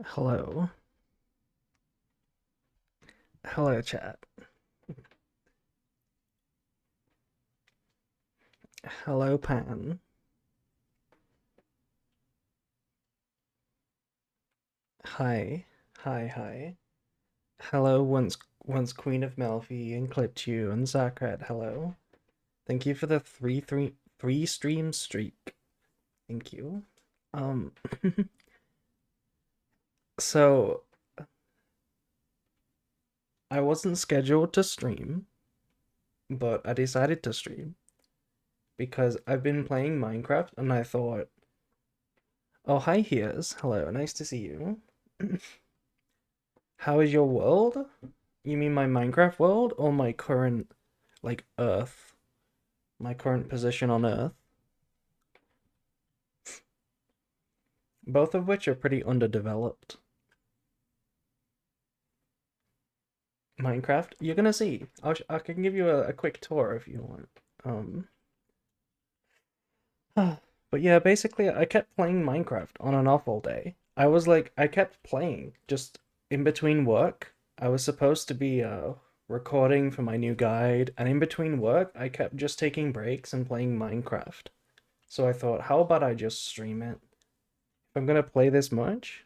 Hello. Hello, chat. Hello, Pan. Hi. Hi, hi. Hello, once Queen of Melfi and Clipped You and Zakrat, hello. Thank you for the three stream streak. Thank you. Um so I wasn't scheduled to stream, but I decided to stream because I've been playing Minecraft and I thought, oh hi here's hello, nice to see you. How is your world? You mean my Minecraft world or my current, like, Earth? My current position on Earth? Both of which are pretty underdeveloped. Minecraft? You're gonna see. I can give you a quick tour if you want. Um, but yeah, basically, I kept playing Minecraft on and off all day. I kept playing just in between work. I was supposed to be recording for my new guide, and in between work, I kept just taking breaks and playing Minecraft. So I thought, how about I just stream it? If I'm gonna play this much.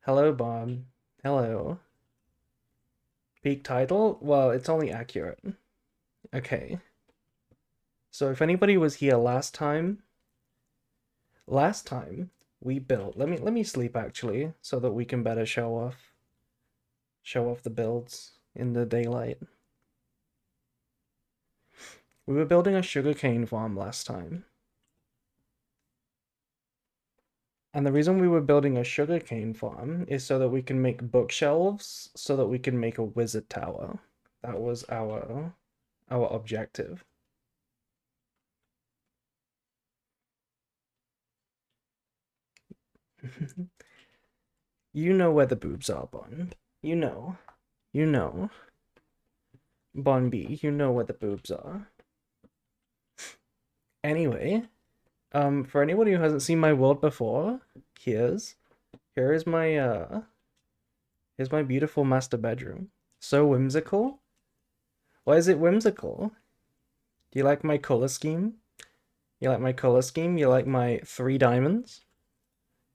Hello, Bob. Hello. Peak title? Well, it's only accurate. Okay. So if anybody was here last time we built. Let me sleep actually, so that we can better show off the builds in the daylight. We were building a sugarcane farm last time. And the reason we were building a sugarcane farm is so that we can make bookshelves, so that we can make a wizard tower. That was our objective. You know where the boobs are, Bond. You know. You know. Bon B, you know where the boobs are. Anyway, for anybody who hasn't seen my world before, here is here's my beautiful master bedroom. So whimsical. Why is it whimsical? Do you like my color scheme? You like my color scheme? You like my three diamonds?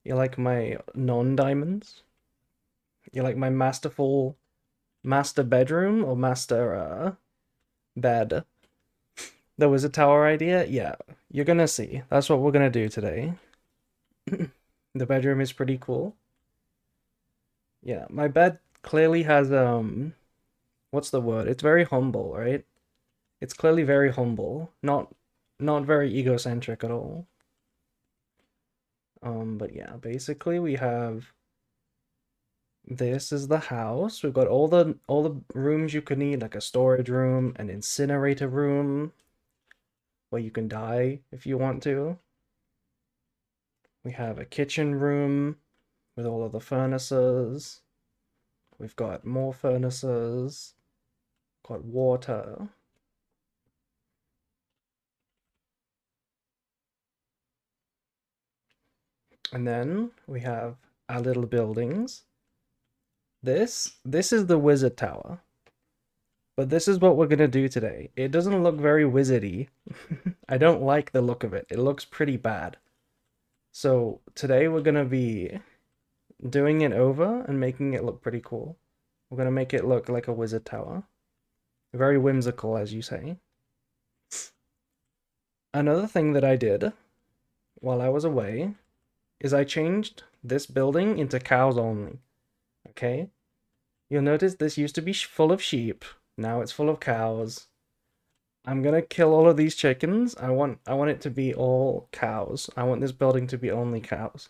You like my non-diamonds? You like my masterful master bedroom or master bed? The wizard tower idea? Yeah, you're gonna see. That's what we're gonna do today. The bedroom is pretty cool. Yeah, my bed clearly has what's the word? It's very humble, right? It's clearly very humble, not very egocentric at all. But yeah, basically we have this is the house. We've got all the rooms you could need, like a storage room, an incinerator room where you can die if you want to. We have a kitchen room with all of the furnaces. We've got more furnaces, got water. And then we have our little buildings. This is the wizard tower. But this is what we're gonna do today. It doesn't look very wizardy. I don't like the look of it. It looks pretty bad. So today we're gonna be doing it over and making it look pretty cool. We're gonna make it look like a wizard tower. Very whimsical, as you say. Another thing that I did while I was away is I changed this building into cows only. Okay? You'll notice this used to be full of sheep. Now it's full of cows. I'm gonna kill all of these chickens. I want it to be all cows. I want this building to be only cows.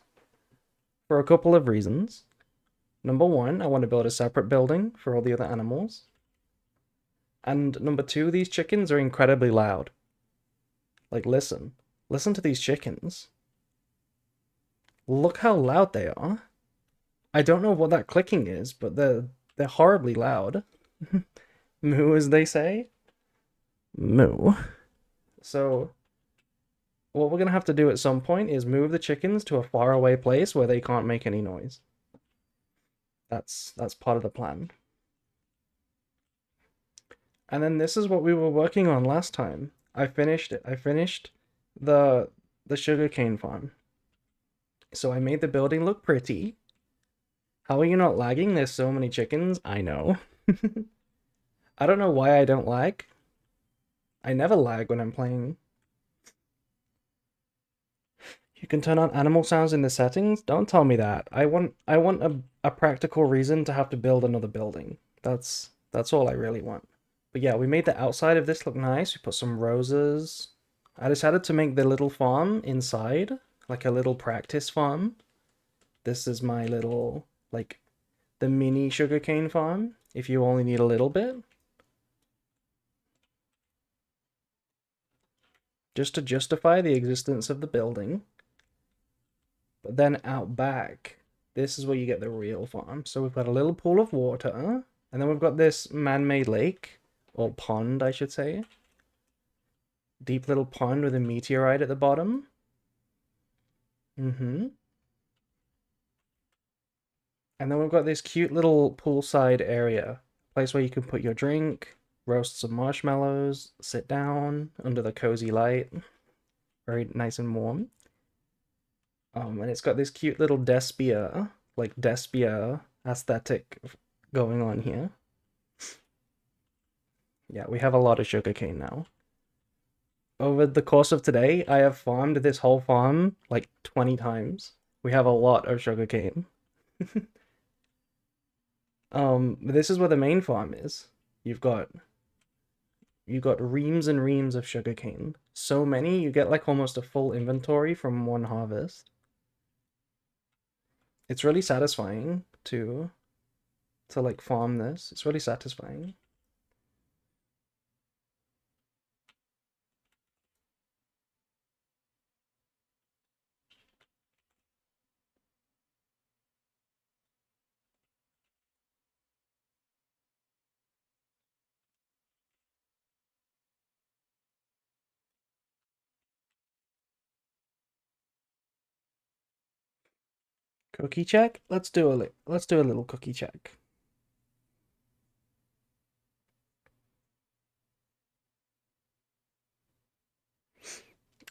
For a couple of reasons. Number one, I want to build a separate building for all the other animals. And number two, these chickens are incredibly loud. Like, listen. Listen to these chickens. Look how loud they are. I don't know what that clicking is, but they're horribly loud. Moo, as they say. Moo. So what we're gonna have to do at some point is move the chickens to a faraway place where they can't make any noise. That's part of the plan. And then this is what we were working on last time. I finished it. I finished the the sugarcane farm. So I made the building look pretty. How are you not lagging? There's so many chickens. I know. I don't know why I don't lag. I never lag when I'm playing. You can turn on animal sounds in the settings? Don't tell me that. I want a practical reason to have to build another building. That's all I really want. But yeah, we made the outside of this look nice. We put some roses. I decided to make the little farm inside, like a little practice farm. This is my little, like, the mini sugarcane farm, if you only need a little bit. Just to justify the existence of the building. But then out back, this is where you get the real farm. So we've got a little pool of water, and then we've got this man-made lake, or pond, I should say. Deep little pond with a meteorite at the bottom. Mm-hmm. And then we've got this cute little poolside area. Place where you can put your drink, roast some marshmallows, sit down under the cozy light. Very nice and warm. And it's got this cute little Despia, like Despia aesthetic going on here. Yeah, we have a lot of sugarcane now. Over the course of today, I have farmed this whole farm like 20 times. We have a lot of sugarcane. This is where the main farm is. You've got reams and reams of sugarcane. So many, you get like almost a full inventory from one harvest. It's really satisfying to like farm this. It's really satisfying. Cookie check? Let's do a little cookie check.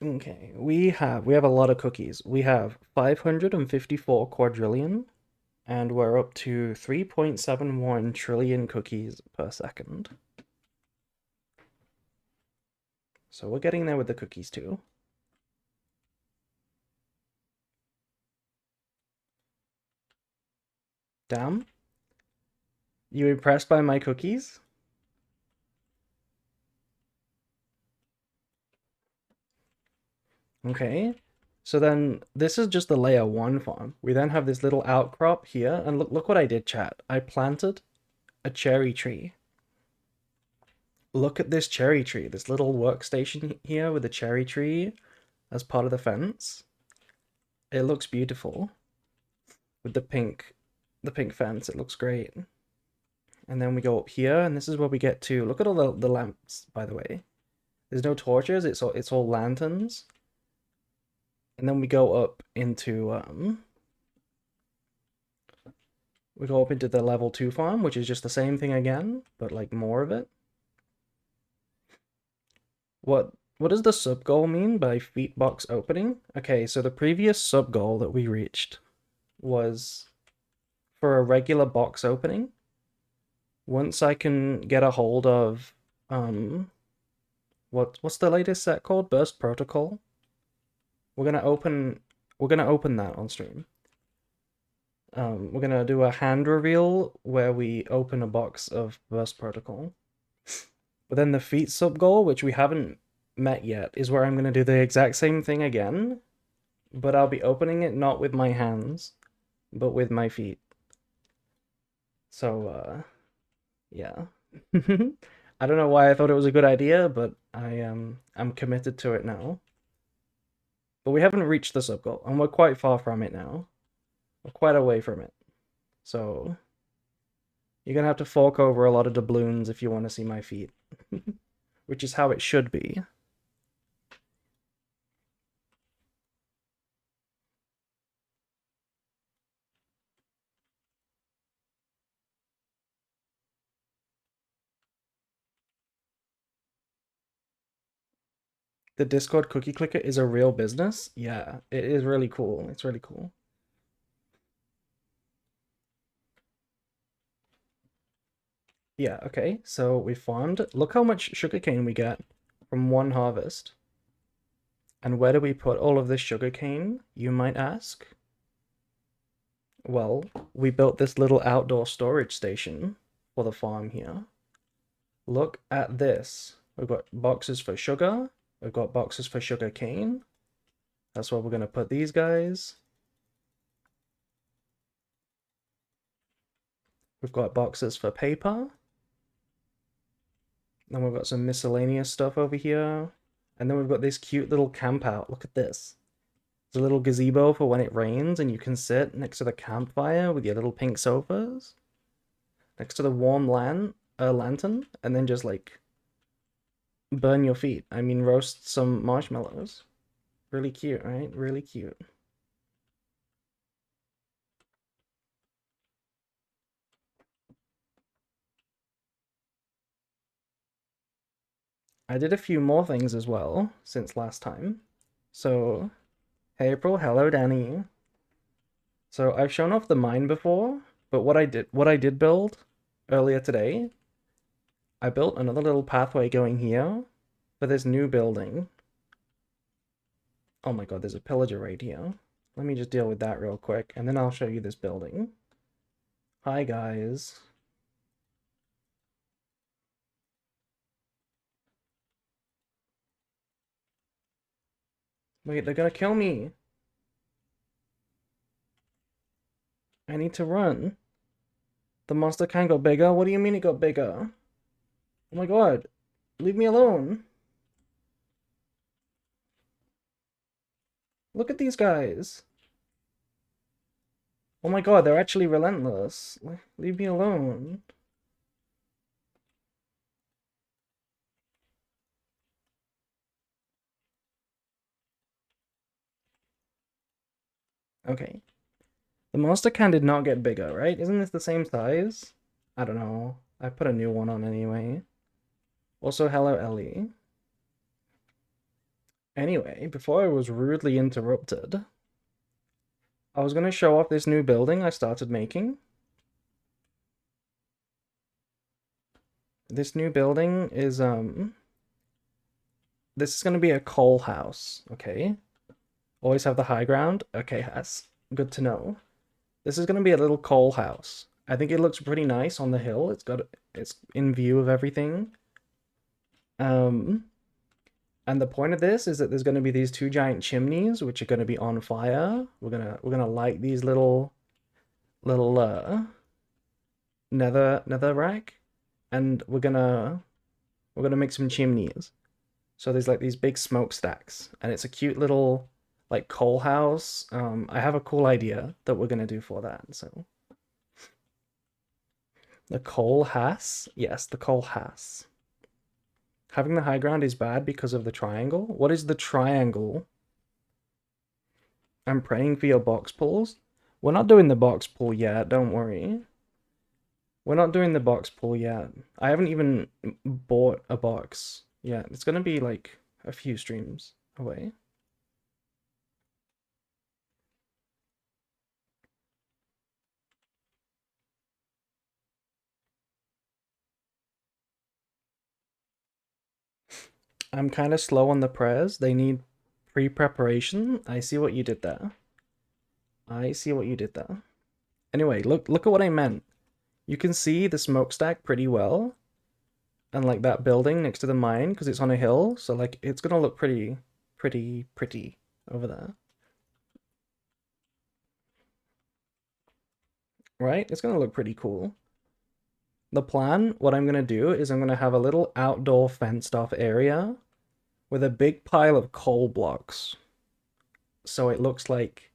Okay, we have a lot of cookies. We have 554 quadrillion, and we're up to 3.71 trillion cookies per second. So we're getting there with the cookies too. Damn. You impressed by my cookies? Okay. So then this is just the layer 1 farm. We then have this little outcrop here, and look what I did, chat. I planted a cherry tree. Look at this cherry tree, this little workstation here with a cherry tree as part of the fence. It looks beautiful with the pink fence. It looks great. And then we go up here, and this is where we get to look at all the lamps, by the way. There's no torches, it's all lanterns. And then we go up into the level 2 farm, which is just the same thing again, but like more of it. What does the sub goal mean by feet box opening? Okay, so the previous sub goal that we reached was for a regular box opening. Once I can get a hold of what's the latest set called? Burst Protocol. We're gonna open that on stream. We're gonna do a hand reveal where we open a box of Burst Protocol. But then the feet sub goal, which we haven't met yet, is where I'm gonna do the exact same thing again, but I'll be opening it not with my hands, but with my feet. So yeah. I don't know why I thought it was a good idea, but I'm committed to it now. But we haven't reached the sub goal, and we're quite far from it now. We're quite away from it. So you're gonna have to fork over a lot of doubloons if you want to see my feet. Which is how it should be. The Discord cookie clicker is a real business. Yeah, it is really cool. It's really cool. Yeah, okay. So we farmed. Look how much sugarcane we get from one harvest. And where do we put all of this sugarcane, you might ask? Well, we built this little outdoor storage station for the farm here. Look at this. We've got boxes for sugar. We've got boxes for sugar cane. That's where we're going to put these guys. We've got boxes for paper. Then we've got some miscellaneous stuff over here. And then we've got this cute little camp out. Look at this. There's a little gazebo for when it rains and you can sit next to the campfire with your little pink sofas. Next to the warm lantern. And then just like burn your feet. I mean, roast some marshmallows. Really cute, right? Really cute. I did a few more things as well since last time. So, hey April, hello Danny. So I've shown off the mine before, but what I did build earlier today, I built another little pathway going here for this new building. Oh my god, there's a pillager right here. Let me just deal with that real quick, and then I'll show you this building. Hi guys. Wait, they're gonna kill me. I need to run. The monster can got bigger? What do you mean it got bigger? Oh my god. Leave me alone. Look at these guys. Oh my god, they're actually relentless. Leave me alone. Okay. The monster can did not get bigger, right? Isn't this the same size? I don't know. I put a new one on anyway. Also, hello, Ellie. Anyway, before I was rudely interrupted, I was going to show off this new building I started making. This new building is, this is going to be a coal house, okay? Always have the high ground? Okay, that's good to know. This is going to be a little coal house. I think it looks pretty nice on the hill. It's in view of everything. And the point of this is that there's going to be these two giant chimneys which are going to be on fire. We're gonna light these little nether rack, and we're gonna make some chimneys. So there's like these big smokestacks, and it's a cute little like coal house. I have a cool idea that we're gonna do for that. So the coal has, yes, the coal has. Having the high ground is bad because of the triangle. What is the triangle? I'm praying for your box pulls. We're not doing the box pull yet, don't worry. We're not doing the box pull yet. I haven't even bought a box yet. It's gonna be like a few streams away. I'm kind of slow on the prayers. They need pre-preparation. I see what you did there. I see what you did there. Anyway, look at what I meant. You can see the smokestack pretty well. And like that building next to the mine, because it's on a hill, so like it's gonna look pretty over there. Right? It's gonna look pretty cool. The plan, what I'm gonna do is I'm gonna have a little outdoor fenced off area with a big pile of coal blocks. So it looks like,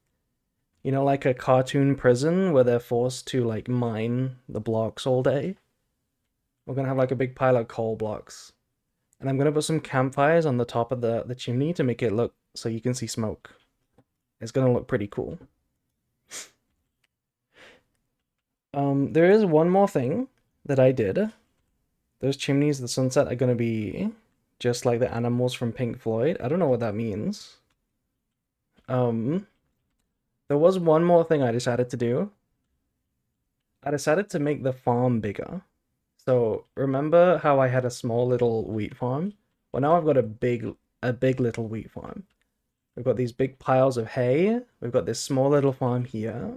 you know, like a cartoon prison where they're forced to like mine the blocks all day. We're gonna have like a big pile of coal blocks. And I'm gonna put some campfires on the top of the chimney to make it look so you can see smoke. It's gonna look pretty cool. There is one more thing that I did. Those chimneys, the sunset, are gonna be just like the animals from Pink Floyd. I don't know what that means. Um, there was one more thing I decided to do. I decided to make the farm bigger. So remember how I had a small little wheat farm? Well, now I've got a big little wheat farm. We've got these big piles of hay. We've got this small little farm here.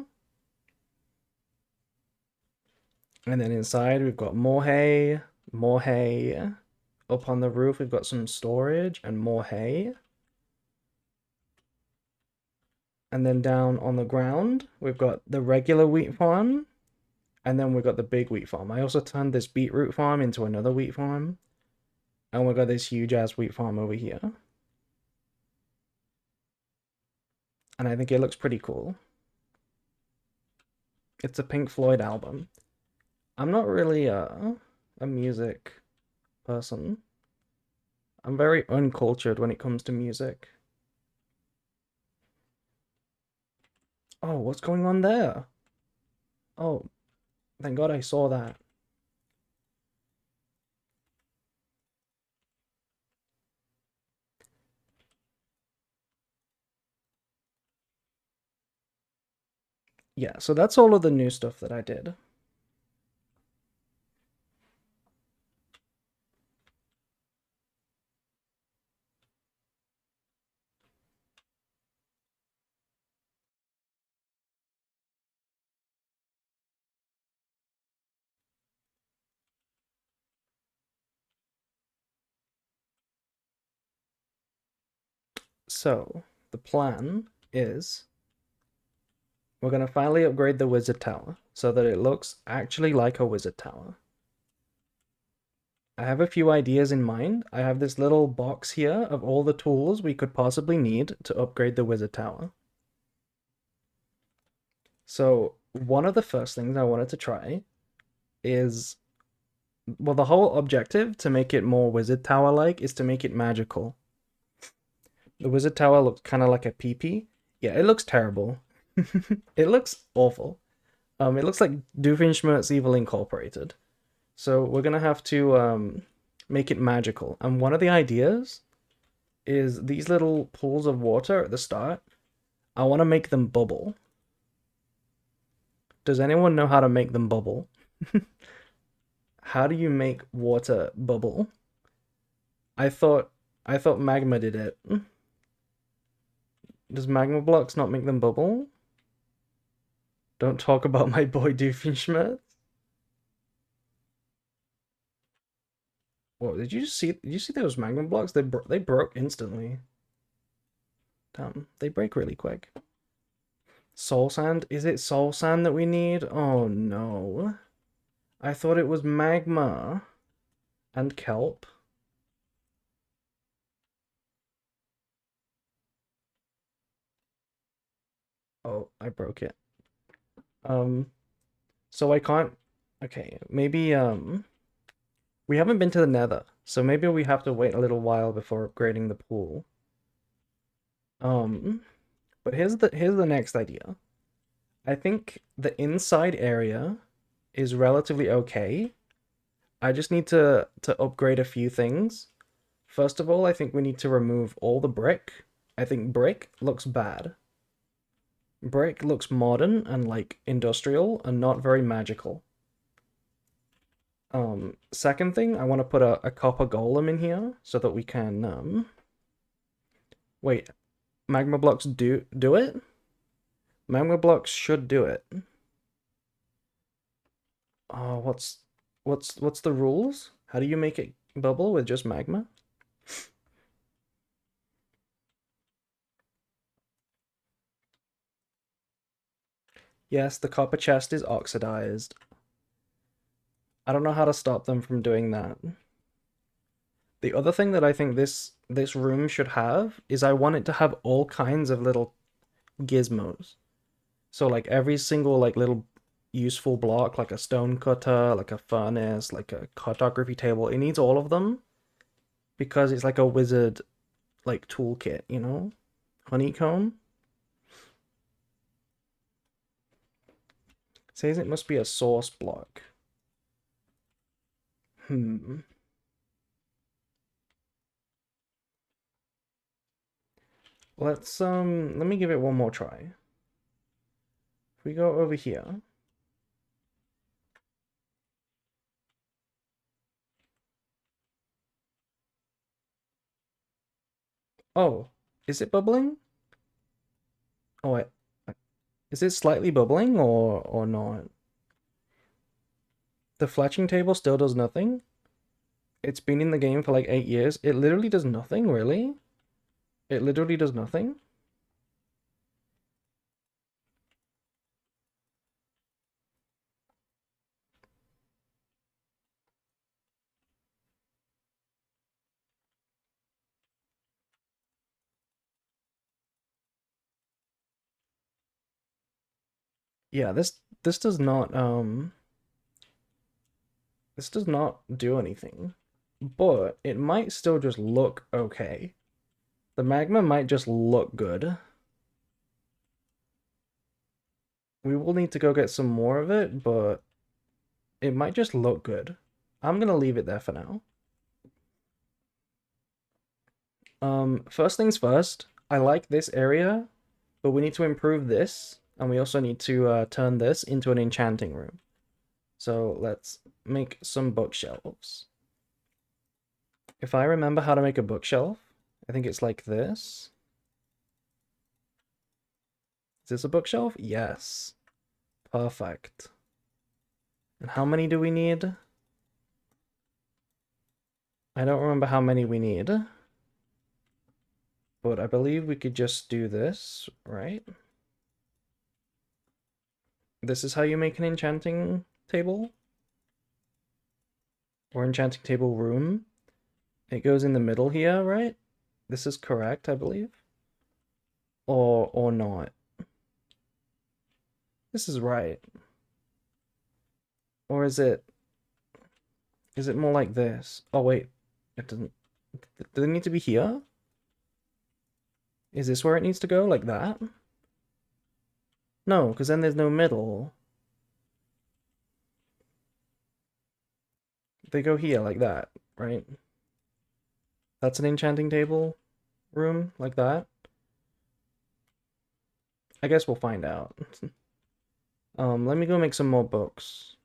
And then inside we've got more hay, more hay. Up on the roof we've got some storage and more hay. And then down on the ground we've got the regular wheat farm. And then we've got the big wheat farm. I also turned this beetroot farm into another wheat farm. And we've got this huge ass wheat farm over here. And I think it looks pretty cool. It's a Pink Floyd album. I'm not really a music person. I'm very uncultured when it comes to music. Oh, what's going on there? Oh, thank God I saw that. Yeah, so that's all of the new stuff that I did. So, the plan is we're going to finally upgrade the wizard tower so that it looks actually like a wizard tower. I have a few ideas in mind. I have this little box here of all the tools we could possibly need to upgrade the wizard tower. So, one of the first things I wanted to try is, well, the whole objective to make it more wizard tower like is to make it magical. The wizard tower looks kind of like a peepee. Yeah, it looks terrible. It looks awful. It looks like Doofenshmirtz Evil Incorporated. So we're gonna have to make it magical. And one of the ideas is these little pools of water at the start. I want to make them bubble. Does anyone know how to make them bubble? How do you make water bubble? I thought I thought magma did it. Does magma blocks not make them bubble? Don't talk about my boy Doofenshmirtz. Whoa, did you see? Did you see those magma blocks? They broke instantly. Damn, they break really quick. Soul sand? Is it soul sand that we need? Oh no. I thought it was magma and kelp. Oh, I broke it. Um, so I can't. Okay, maybe we haven't been to the Nether, so maybe we have to wait a little while before upgrading the pool. Um, but here's the next idea. I think the inside area is relatively okay. I just need to upgrade a few things. First of all, I think we need to remove all the brick. I think brick looks bad. Brick looks modern and like industrial and not very magical. Second thing, I want to put a copper golem in here so that we can wait, magma blocks do it? Magma blocks should do it. Oh, what's the rules? How do you make it bubble with just magma? Yes, the copper chest is oxidized. I don't know how to stop them from doing that. The other thing that I think this room should have is I want it to have all kinds of little gizmos. So like every single like little useful block, like a stone cutter, like a furnace, like a cartography table, it needs all of them because it's like a wizard like toolkit, you know? Honeycomb says it must be a source block. Hmm. let me give it one more try. If we go over here. Oh, is it bubbling? Oh, is it slightly bubbling or not? The fletching table still does nothing. It's been in the game for like 8 years. It literally does nothing, really? It literally does nothing? Yeah, this does not this does not do anything. But it might still just look okay. The magma might just look good. We will need to go get some more of it, but it might just look good. I'm gonna leave it there for now. First things first, I like this area, but we need to improve this, and we also need to turn this into an enchanting room. So let's make some bookshelves. If I remember how to make a bookshelf, I think it's like this. Is this a bookshelf? Yes. Perfect. And how many do we need? I don't remember how many we need. But I believe we could just do this, right? This is how you make an enchanting table? Or enchanting table room. It goes in the middle here, right? This is correct, I believe. Or not. This is right. Or is it more like this? Oh wait, it doesn't. Does it need to be here? Is this where it needs to go? Like that? No, because then there's no middle. They go here like that, right? That's an enchanting table room, like that. I guess we'll find out. Let me go make some more books.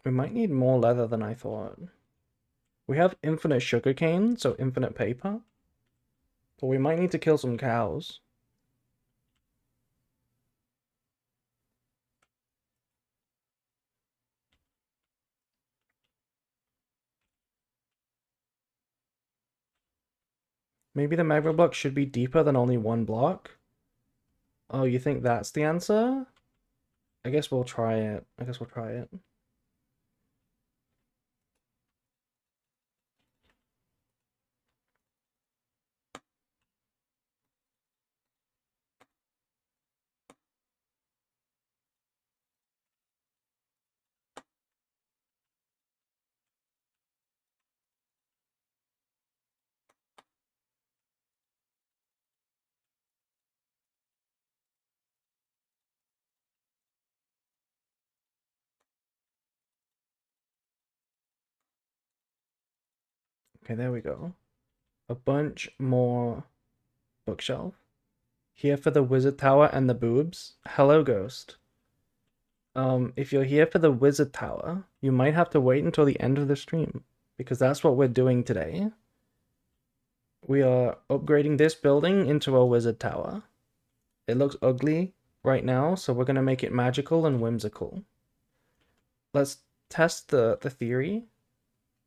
We might need more leather than I thought. We have infinite sugarcane, so infinite paper. But we might need to kill some cows. Maybe the magma block should be deeper than only one block? Oh, you think that's the answer? I guess we'll try it. I guess we'll try it. Okay, there we go. A bunch more bookshelf. Here for the wizard tower and the boobs. Hello, ghost. If you're here for the wizard tower, you might have to wait until the end of the stream, because that's what we're doing today. We are upgrading this building into a wizard tower. It looks ugly right now, so we're gonna make it magical and whimsical. Let's test the theory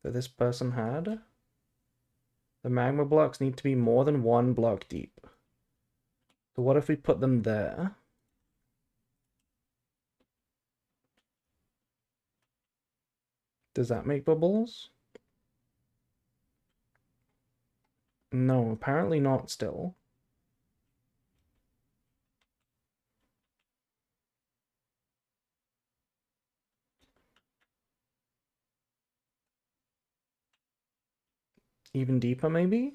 that this person had. The magma blocks need to be more than one block deep. So what if we put them there? Does that make bubbles? No, apparently not still. Even deeper, maybe?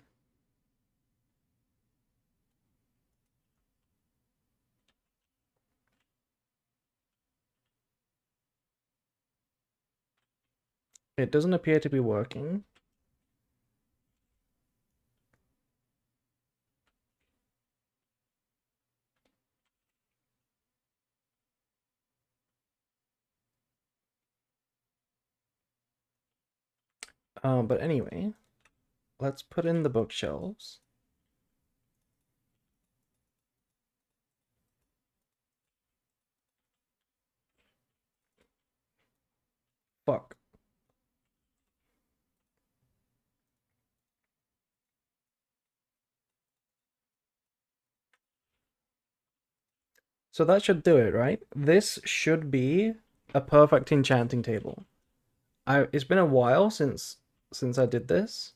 It doesn't appear to be working. But anyway, let's put in the bookshelves. Fuck. So that should do it, right? This should be a perfect enchanting table. It's been a while since I did this,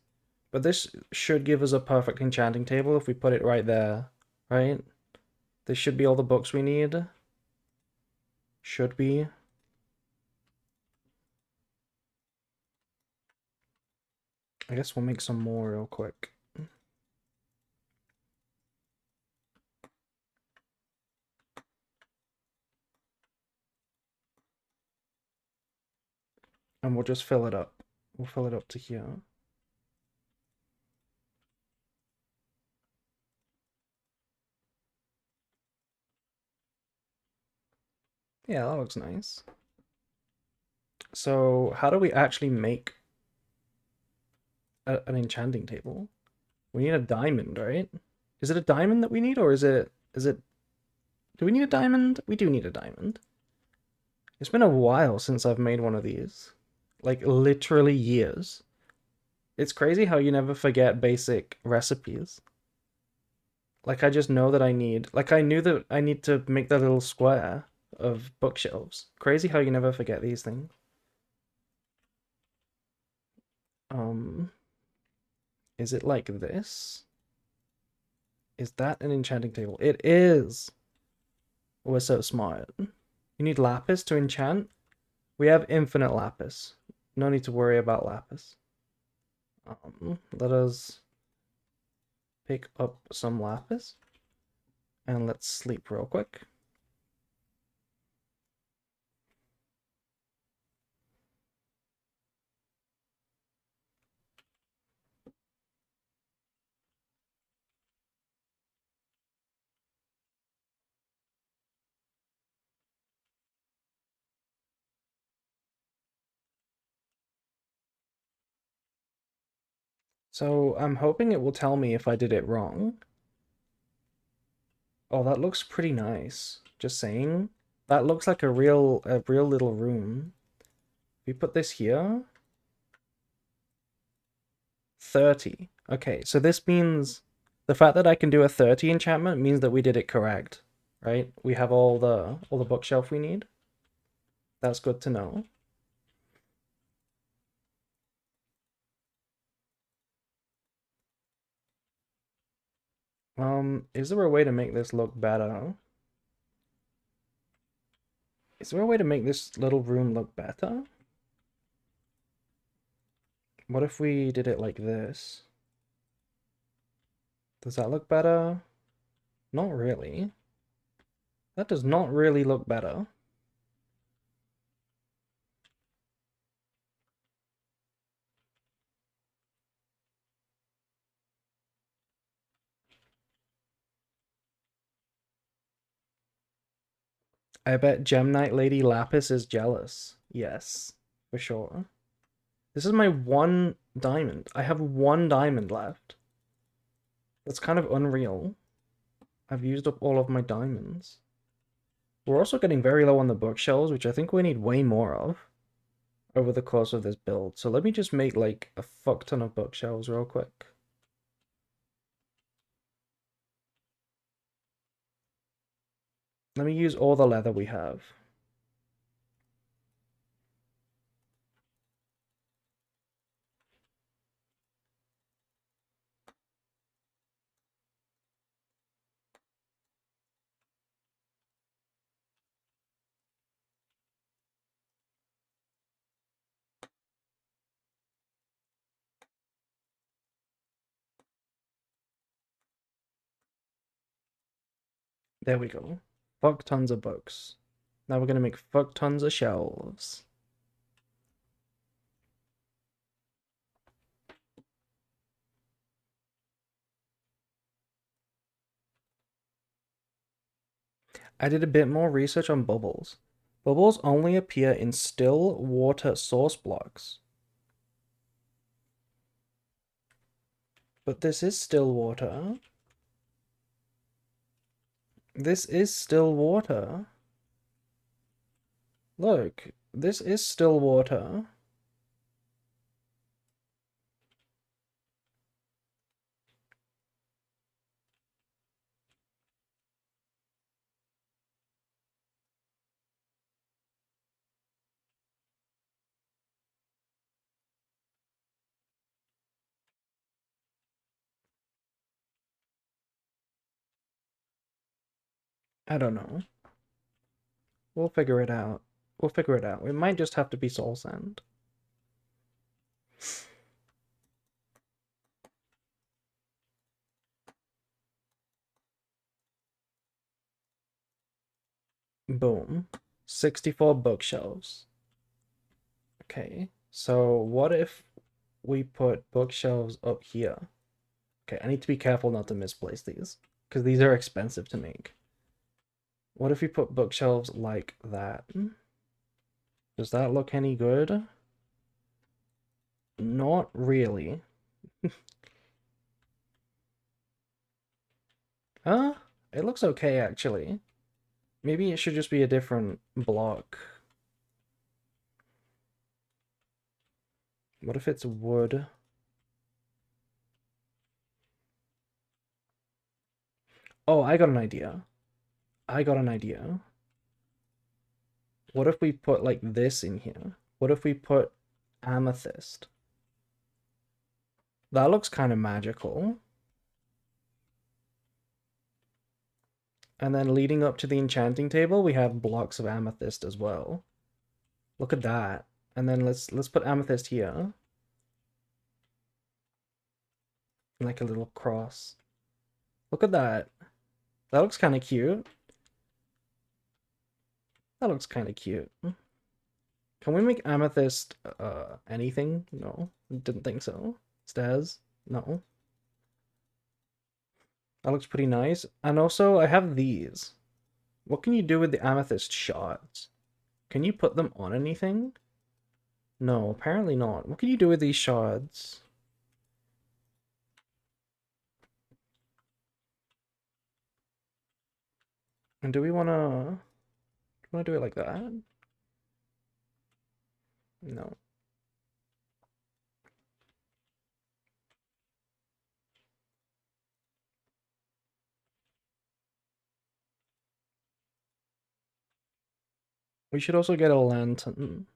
but this should give us a perfect enchanting table if we put it right there, right? This should be all the books we need. Should be. I guess we'll make some more real quick. And we'll just fill it up. We'll fill it up to here. Yeah, that looks nice. So how do we actually make an enchanting table? We need a diamond, right? Is it a diamond that we need, or is it do we need a diamond? We do need a diamond. It's been a while since I've made one of these. Like literally years. It's crazy how you never forget basic recipes. Like I just know that I knew that I need to make that little square of bookshelves. Crazy how you never forget these things. Um, is it like this? Is that an enchanting table? It is. We're so smart. You need lapis to enchant? We have infinite lapis. No need to worry about lapis. Let us pick up some lapis. And let's sleep real quick. So I'm hoping it will tell me if I did it wrong. Oh, that looks pretty nice. Just saying. That looks like a real little room. We put this here. 30. Okay, so this means the fact that I can do a 30 enchantment means that we did it correct, right? We have all the bookshelf we need. That's good to know. Is there a way to make this look better? Is there a way to make this little room look better? What if we did it like this? Does that look better? Not really. That does not really look better. I bet Gem Knight Lady Lapis is jealous. Yes, for sure. This is my one diamond. I have one diamond left. That's kind of unreal. I've used up all of my diamonds. We're also getting very low on the bookshelves, which I think we need way more of over the course of this build. So let me just make like a fuck ton of bookshelves real quick. Let me use all the leather we have. There we go. Fuck tons of books. Now we're gonna make fuck tons of shelves. I did a bit more research on bubbles. Bubbles only appear in still water source blocks. But this is still water. This is still water. Look, this is still water. I don't know. We'll figure it out. We'll figure it out. It might just have to be soul sand. Boom. 64 bookshelves. Okay, so what if we put bookshelves up here? Okay, I need to be careful not to misplace these, because these are expensive to make. What if we put bookshelves like that? Does that look any good? Not really. Huh? It looks okay, actually. Maybe it should just be a different block. What if it's wood? Oh, I got an idea. I got an idea. What if we put like this in here? What if we put amethyst? That looks kind of magical. And then leading up to the enchanting table, we have blocks of amethyst as well. Look at that. And then let's put amethyst here. Like a little cross. Look at that. That looks kind of cute. That looks kind of cute. Can we make amethyst anything? No, didn't think so. Stairs? No. That looks pretty nice. And also, I have these. What can you do with the amethyst shards? Can you put them on anything? No, apparently not. What can you do with these shards? And do we wanna do it like that? No. We should also get a lantern.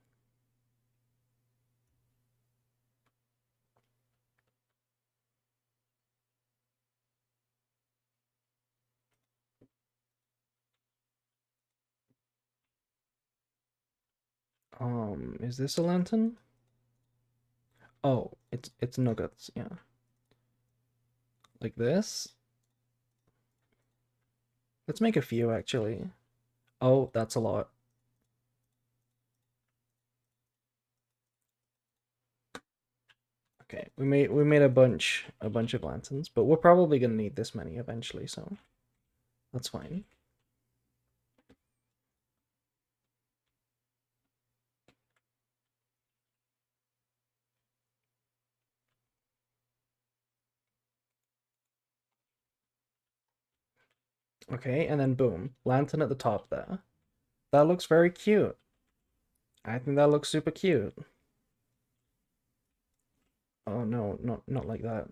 Is this a lantern? Oh, it's nuggets, yeah. Like this? Let's make a few actually. Oh, that's a lot. Okay, we made a bunch of lanterns, but we're probably gonna need this many eventually, so that's fine. Okay, and then boom, lantern at the top there. That looks very cute. I think that looks super cute. Oh no, not like that.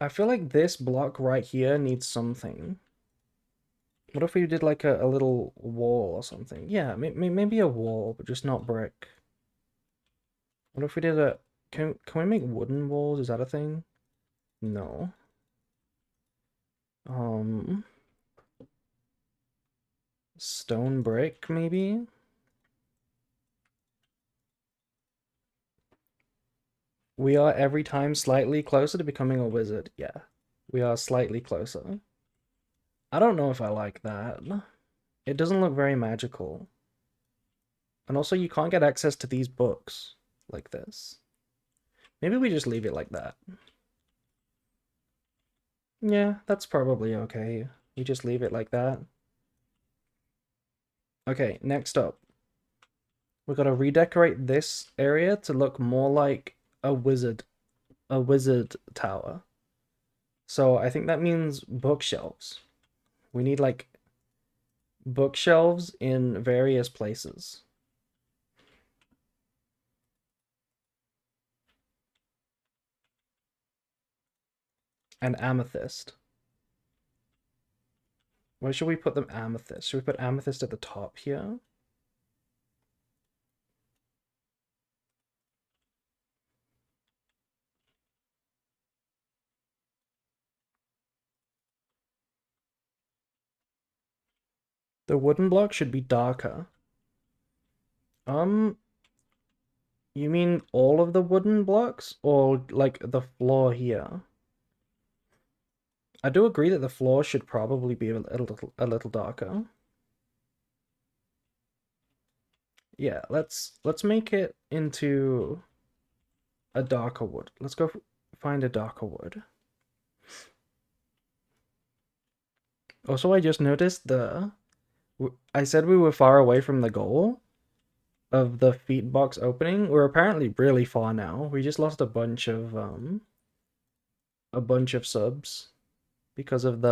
I feel like this block right here needs something. What if we did like a little wall or something? Yeah, maybe a wall, but just not brick. What if we did a... Can we make wooden walls? Is that a thing? No. Um... Stone brick, maybe? We are every time slightly closer to becoming a wizard. Yeah, we are slightly closer. I don't know if I like that. It doesn't look very magical. And also, you can't get access to these books like this. Maybe we just leave it like that. Yeah, that's probably okay. We just leave it like that. Okay, next up. We gotta redecorate this area to look more like a wizard tower. So I think that means bookshelves. We need like bookshelves in various places. And amethyst. Where should we put them amethyst? Should we put amethyst at the top here? The wooden block should be darker. Um, you mean all of the wooden blocks or like the floor here? I do agree that the floor should probably be a little darker. Yeah, let's make it into a darker wood. Let's go find a darker wood. Also, I just noticed I said we were far away from the goal of the feed box opening. We're apparently really far now. We just lost a bunch of subs because of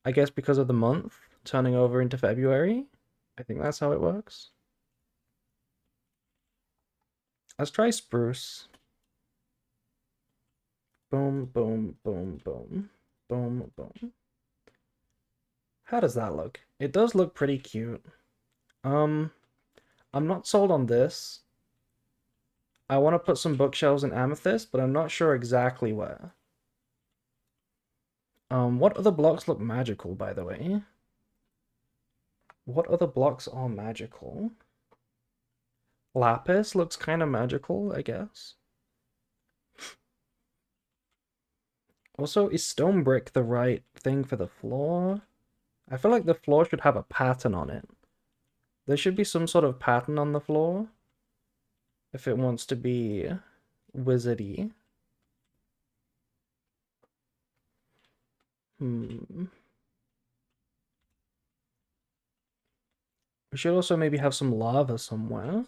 I guess because of the month turning over into February. I think that's how it works. Let's try spruce. Boom, boom, boom, boom. Boom, boom. How does that look? It does look pretty cute. Um, I'm not sold on this. I want to put some bookshelves in amethyst, but I'm not sure exactly where. What other blocks look magical, by the way? What other blocks are magical? Lapis looks kind of magical, I guess. Also, is stone brick the right thing for the floor? I feel like the floor should have a pattern on it. There should be some sort of pattern on the floor if it wants to be wizardy. Hmm. We should also maybe have some lava somewhere.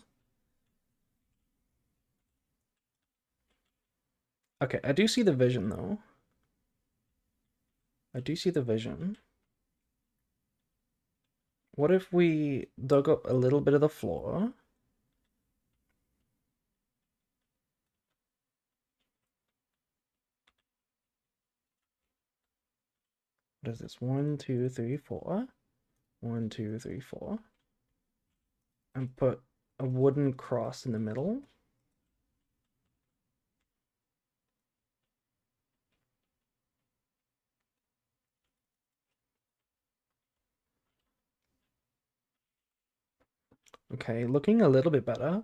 Okay, I do see the vision though. I do see the vision. What if we dug up a little bit of the floor? What is this? 1, 2, 3, 4. 1, 2, 3, 4. And put a wooden cross in the middle. Okay, looking a little bit better.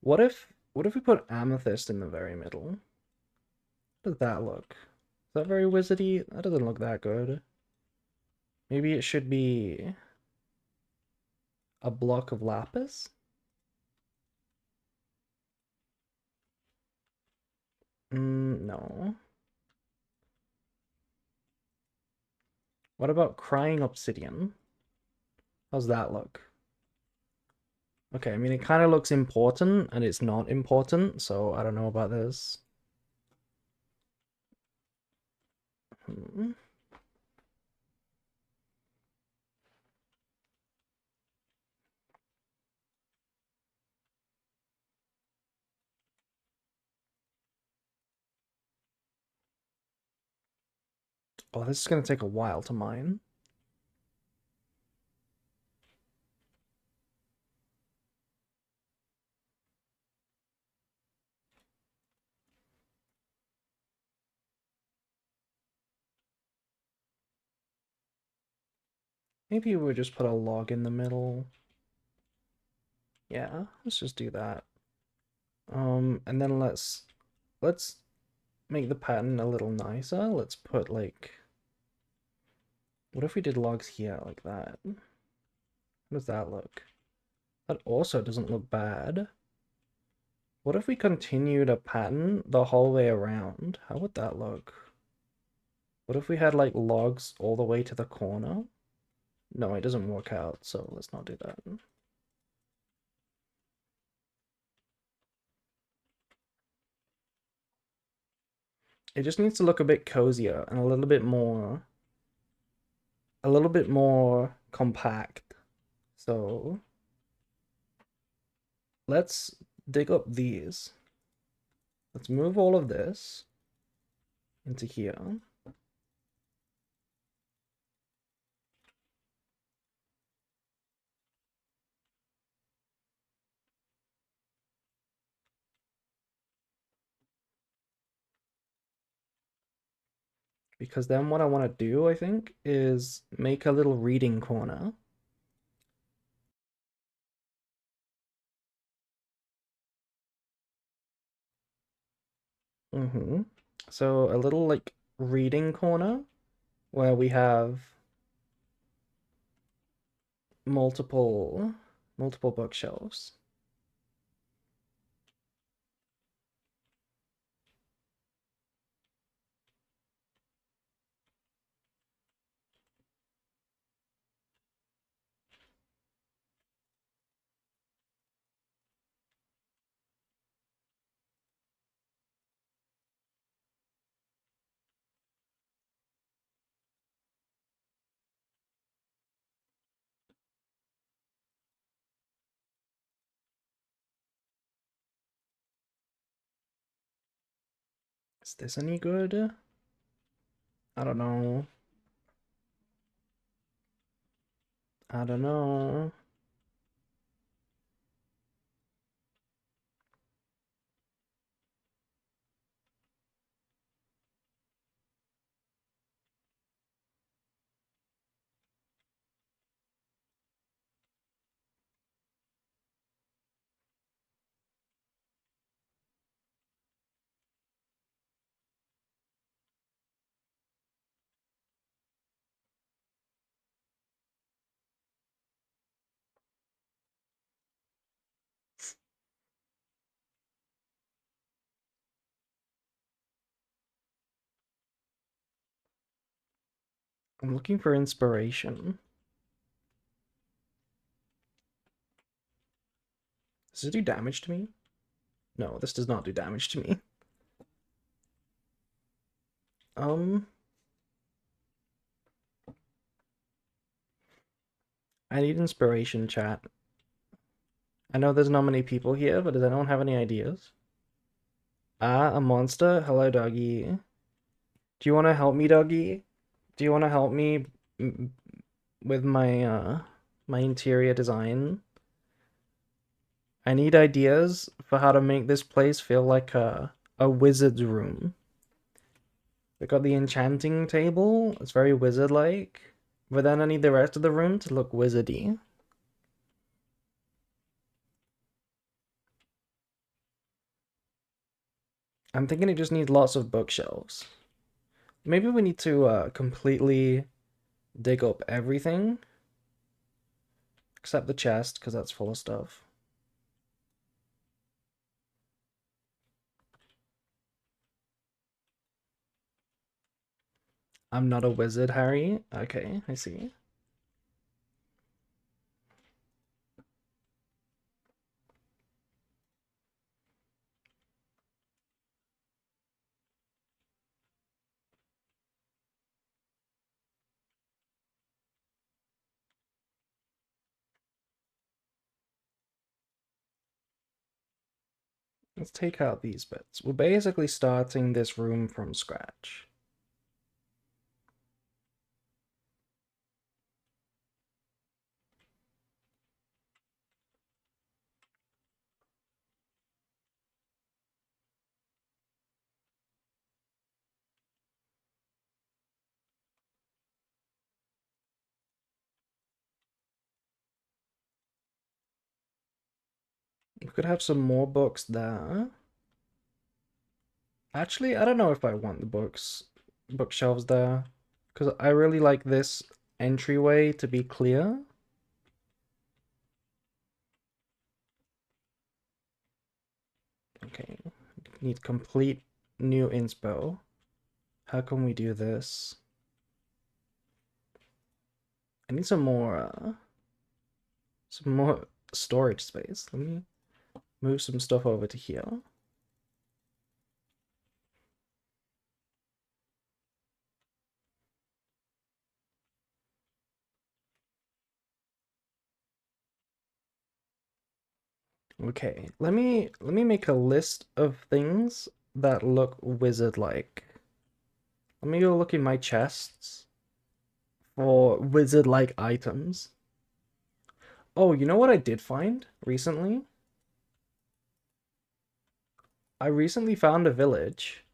What if we put amethyst in the very middle? How does that look? Is that very wizardy? That doesn't look that good. Maybe it should be a block of lapis? No. What about crying obsidian? How's that look? Okay, I mean, it kind of looks important, and it's not important, so I don't know about this. Hmm. Oh, this is going to take a while to mine. Maybe we'll just put a log in the middle. Yeah, let's just do that. And then let's make the pattern a little nicer. Let's put like, what if we did logs here like that? How does that look? That also doesn't look bad. What if we continued a pattern the whole way around? How would that look? What if we had like logs all the way to the corner? No, it doesn't work out, so let's not do that. It just needs to look a bit cozier and a little bit more compact. So let's dig up these. Let's move all of this into here. Because then what I want to do, I think, is make a little reading corner. So a little like reading corner where we have multiple bookshelves. Is this any good? I don't know. I don't know. I'm looking for inspiration. Does it do damage to me? No, this does not do damage to me. Um, I need inspiration, chat. I know there's not many people here, but does anyone have any ideas? Ah, a monster? Hello, doggy. Do you want to help me, doggy? Do you want to help me with my interior design? I need ideas for how to make this place feel like a wizard's room. We got the enchanting table. It's very wizard-like. But then I need the rest of the room to look wizardy. I'm thinking it just needs lots of bookshelves. Maybe we need to completely dig up everything. Except the chest, because that's full of stuff. I'm not a wizard, Harry. Okay, I see. Let's take out these bits. We're basically starting this room from scratch. We could have some more books there. Actually, I don't know if I want the bookshelves there. Because I really like this entryway to be clear. Okay, need complete new inspo. How can we do this? I need some more storage space. Let me move some stuff over to here. Okay, let me make a list of things that look wizard-like. Let me go look in my chests for wizard-like items. Oh, you know what I did find recently? I recently found a village,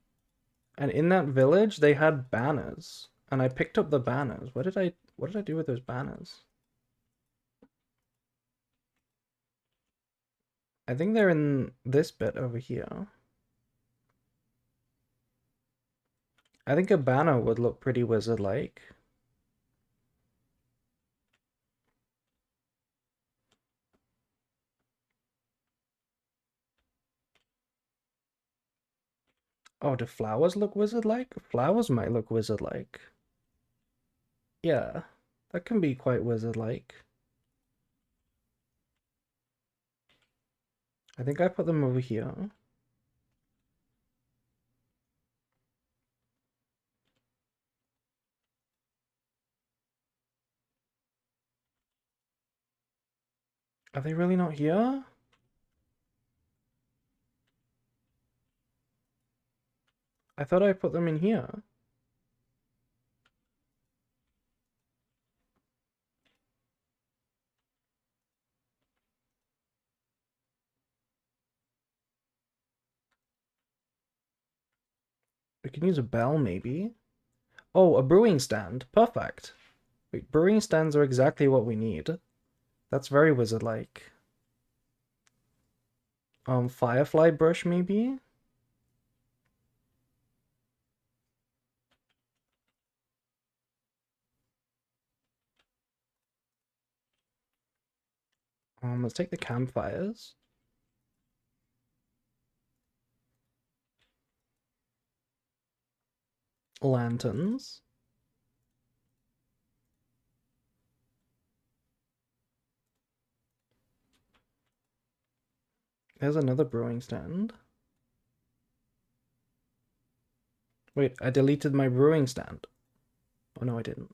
and in that village they had banners, and I picked up the banners. What did I do with those banners? I think they're in this bit over here. I think a banner would look pretty wizard-like. Oh, do flowers look wizard-like? Flowers might look wizard-like. Yeah, that can be quite wizard-like. I think I put them over here. Are they really not here? I thought I put them in here. We can use a bell, maybe. Oh, a brewing stand. Perfect. Wait, brewing stands are exactly what we need. That's very wizard-like. Firefly brush, maybe? Let's take the campfires. Lanterns. There's another brewing stand. Wait, I deleted my brewing stand. Oh no, I didn't.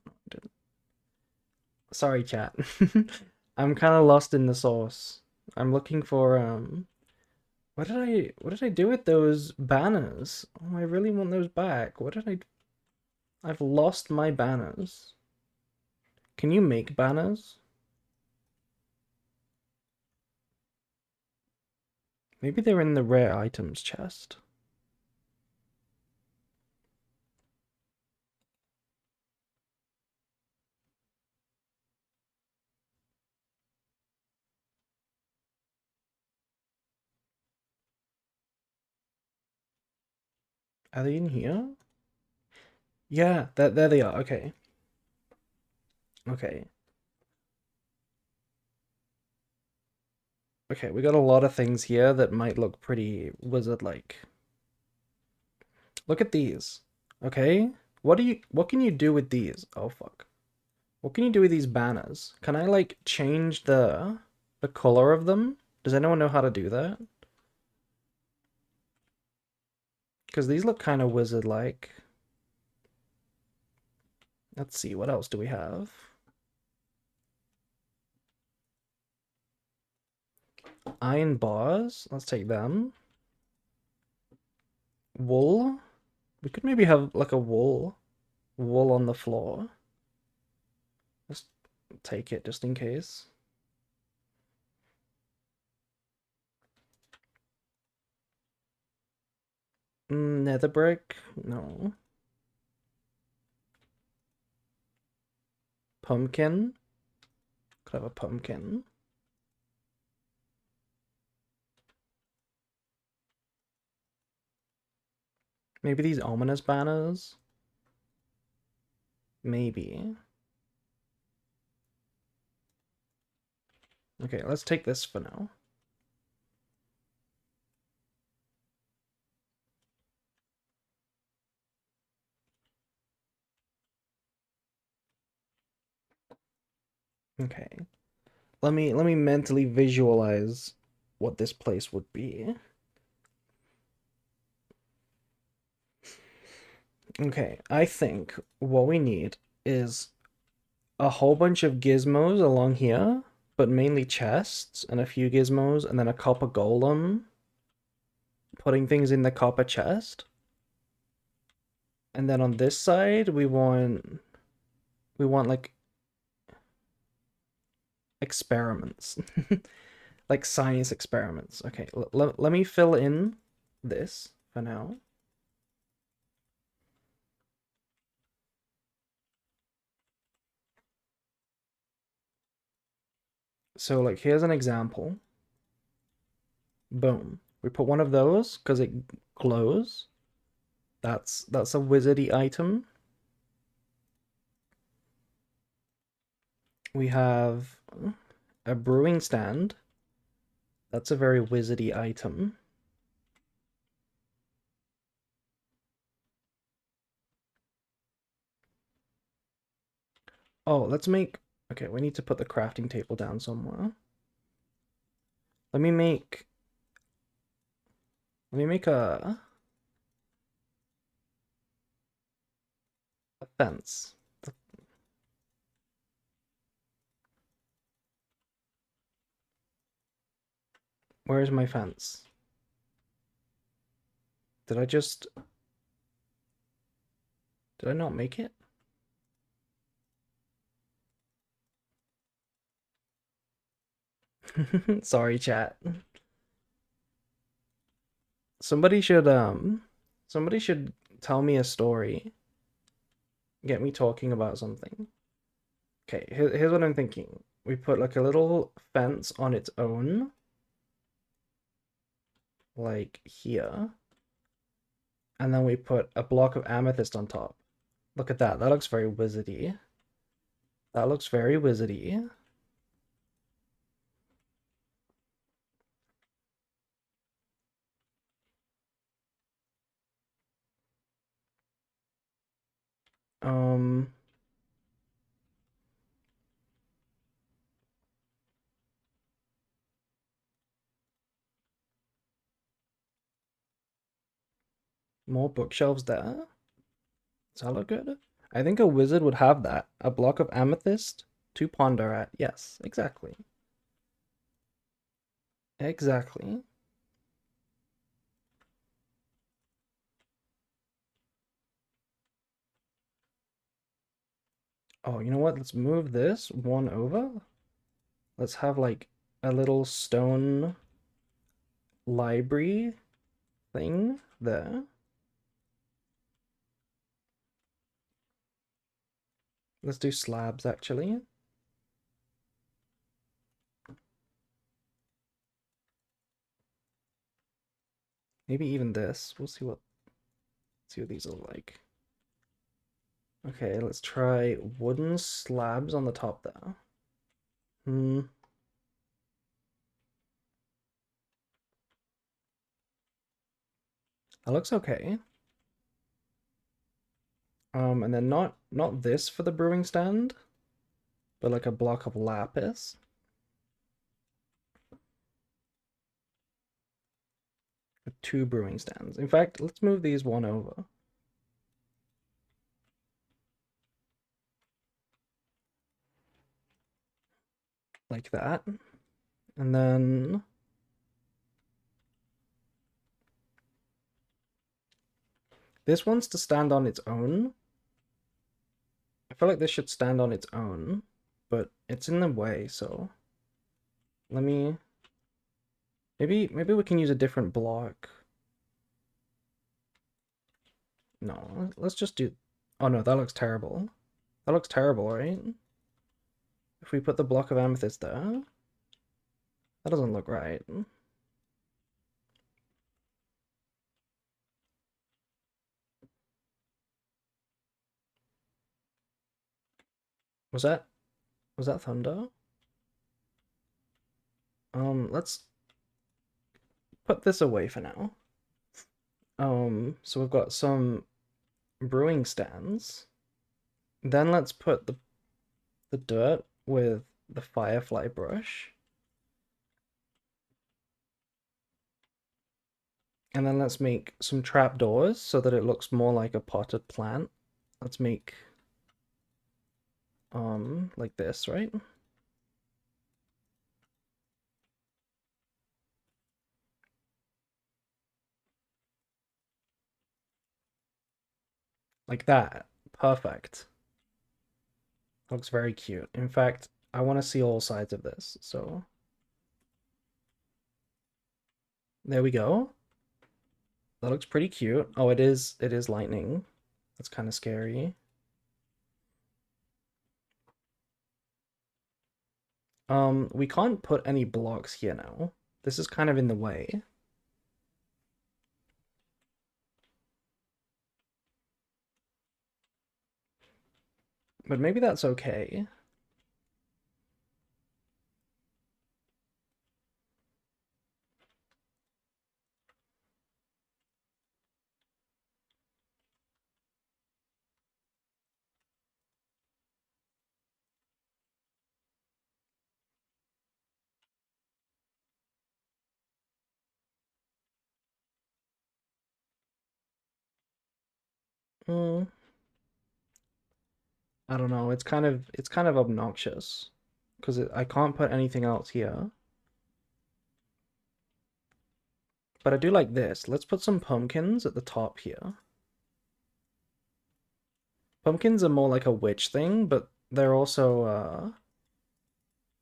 Sorry, chat. I'm kind of lost in the sauce. I'm looking for what did I do with those banners? Oh, I really want those back. I've lost my banners. Can you make banners? Maybe they're in the rare items chest. Are they in here? Yeah, there they are. Okay. Okay. Okay, we got a lot of things here that might look pretty wizard-like. Look at these. Okay? What can you do with these? Oh fuck. What can you do with these banners? Can I like change the color of them? Does anyone know how to do that? Because these look kind of wizard-like. Let's see, what else do we have? Iron bars. Let's take them. Wool. We could maybe have like a wool on the floor. Let's take it just in case. Nether brick? No. Pumpkin? Could have a pumpkin. Maybe these ominous banners? Maybe. Okay, let's take this for now. Okay. Let me mentally visualize what this place would be. Okay, I think what we need is a whole bunch of gizmos along here, but mainly chests and a few gizmos, and then a copper golem putting things in the copper chest. And then on this side, we want like experiments, like science experiments. Okay, let me fill in this for now. So like here's an example. Boom. We put one of those because it glows. That's a wizardy item. We have a brewing stand. That's a very wizardy item. Oh, let's make... Okay, we need to put the crafting table down somewhere. Let me make... Let me make a fence. Where's my fence? Did I just... Did I not make it? Sorry, chat. Somebody should somebody should tell me a story. Get me talking about something. Okay, here's what I'm thinking. We put like a little fence on its own, like here, and then we put a block of amethyst on top. Look at that. That looks very wizardy. That looks very wizardy. Um, more bookshelves there. Does that look good? I think a wizard would have that. A block of amethyst to ponder at. Yes, exactly. Exactly. Oh, you know what? Let's move this one over. Let's have like a little stone library thing there. Let's do slabs actually. Maybe even this. We'll see what these are like. Okay, let's try wooden slabs on the top there. Hmm. That looks okay. And then not this for the brewing stand, but like a block of lapis. With two brewing stands. In fact, let's move these one over. Like that. And then this one's to stand on its own. I feel like this should stand on its own, but it's in the way, so let me maybe we can use a different block. No, let's just do... Oh no, that looks terrible. That looks terrible, right? If we put the block of amethyst there, that doesn't look right. Was that thunder? Let's put this away for now. So we've got some brewing stands. Then let's put the dirt with the firefly brush. And then let's make some trapdoors so that it looks more like a potted plant. Let's make like this, right? Like that. Perfect. Looks very cute. In fact, I want to see all sides of this. So there we go. That looks pretty cute. Oh, it is lightning. That's kind of scary. We can't put any blocks here now. This is kind of in the way. But maybe that's okay. Mm, I don't know. It's kind of obnoxious because I can't put anything else here. But I do like this. Let's put some pumpkins at the top here. Pumpkins are more like a witch thing, but they're also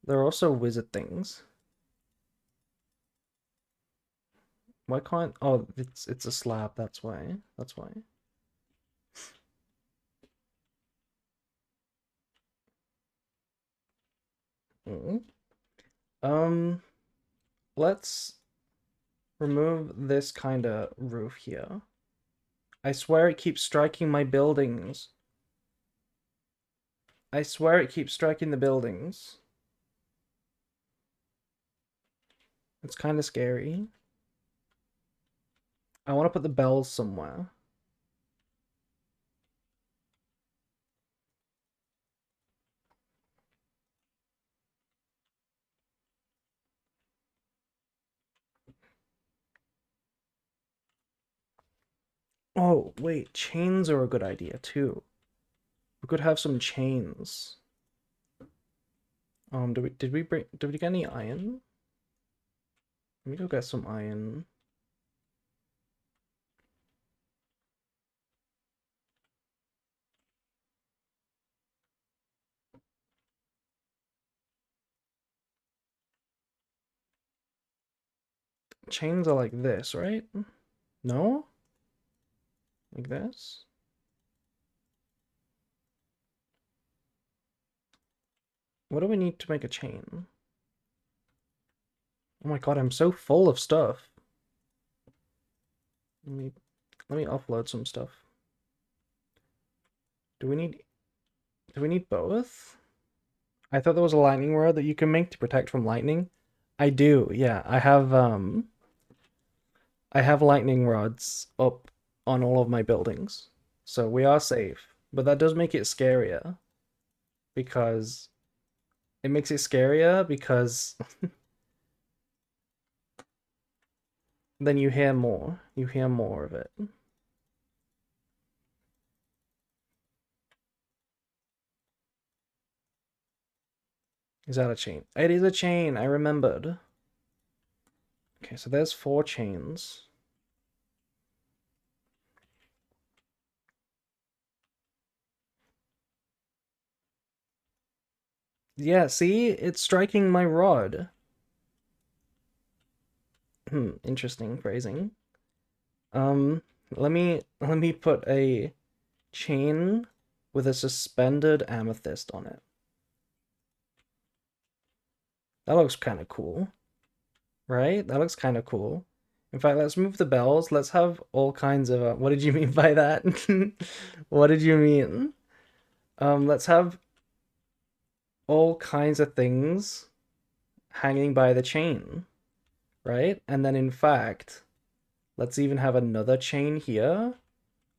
wizard things. Why can't oh it's a slab, that's why. That's why. Mm. Um let's remove this kind of roof here. I swear it keeps striking my buildings. I swear it keeps striking the buildings. It's kind of scary. I want to put the bells somewhere. Oh, wait, chains are a good idea too. We could have some chains. Did we get any iron? Let me go get some iron. Chains are like this, right? No? Like this? What do we need to make a chain? Oh my god, I'm so full of stuff. Let me offload some stuff. Do we need both? I thought there was a lightning rod that you can make to protect from lightning. I do, yeah. I have lightning rods up on all of my buildings. So we are safe. But that does make it scarier because it makes it scarier because then you hear more. You hear more of it. Is that a chain? It is a chain, I remembered. Okay, so there's 4 chains. Yeah, see? It's striking my rod. Interesting phrasing. Let me put a chain with a suspended amethyst on it. That looks kind of cool, right? That looks kind of cool. In fact, let's move the bells. Let's have all kinds of. What did you mean by that? What did you mean? Let's have all kinds of things hanging by the chain, right? And then, in fact, let's even have another chain here.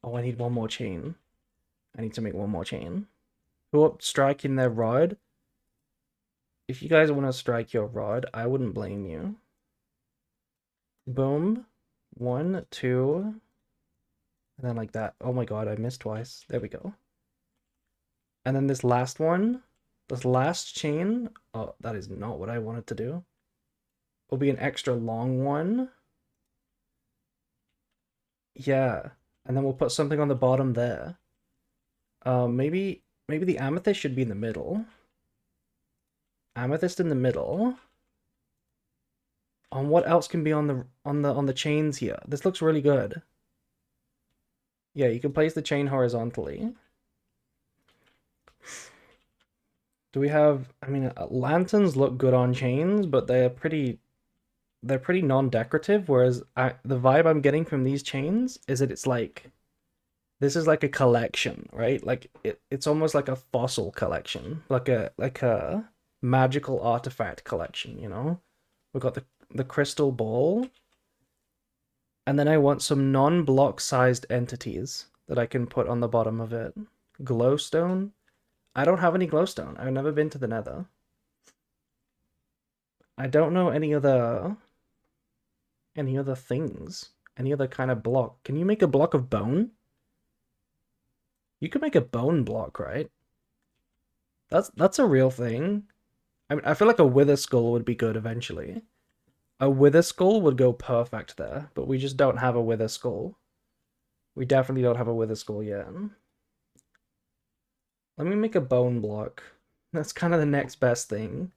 Oh, I need one more chain. I need to make one more chain. Who up striking their rod If you guys want to strike your rod, I wouldn't blame you. Boom. 1, 2. And then like that. Oh my god, I missed twice. There we go. And then this last one, this last chain, oh, that is not what I wanted to do. Will be an extra long one. Yeah. And then we'll put something on the bottom there. Maybe the amethyst should be in the middle. Amethyst in the middle. What else can be on the chains here? This looks really good. Yeah, you can place the chain horizontally. Do we have, I mean, lanterns look good on chains, but they're pretty non-decorative, whereas the vibe I'm getting from these chains is that it's like, this is like a collection, right? Like it's almost like a fossil collection, like a magical artifact collection, you know? We've got the crystal ball, and then I want some non-block sized entities that I can put on the bottom of it. Glowstone? I don't have any glowstone. I've never been to the Nether. I don't know any other things. Any other kind of block. Can you make a block of bone? You could make a bone block, right? That's a real thing. I mean, I feel like a wither skull would be good eventually. A wither skull would go perfect there, but we just don't have a wither skull. We definitely don't have a wither skull yet. Let me make a bone block. That's kind of the next best thing.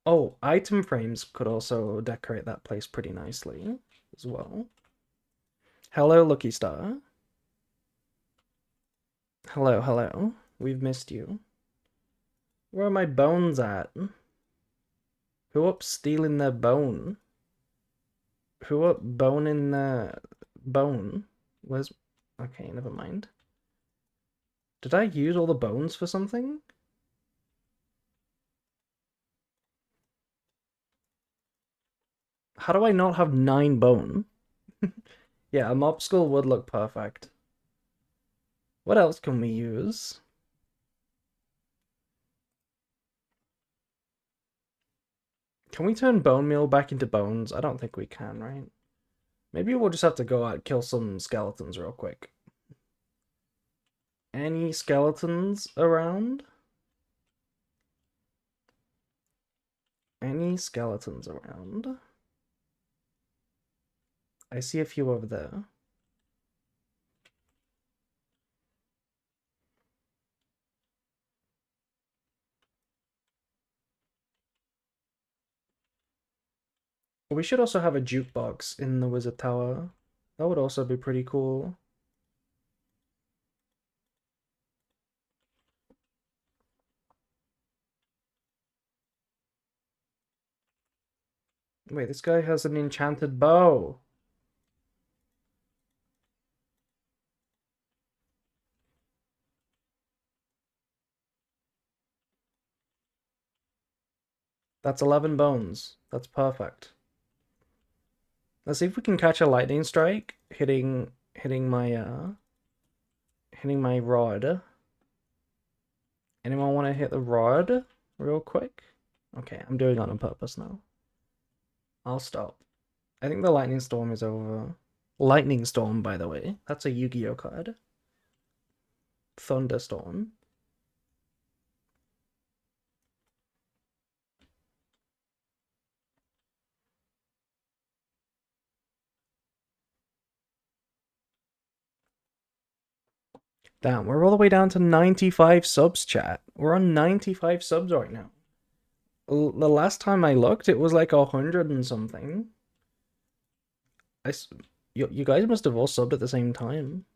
Oh, item frames could also decorate that place pretty nicely as well. Hello, Lucky Star. Hello, hello. We've missed you. Where are my bones at? Who up stealing their bone? Who up boning the bone? Where's... Okay, never mind. Did I use all the bones for something? How do I not have 9 bone? Yeah, a mob skull would look perfect. What else can we use? Can we turn bone meal back into bones? I don't think we can, right? Maybe we'll just have to go out, kill some skeletons real quick. Any skeletons around? Any skeletons around? I see a few over there. We should also have a jukebox in the wizard tower. That would also be pretty cool. Wait, this guy has an enchanted bow. That's 11 bones. That's perfect. Let's see if we can catch a lightning strike hitting my rod. Anyone want to hit the rod real quick? Okay, I'm doing it on purpose now. I'll stop. I think the lightning storm is over. Lightning storm, by the way. That's a Yu-Gi-Oh card. Thunderstorm. Damn, we're all the way down to 95 subs, chat. We're on 95 subs right now. The last time I looked, it was like 100 and something. You guys must have all subbed at the same time.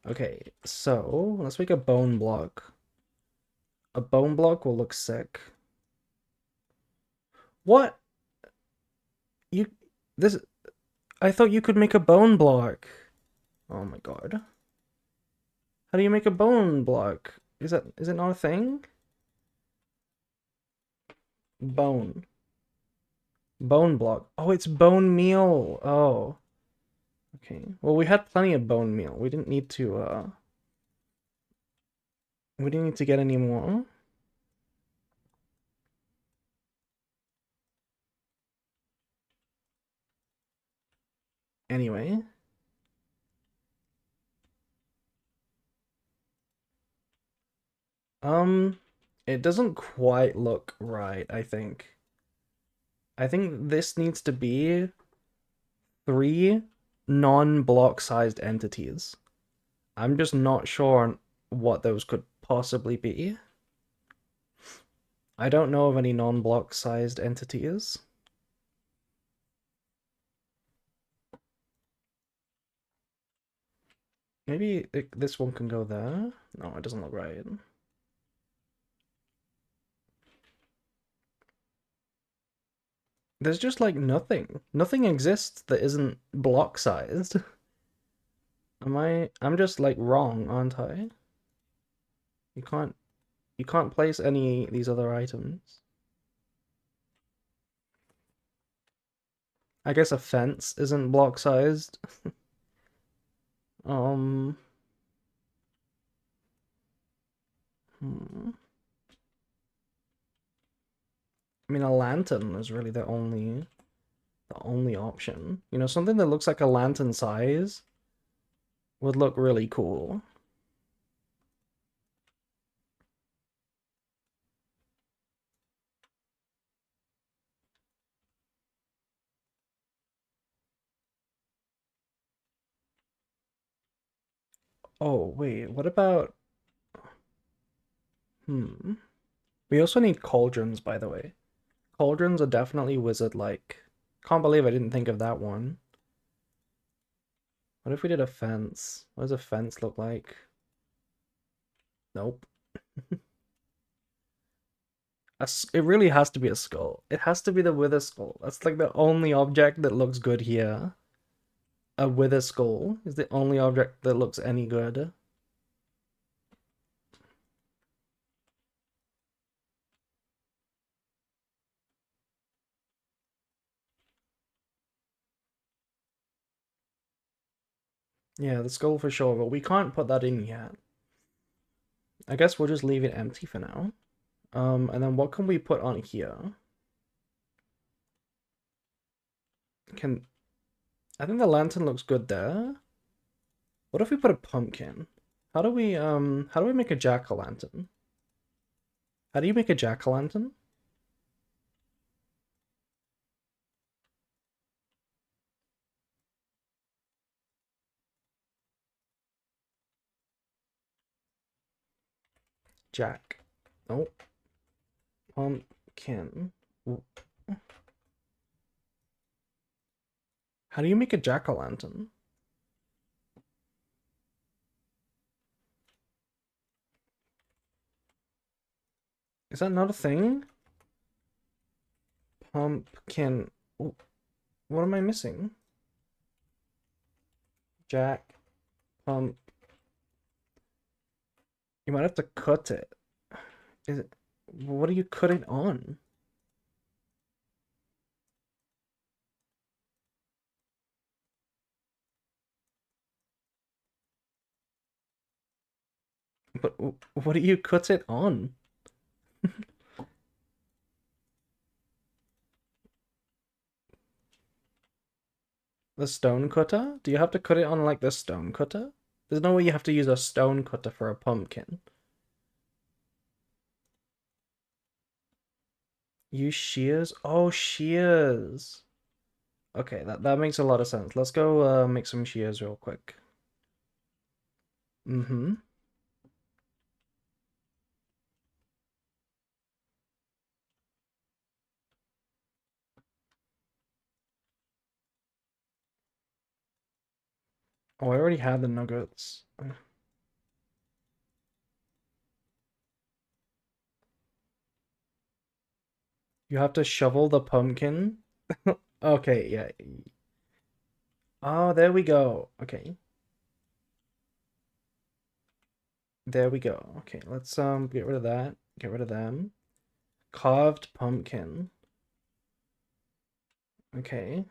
Okay, so let's make a bone block. A bone block will look sick. What? This... I thought you could make a bone block. Oh my god. How do you make a bone block? Is it not a thing? Bone. Bone block. Oh, it's bone meal. Oh. Okay. Well, we had plenty of bone meal. We didn't need to We don't need to get any more. Anyway. It doesn't quite look right, I think. I think this needs to be three non-block sized entities. I'm just not sure what those could possibly be. I don't know of any non-block sized entities. Maybe this one can go there? No, it doesn't look right. There's just like nothing. Nothing exists that isn't block sized. I'm just like wrong, aren't I? You can't you can't place any these other items. I guess a fence isn't block sized. Um hmm. I mean a lantern is really the only option. You know, something that looks like a lantern size would look really cool. Oh, wait, what about hmm. We also need cauldrons, by the way. Cauldrons are definitely wizard-like. Can't believe I didn't think of that one. What if we did a fence? What does a fence look like? Nope. It really has to be a skull. It has to be the wither skull. That's like the only object that looks good here. A wither skull is the only object that looks any good. Yeah, the skull for sure, but we can't put that in yet. I guess we'll just leave it empty for now. And then what can we put on here? Can I think the lantern looks good there. What if we put a pumpkin? How do we make a jack-o'-lantern? How do you make a jack-o'-lantern? Jack. Oh, pumpkin. How do you make a jack-o'-lantern? Is that not a thing? Pumpkin. What am I missing? Jack. Pump. You might have to cut it. Is it? What do you cut it on? But what do you cut it on? The stone cutter? Do you have to cut it on like the stone cutter? There's no way you have to use a stone cutter for a pumpkin. Use shears? Oh, shears. Okay, that makes a lot of sense. Let's go make some shears real quick. Mm-hmm. Oh, I already had the nuggets. You have to shovel the pumpkin? Okay, yeah. Oh, there we go. Okay. There we go. Okay, let's get rid of that. Get rid of them. Carved pumpkin. Okay.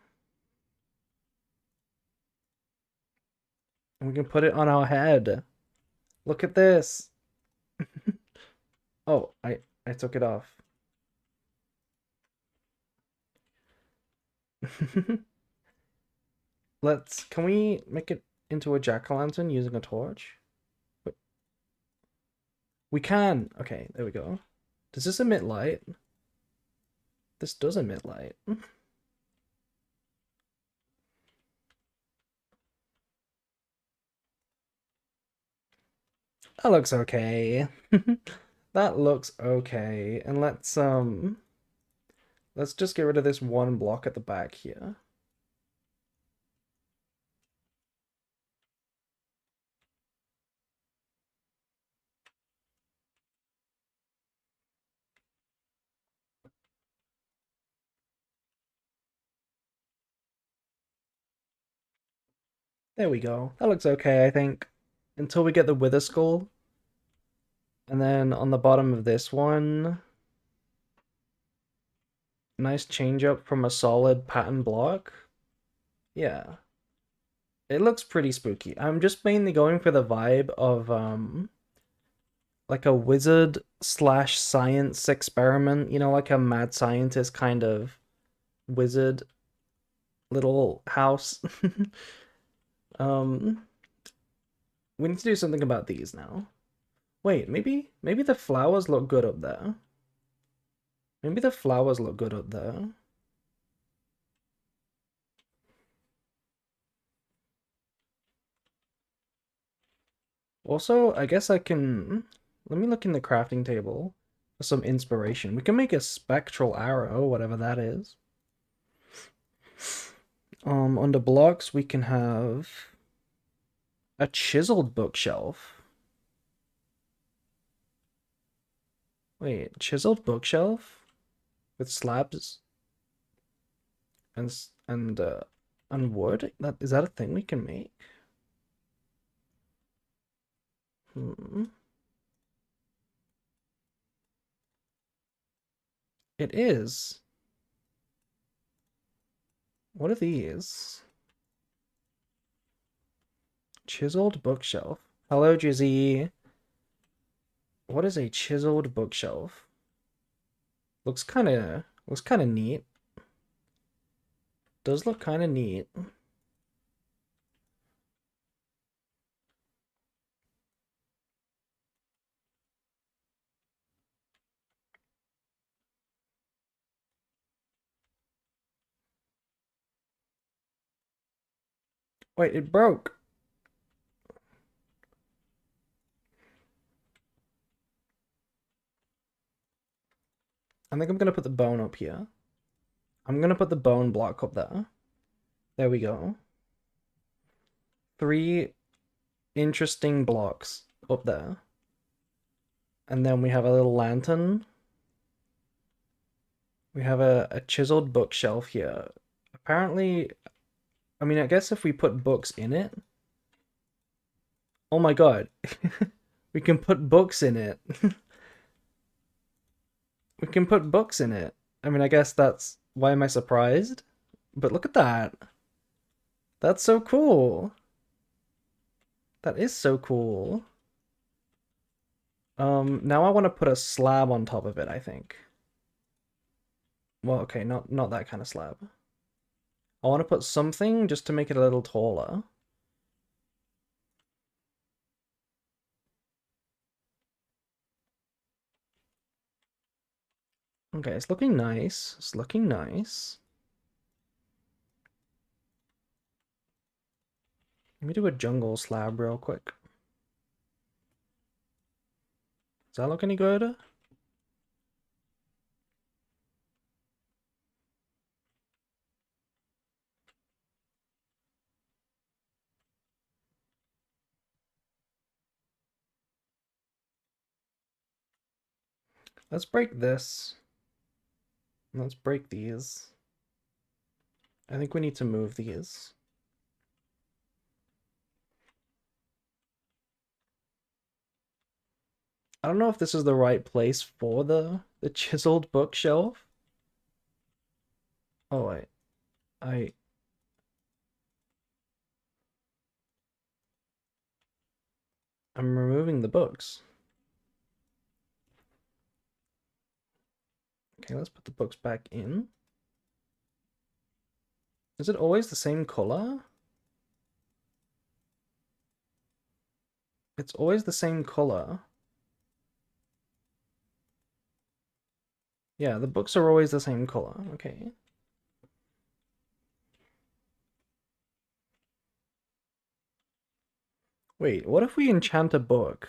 And we can put it on our head. Look at this. Oh, I took it off. Can we make it into a jack-o'-lantern using a torch? Wait, we can! Okay, there we go. Does this emit light? This does emit light. That looks okay. That looks okay. And let's just get rid of this one block at the back here. There we go. That looks okay, I think. Until we get the Wither Skull. And then on the bottom of this one, nice change up from a solid pattern block. Yeah. It looks pretty spooky. I'm just mainly going for the vibe of like a wizard slash science experiment, you know, like a mad scientist kind of wizard little house. um we need to do something about these now. Wait, maybe the flowers look good up there. Maybe the flowers look good up there. Also, I guess I can... Let me look in the crafting table for some inspiration. We can make a spectral arrow, whatever that is. Under blocks, we can have a chiseled bookshelf. Wait, chiseled bookshelf with slabs and and wood? Is that a thing we can make? Hmm. It is. What are these? Chiseled bookshelf. Hello, Jizzy. What is a chiseled bookshelf? Looks kind of neat. Does look kind of neat. Wait, it broke. I think I'm gonna put the bone up here. I'm gonna put the bone block up there. There we go. 3 interesting blocks up there. And then we have a little lantern. We have a chiseled bookshelf here. Apparently, I mean, I guess if we put books in it. Oh my god. We can put books in it. We can put books in it. I mean, I guess that's... Why am I surprised? But look at that. That's so cool. That is so cool. Now I want to put a slab on top of it, I think. Well, okay, not that kind of slab. I want to put something just to make it a little taller. Okay, it's looking nice. It's looking nice. Let me do a jungle slab real quick. Does that look any good? Let's break this. Let's break these. I think we need to move these. I don't know if this is the right place for the chiseled bookshelf. Oh, I I'm removing the books. Okay, let's put the books back in. Is it always the same color? It's always the same color. Yeah, the books are always the same color. Okay. Wait, what if we enchant a book?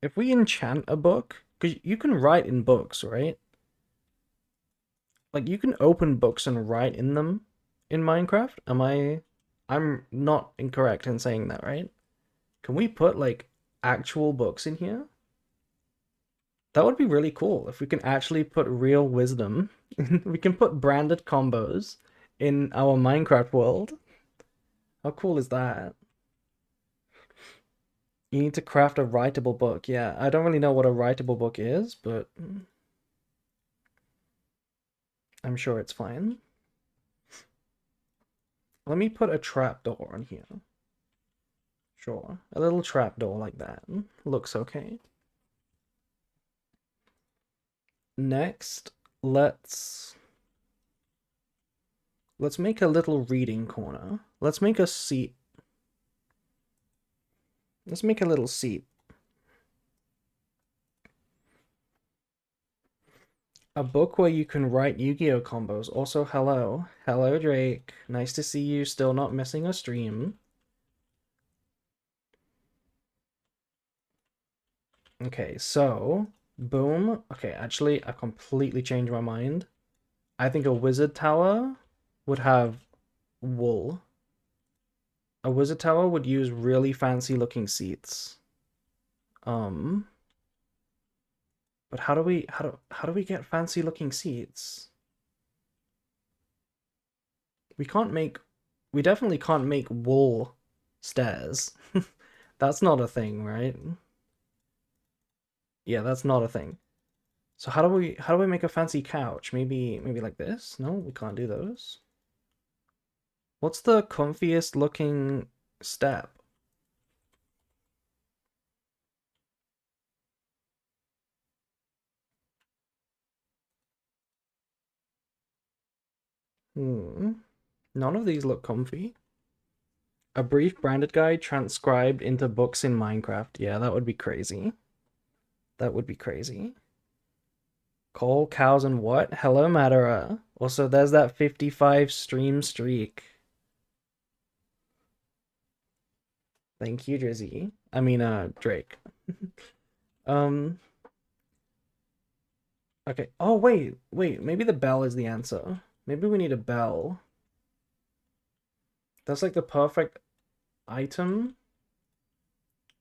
If we enchant a book, because you can write in books, right? Like you can open books and write in them in Minecraft. I'm not incorrect in saying that, right? Can we put like actual books in here? That would be really cool if we can actually put real wisdom. We can put branded combos in our Minecraft world. How cool is that? You need to craft a writable book. Yeah, I don't really know what a writable book is, but I'm sure it's fine. Let me put a trapdoor on here. Sure, a little trapdoor like that. Looks okay. Next, let's make a little reading corner. Let's make a seat. Let's make a little seat. A book where you can write Yu-Gi-Oh combos. Also, hello. Hello, Drake. Nice to see you still not missing a stream. Okay, so, boom. Okay, actually, I completely changed my mind. I think a wizard tower would have wool. A wizard tower would use really fancy looking seats. Um, but how do we get fancy looking seats? We can't make we definitely can't make wool stairs. That's not a thing, right? Yeah, that's not a thing. So how do we make a fancy couch? Maybe like this? No, we can't do those. What's the comfiest looking step? Hmm. None of these look comfy. A brief branded guide transcribed into books in Minecraft. Yeah, that would be crazy. That would be crazy. Coal, cows, and what? Hello, Madara. Also, there's that 55 stream streak. Thank you, Drizzy. I mean, Drake. Um, okay. Oh, wait. Maybe the bell is the answer. Maybe we need a bell. That's like the perfect item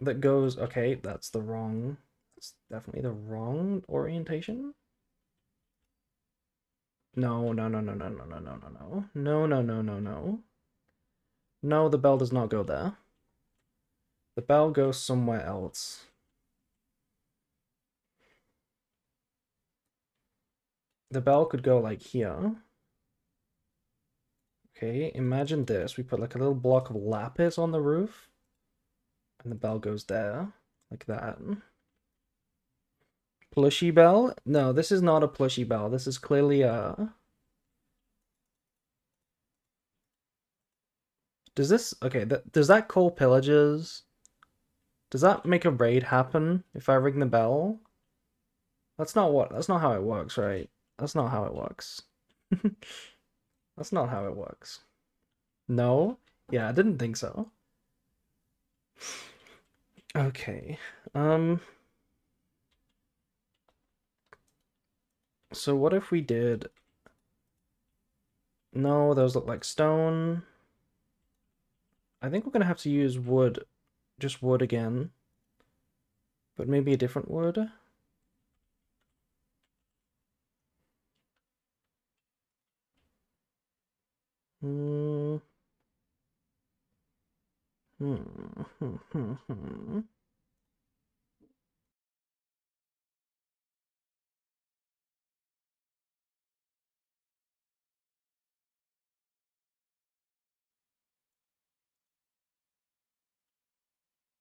that goes. Okay, that's the wrong. That's definitely the wrong orientation. No, no, no, no, no, no, no, no, no, no. No, no, no, no, no. No, the bell does not go there. The bell goes somewhere else. The bell could go like here. Okay, imagine this. We put like a little block of lapis on the roof, and the bell goes there, like that. Plushy bell? No, this is not a plushy bell. This is clearly a... Does this... Okay, does that call pillagers? Does that make a raid happen if I ring the bell? That's not how it works, right? That's not how it works. That's not how it works. No? Yeah, I didn't think so. Okay. So what if we did... No, those look like stone. I think we're gonna have to use wood. Just wood again. But maybe a different wood. Hmm. Hmm. Hmm. Hmm. Hmm.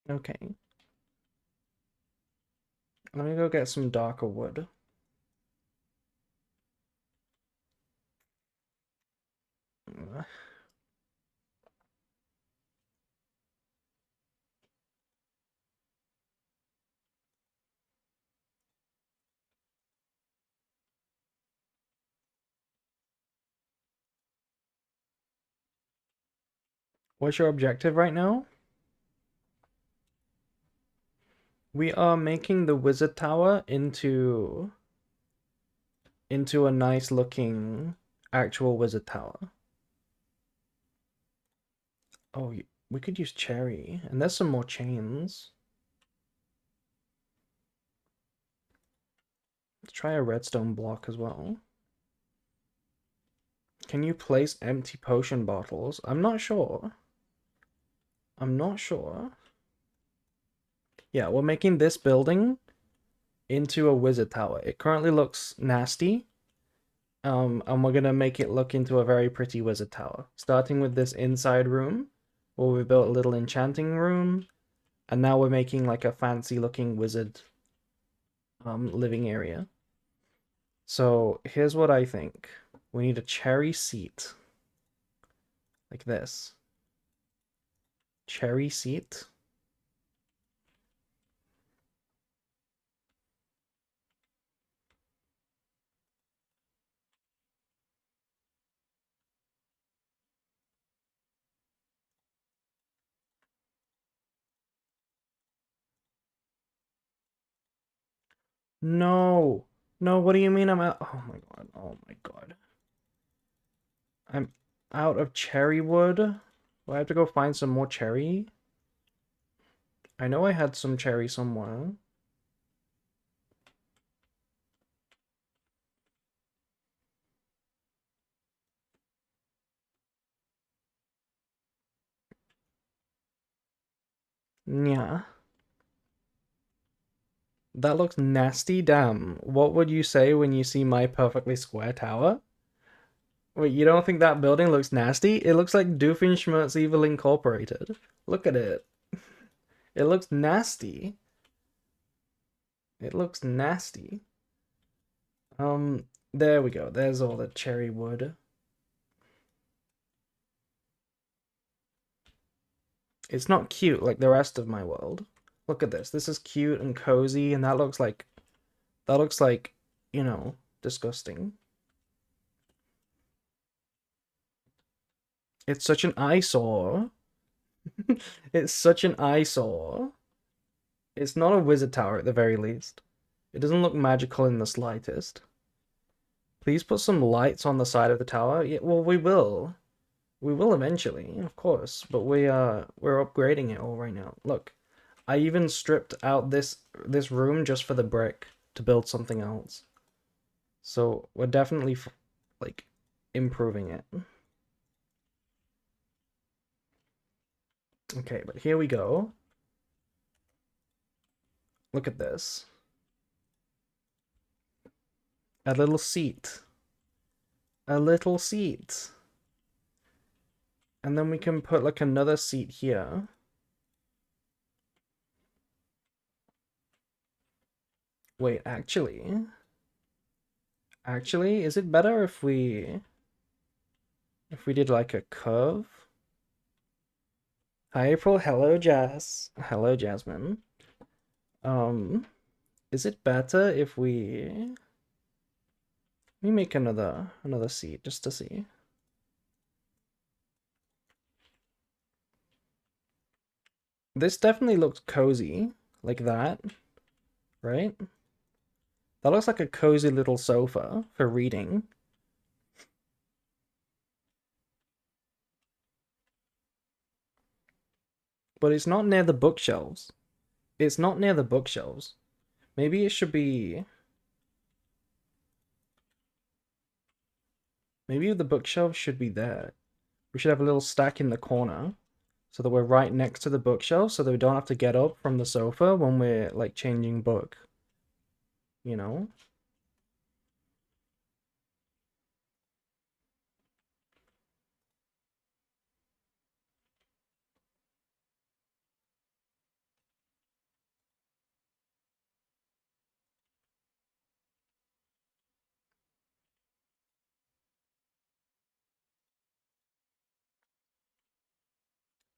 Okay. Let me go get some darker wood. What's your objective right now? We are making the wizard tower into a nice looking actual wizard tower. Oh, we could use cherry, and there's some more chains. Let's try a redstone block as well. Can you place empty potion bottles? I'm not sure. I'm not sure. Yeah, we're making this building into a wizard tower. It currently looks nasty. And we're gonna make it look into a very pretty wizard tower. Starting with this inside room, where we built a little enchanting room, and now we're making like a fancy looking wizard living area. So here's what I think. We need a cherry seat. Like this. Cherry seat. No. No, what do you mean I'm out? Oh my god. Oh my god. I'm out of cherry wood. Do I have to go find some more cherry? I know I had some cherry somewhere. Yeah. That looks nasty. Damn. What would you say when you see my perfectly square tower? Wait, you don't think that building looks nasty? It looks like Doofenshmirtz Evil Incorporated. Look at it. It looks nasty. It looks nasty. There we go. There's all the cherry wood. It's not cute like the rest of my world. Look at this. This is cute and cozy, and that looks like, you know, disgusting. It's such an eyesore. It's such an eyesore. It's not a wizard tower at the very least. It doesn't look magical in the slightest. Please put some lights on the side of the tower. Yeah, well, we will. We will eventually, of course, but we're upgrading it all right now. Look, I even stripped out this room just for the brick to build something else. So we're definitely like improving it. Okay, but here we go. Look at this. A little seat. A little seat. And then we can put like another seat here. Wait, actually, is it better if we did like a curve? Hi April, hello Jazz. Hello Jasmine. Um, is it better if we make another seat just to see? This definitely looks cozy, like that, right? That looks like a cozy little sofa for reading. But it's not near the bookshelves. It's not near the bookshelves. Maybe it should be. Maybe the bookshelves should be there. We should have a little stack in the corner so that we're right next to the bookshelf so that we don't have to get up from the sofa when we're like changing book. You know?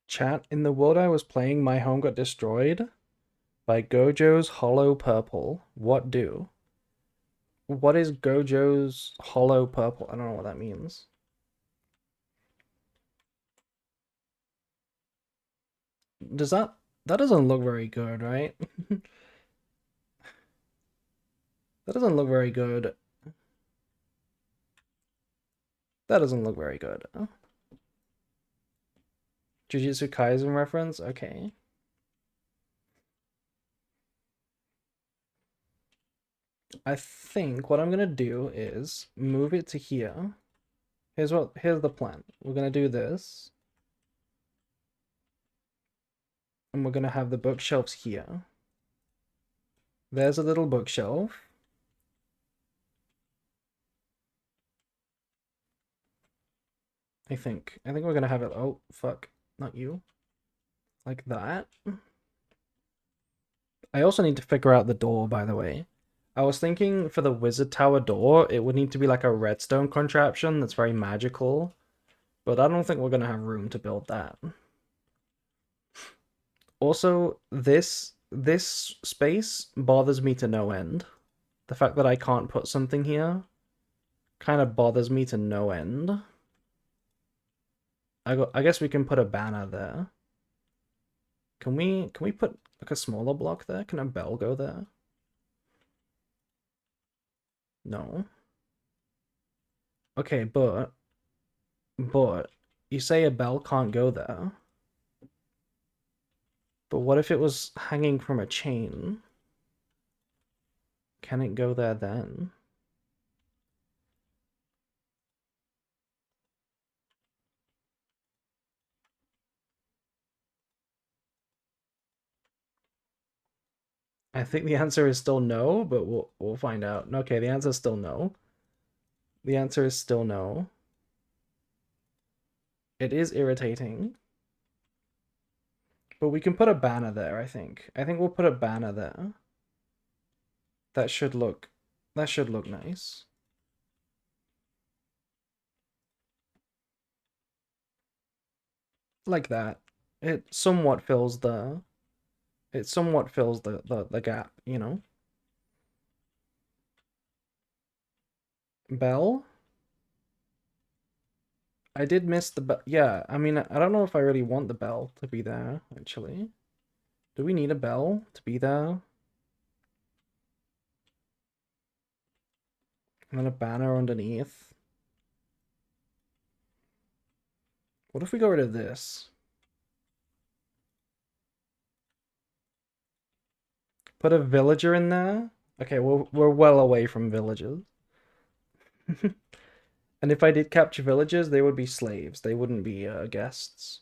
Chat, in the world I was playing, my home got destroyed by Gojo's Hollow Purple. What do? What is Gojo's Hollow Purple? I don't know what that means. Does that... That doesn't look very good, right? That doesn't look very good. That doesn't look very good. Jujutsu Kaisen reference? Okay. I think what I'm gonna do is move it to here. Here's the plan. We're gonna do this. And we're gonna have the bookshelves here. There's a little bookshelf. I think we're gonna have it. Oh, fuck. Not you. Like that. I also need to figure out the door, by the way. I was thinking for the wizard tower door, it would need to be like a redstone contraption that's very magical. But I don't think we're gonna have room to build that. Also, this space bothers me to no end. The fact that I can't put something here kind of bothers me to no end. I guess we can put a banner there. Can we put like a smaller block there? Can a bell go there? No. Okay, but you say a bell can't go there. But what if it was hanging from a chain? Can it go there then? I think the answer is still no, but we'll find out. Okay, the answer is still no. The answer is still no. It is irritating. But we can put a banner there, I think. I think we'll put a banner there. That should look nice. Like that. It somewhat fills the the gap, you know? Bell? I did miss the bell. Yeah, I mean, I don't know if I really want the bell to be there, actually. Do we need a bell to be there? And then a banner underneath. What if we got rid of this? Put a villager in there? Okay, we're well away from villagers. And if I did capture villagers, they would be slaves. They wouldn't be guests.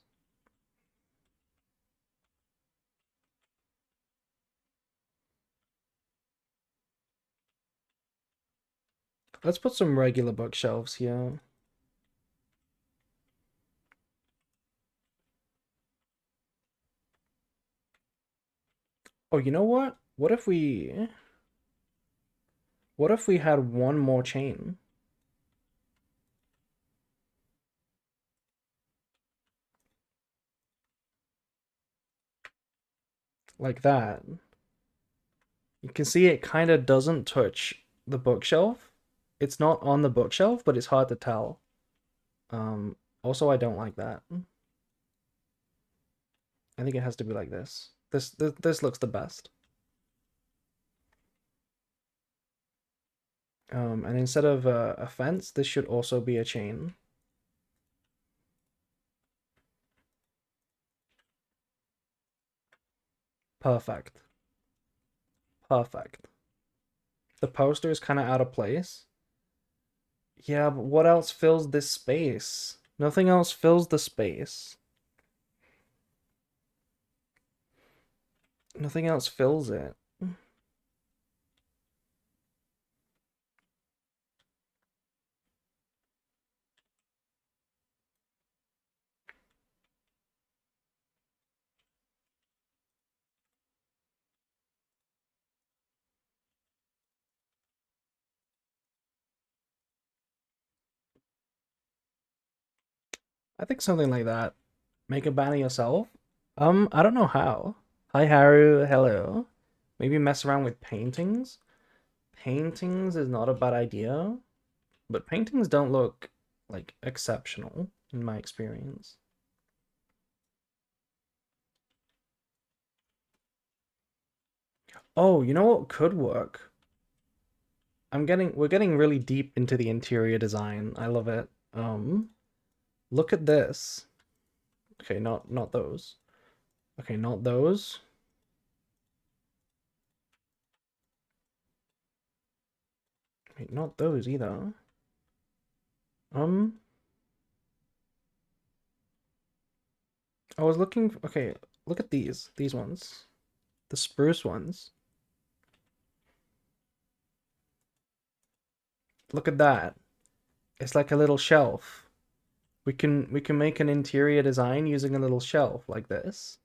Let's put some regular bookshelves here. Oh, you know what? What if we had one more chain? Like that. You can see it kind of doesn't touch the bookshelf. It's not on the bookshelf, but it's hard to tell. Also, I don't like that. I think it has to be like this. This looks the best. And instead of a fence, this should also be a chain. Perfect. Perfect. The poster is kind of out of place. Yeah, but what else fills this space? Nothing else fills the space. Nothing else fills it. I think something like that. Make a banner yourself? I don't know how. Hi, Haru. Hello. Maybe mess around with paintings? Paintings is not a bad idea, but paintings don't look, like, exceptional in my experience. Oh, you know what could work? We're getting really deep into the interior design. I love it. Look at this. Okay, not those. Okay, not those. Wait, not those either. Um, I was looking for, okay, look at these ones. The spruce ones. Look at that. It's like a little shelf. We can make an interior design using a little shelf like this.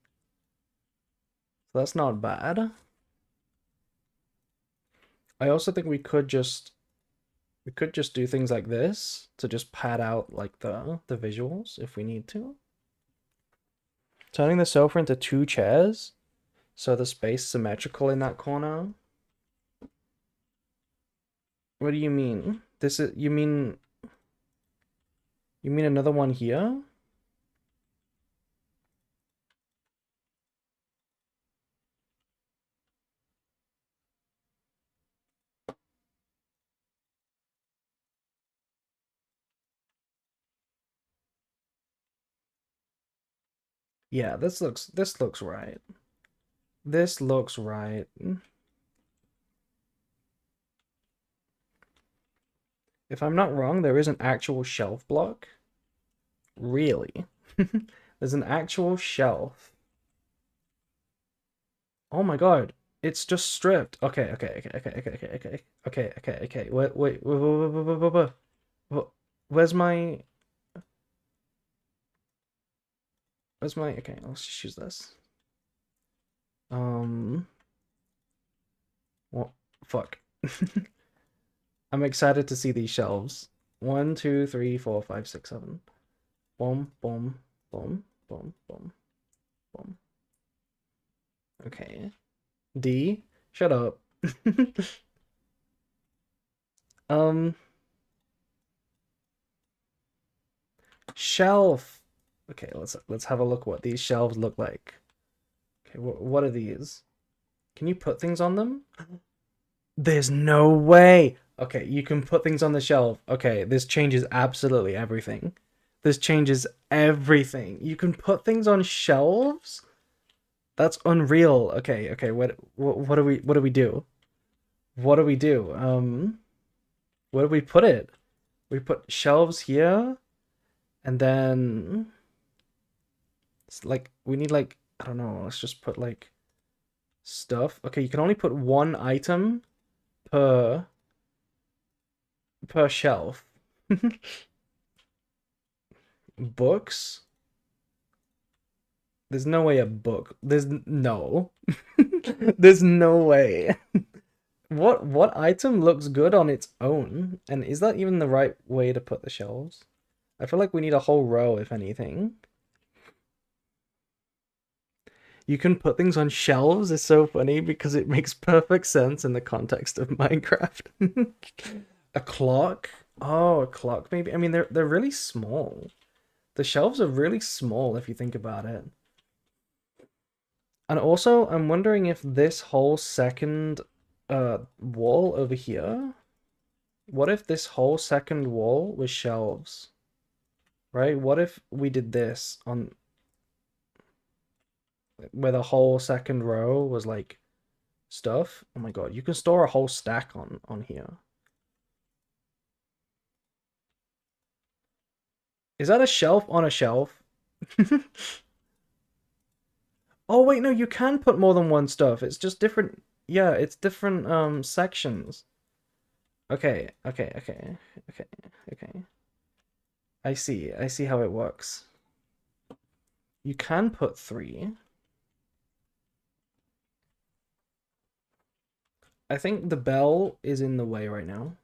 So that's not bad. I also think we could just do things like this to just pad out like the visuals if we need to. Turning the sofa into two chairs so the space symmetrical in that corner. What do you mean? You mean another one here? Yeah, this looks right. This looks right. If I'm not wrong, there is an actual shelf block. Really? There's an actual shelf. Oh my god. It's just stripped. Okay. Wait. Where's my okay, let's just use this. Um what fuck. I'm excited to see these shelves. One, two, three, four, five, six, seven. Boom, boom, boom, boom, boom, boom. Okay. D, shut up. Um, shelf. Okay, let's have a look what these shelves look like. Okay, what are these? Can you put things on them? There's no way. Okay, you can put things on the shelf. Okay, this changes absolutely everything. This changes everything. You can put things on shelves? That's unreal. Okay. What do we do? What do we do? Where do we put it? We put shelves here, and then it's like we need like I don't know. Let's just put like stuff. Okay, you can only put one item per shelf. Books? There's no way a book. No. There's no way. What item looks good on its own? And is that even the right way to put the shelves? I feel like we need a whole row, if anything. You can put things on shelves is so funny because it makes perfect sense in the context of Minecraft. A clock? Oh, a clock maybe. I mean, they're really small. The shelves are really small if you think about it. And also, I'm wondering if this whole second wall over here, what if this whole second wall was shelves? Right? What if we did this on where the whole second row was like stuff? Oh my god, you can store a whole stack on here. Is that a shelf on a shelf? Oh wait, no, you can put more than one stuff. It's just different. Yeah, it's different sections. Okay. I see how it works. You can put three. I think the bell is in the way right now.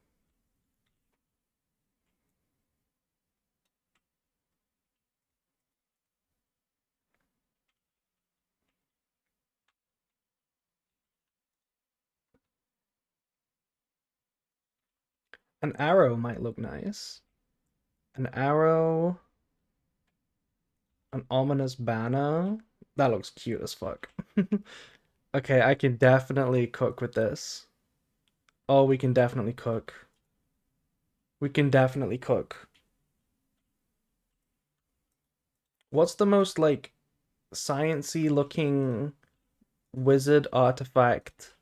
An arrow might look nice. An arrow, an ominous banner. That looks cute as fuck. Okay, I can definitely cook with this. Oh, we can definitely cook. We can definitely cook. What's the most like sciency looking wizard artifact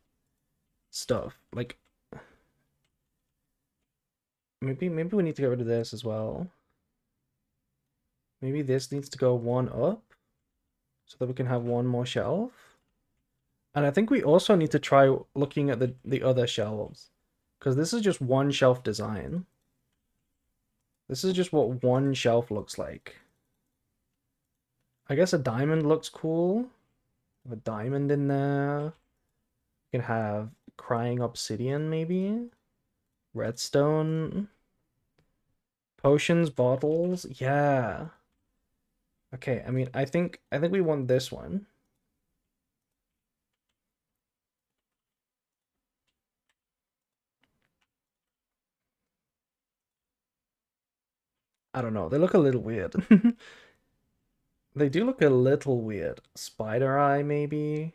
stuff? Like maybe we need to get rid of this as well. Maybe this needs to go one up so that we can have one more shelf. And I think we also need to try looking at the other shelves. Because this is just one shelf design. This is just what one shelf looks like. I guess a diamond looks cool. Have a diamond in there. You can have crying obsidian maybe. Redstone. Potions, bottles. Yeah. Okay, I mean I think we want this one. I don't know. They look a little weird. They do look a little weird. Spider eye maybe.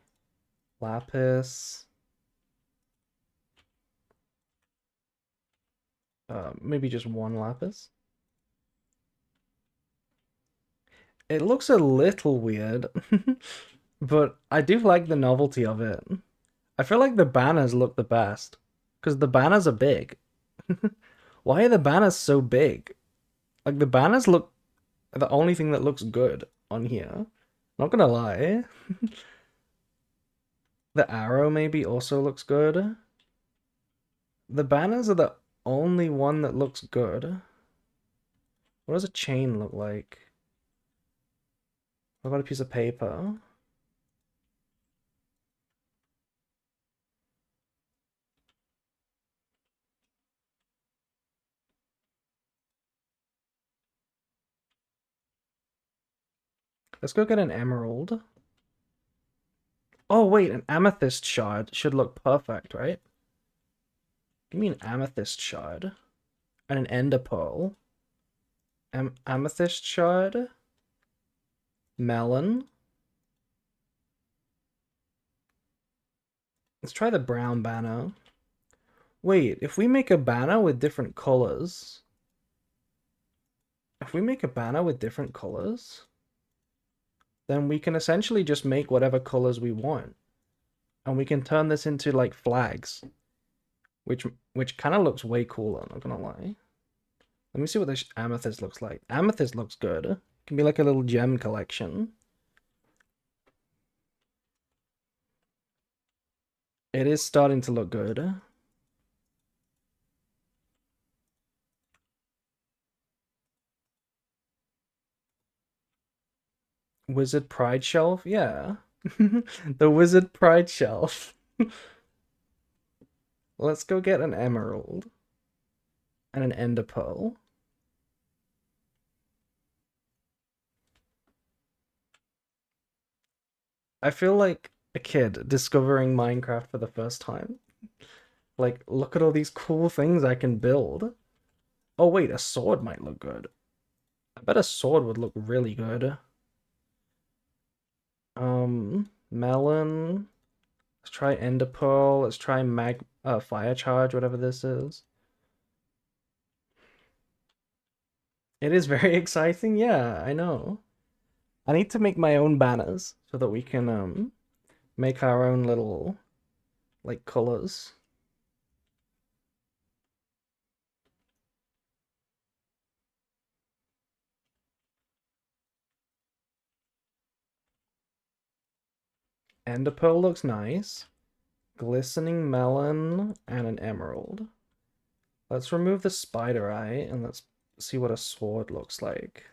Lapis. Maybe just one lapis. It looks a little weird, but I do like the novelty of it. I feel like the banners look the best because the banners are big. Why are the banners so big? Like the banners look the only thing that looks good on here. Not gonna lie. The arrow maybe also looks good. The banners are the only one that looks good. What does a chain look like? What about a piece of paper? Let's go get an emerald. Oh, wait, an amethyst shard should look perfect, right? Give me an amethyst shard and an ender pearl. Amethyst shard, melon. Let's try the brown banner. Wait, if we make a banner with different colors, then we can essentially just make whatever colors we want. And we can turn this into like flags, which kind of looks way cooler, not gonna lie. Let me see what this amethyst looks like. Amethyst looks good. It can be like a little gem collection. It is starting to look good. Wizard Pride Shelf? Yeah. The Wizard Pride Shelf. Let's go get an emerald and an ender pearl. I feel like a kid discovering Minecraft for the first time. Like, look at all these cool things I can build. Oh, wait, a sword might look good. I bet a sword would look really good. Melon. Let's try ender pearl. Let's try fire charge, whatever this is. It is very exciting. Yeah, I know. I need to make my own banners so that we can make our own little like colors. Ender pearl looks nice. Glistening melon and an emerald. Let's remove the spider eye and let's see what a sword looks like.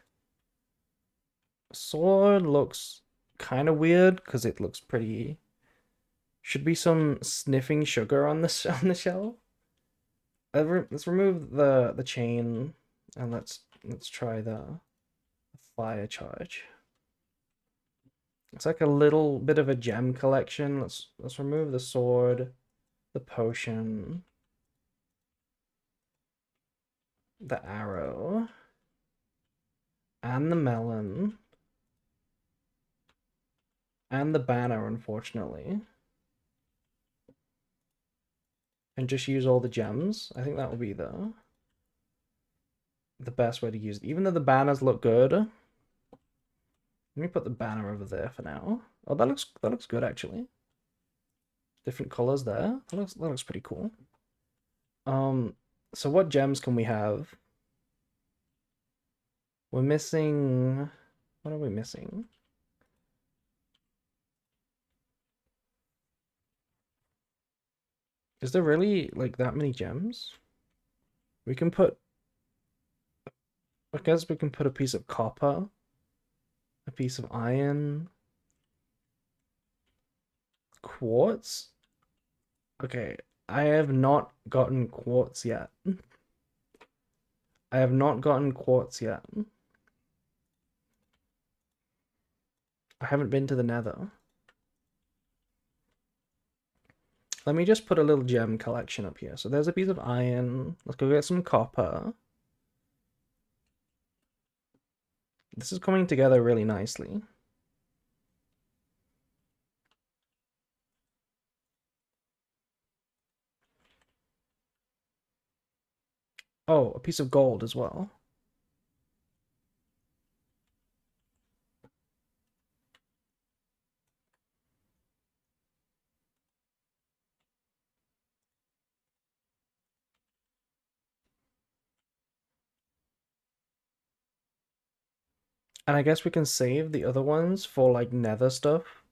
A sword looks kind of weird because it looks pretty. Should be some sniffing sugar on the on the shelf. Let's remove the chain and let's try the fire charge. It's like a little bit of a gem collection. Let's remove the sword, the potion. the arrow, and the melon, and the banner, unfortunately. And just use all the gems. I think that will be the best way to use it. Even though the banners look good. Let me put the banner over there for now. Oh, that looks good actually. Different colors there. That looks pretty cool. So what gems can we have? We're missing. What are we missing? Is there really like that many gems? We can put. I guess we can put a piece of copper, a piece of iron, quartz. Okay, I have not gotten quartz yet. I have not gotten quartz yet. I haven't been to the Nether. Let me just put a little gem collection up here. So there's a piece of iron. Let's go get some copper. This is coming together really nicely. Oh, a piece of gold as well. And I guess we can save the other ones for like nether stuff.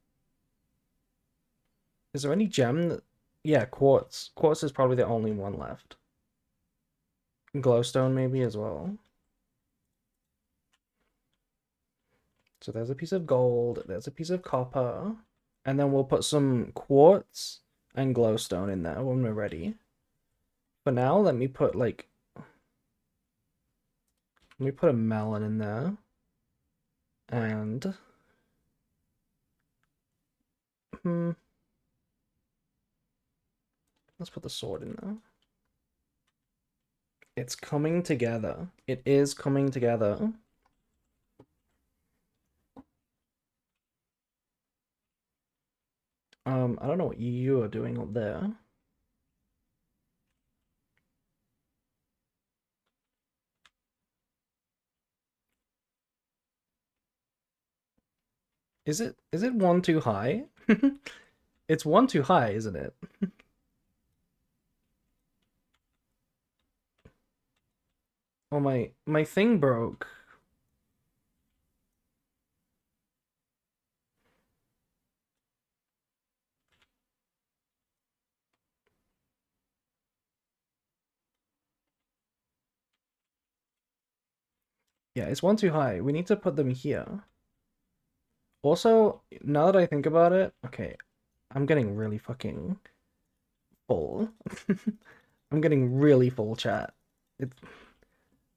Is there any gem that... Yeah, quartz. Quartz is probably the only one left. Glowstone maybe as well. So there's a piece of gold, there's a piece of copper, and then we'll put some quartz and glowstone in there when we're ready. For now, let me put a melon in there. And let's put the sword in there. It's coming together. It is coming together. I don't know what you are doing up there. Is it one too high? It's one too high, isn't it? Oh, my thing broke. Yeah, it's one too high. We need to put them here. Also, now that I think about it, okay, I'm getting really fucking full. I'm getting really full, chat. It,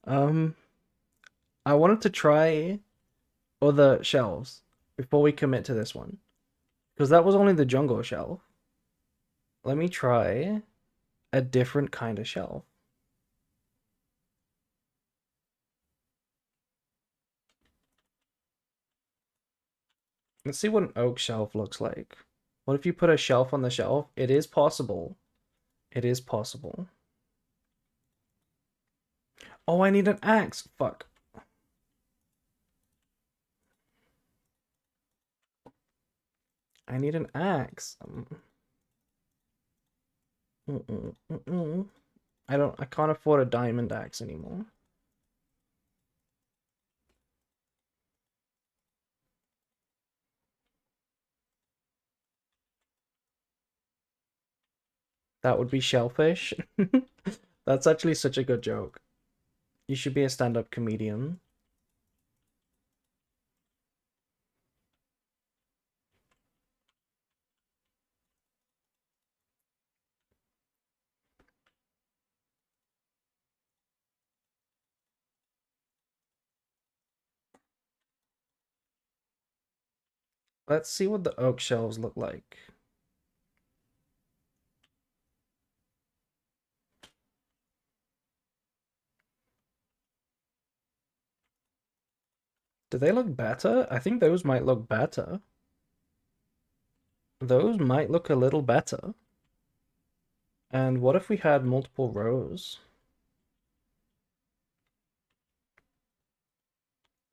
um, I wanted to try other shelves before we commit to this one, because that was only the jungle shelf. Let me try a different kind of shelf. Let's see what an oak shelf looks like. What if you put a shelf on the shelf? It is possible. It is possible. Oh, I need an axe. Fuck. I need an axe. I can't afford a diamond axe anymore. That would be shellfish. That's actually such a good joke. You should be a stand-up comedian. Let's see what the oak shelves look like. Do they look better? I think those might look better. Those might look a little better. And what if we had multiple rows?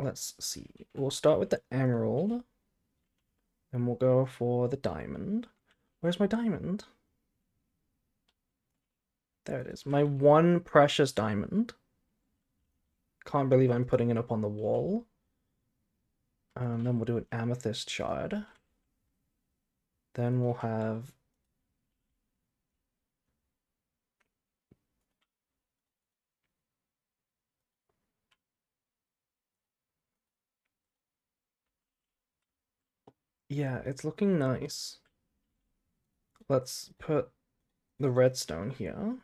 Let's see. We'll start with the emerald. Then we'll go for the diamond. Where's my diamond? There it is. My one precious diamond. Can't believe I'm putting it up on the wall. Then we'll do an amethyst shard. Then we'll have... Yeah, it's looking nice. Let's put the redstone here.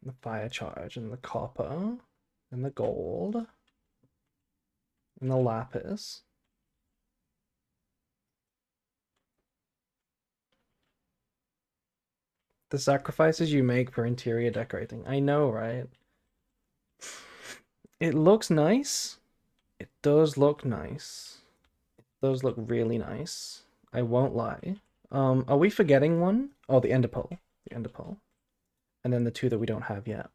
The fire charge and the copper and the gold and the lapis. The sacrifices you make for interior decorating. I know, right? It looks nice. It does look nice. It does look really nice. I won't lie. Are we forgetting one? Oh, the ender pearl. The ender pearl. And then the two that we don't have yet.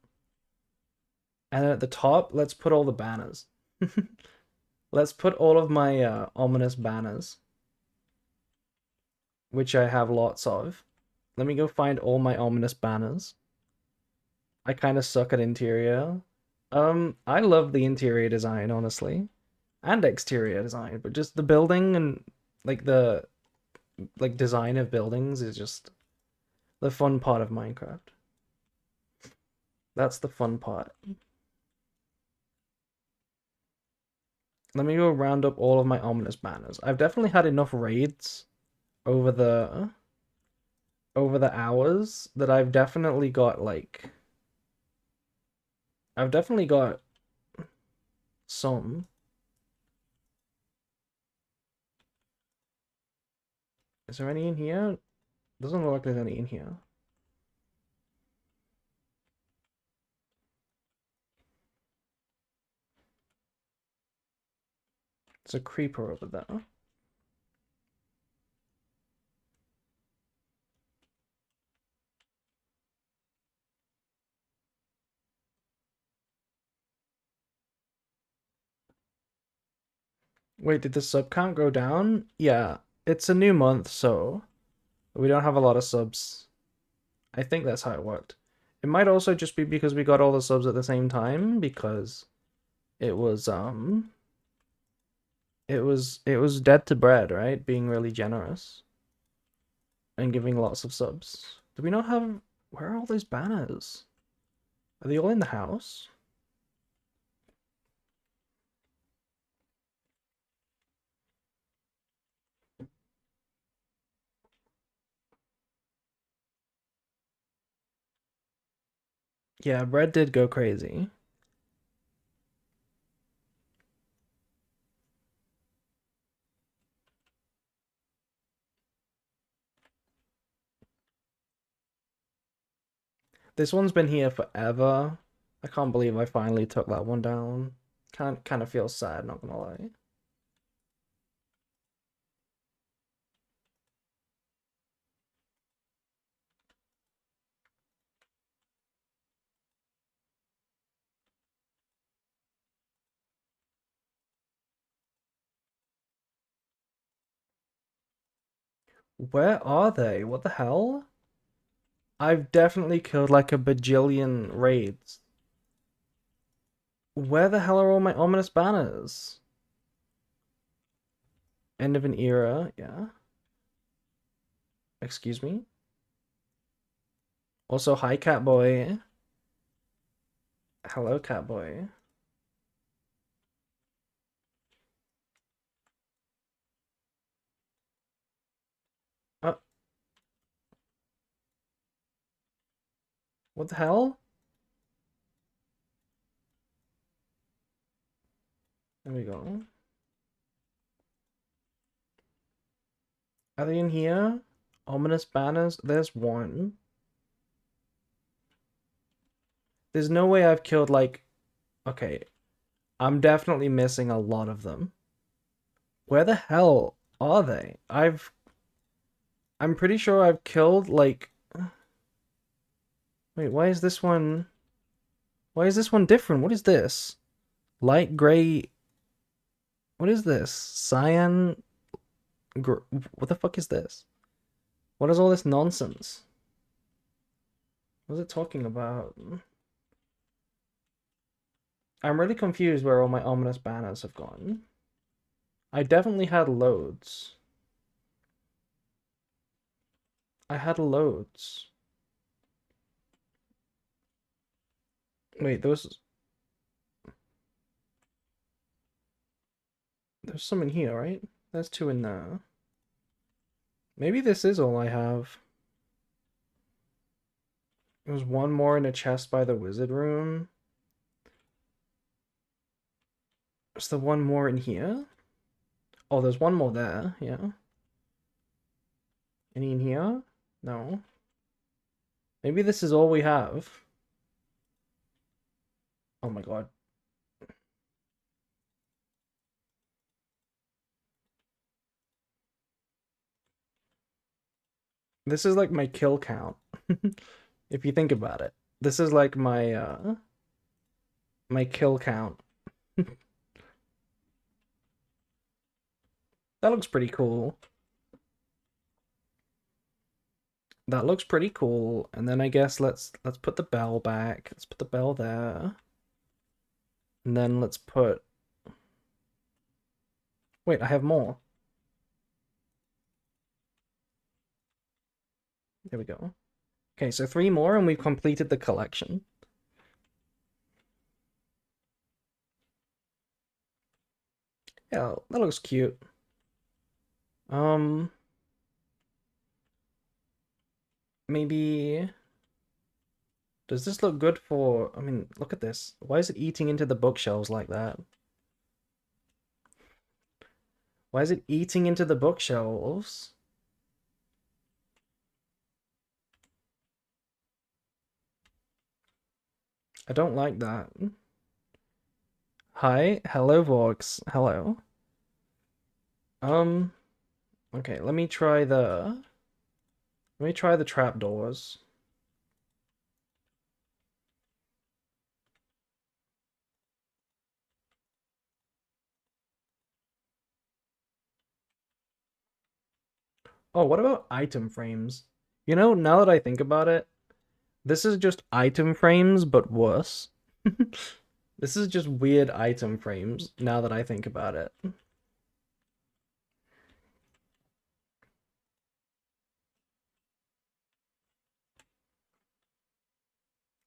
And then at the top, let's put all the banners. Let's put all of my ominous banners, which I have lots of. Let me go find all my ominous banners. I kind of suck at interior. I love the interior design, honestly, and exterior design, but just the building and like the design of buildings is just the fun part of Minecraft. That's the fun part. Let me go round up all of my ominous banners. I've definitely had enough raids over the hours that I've definitely got like I've definitely got some. Is there any in here? Doesn't look like there's any in here. It's a creeper over there. Wait, did the sub count go down? Yeah, it's a new month, so we don't have a lot of subs. I think that's how it worked. It might also just be because we got all the subs at the same time, because it was it was dead to bread, right? Being really generous and giving lots of subs. Do we not have... Where are all those banners? Are they all in the house? Yeah, bread did go crazy. This one's been here forever. I can't believe I finally took that one down. Kind of feel sad, not gonna lie. Where are they? What the hell? I've definitely killed like a bajillion raids. Where the hell are all my ominous banners? End of an era, yeah. Excuse me? Also, hi, Catboy. Hello, Catboy. Uh, what the hell? There we go. Are they in here? Ominous banners? There's one. There's no way I've killed like... Okay. I'm definitely missing a lot of them. Where the hell are they? I'm pretty sure I've killed like wait, why is this one different? What is this? Light gray. What is this? Cyan what the fuck is this? What is all this nonsense? What is it talking about? I'm really confused where all my ominous banners have gone. I definitely had loads. I had loads. Wait, there's some in here, right? There's two in there. Maybe this is all I have. There's one more in a chest by the wizard room. Is there one more in here? Oh, there's one more there, yeah. Any in here? No. Maybe this is all we have. Oh my god. This is like my kill count. If you think about it. This is like my kill count. That looks pretty cool. That looks pretty cool. And then I guess let's put the bell back. Let's put the bell there. And then let's put wait, I have more. There we go. Okay, so 3 more and we've completed the collection. Yeah, that looks cute. Um, maybe does this look good for, I mean, look at this. Why is it eating into the bookshelves like that? Why is it eating into the bookshelves? I don't like that. Hi, hello Vox. Hello. Um, okay, let me try the trapdoors. Oh, what about item frames? You know, now that I think about it, this is just item frames, but worse. This is just weird item frames, now that I think about it.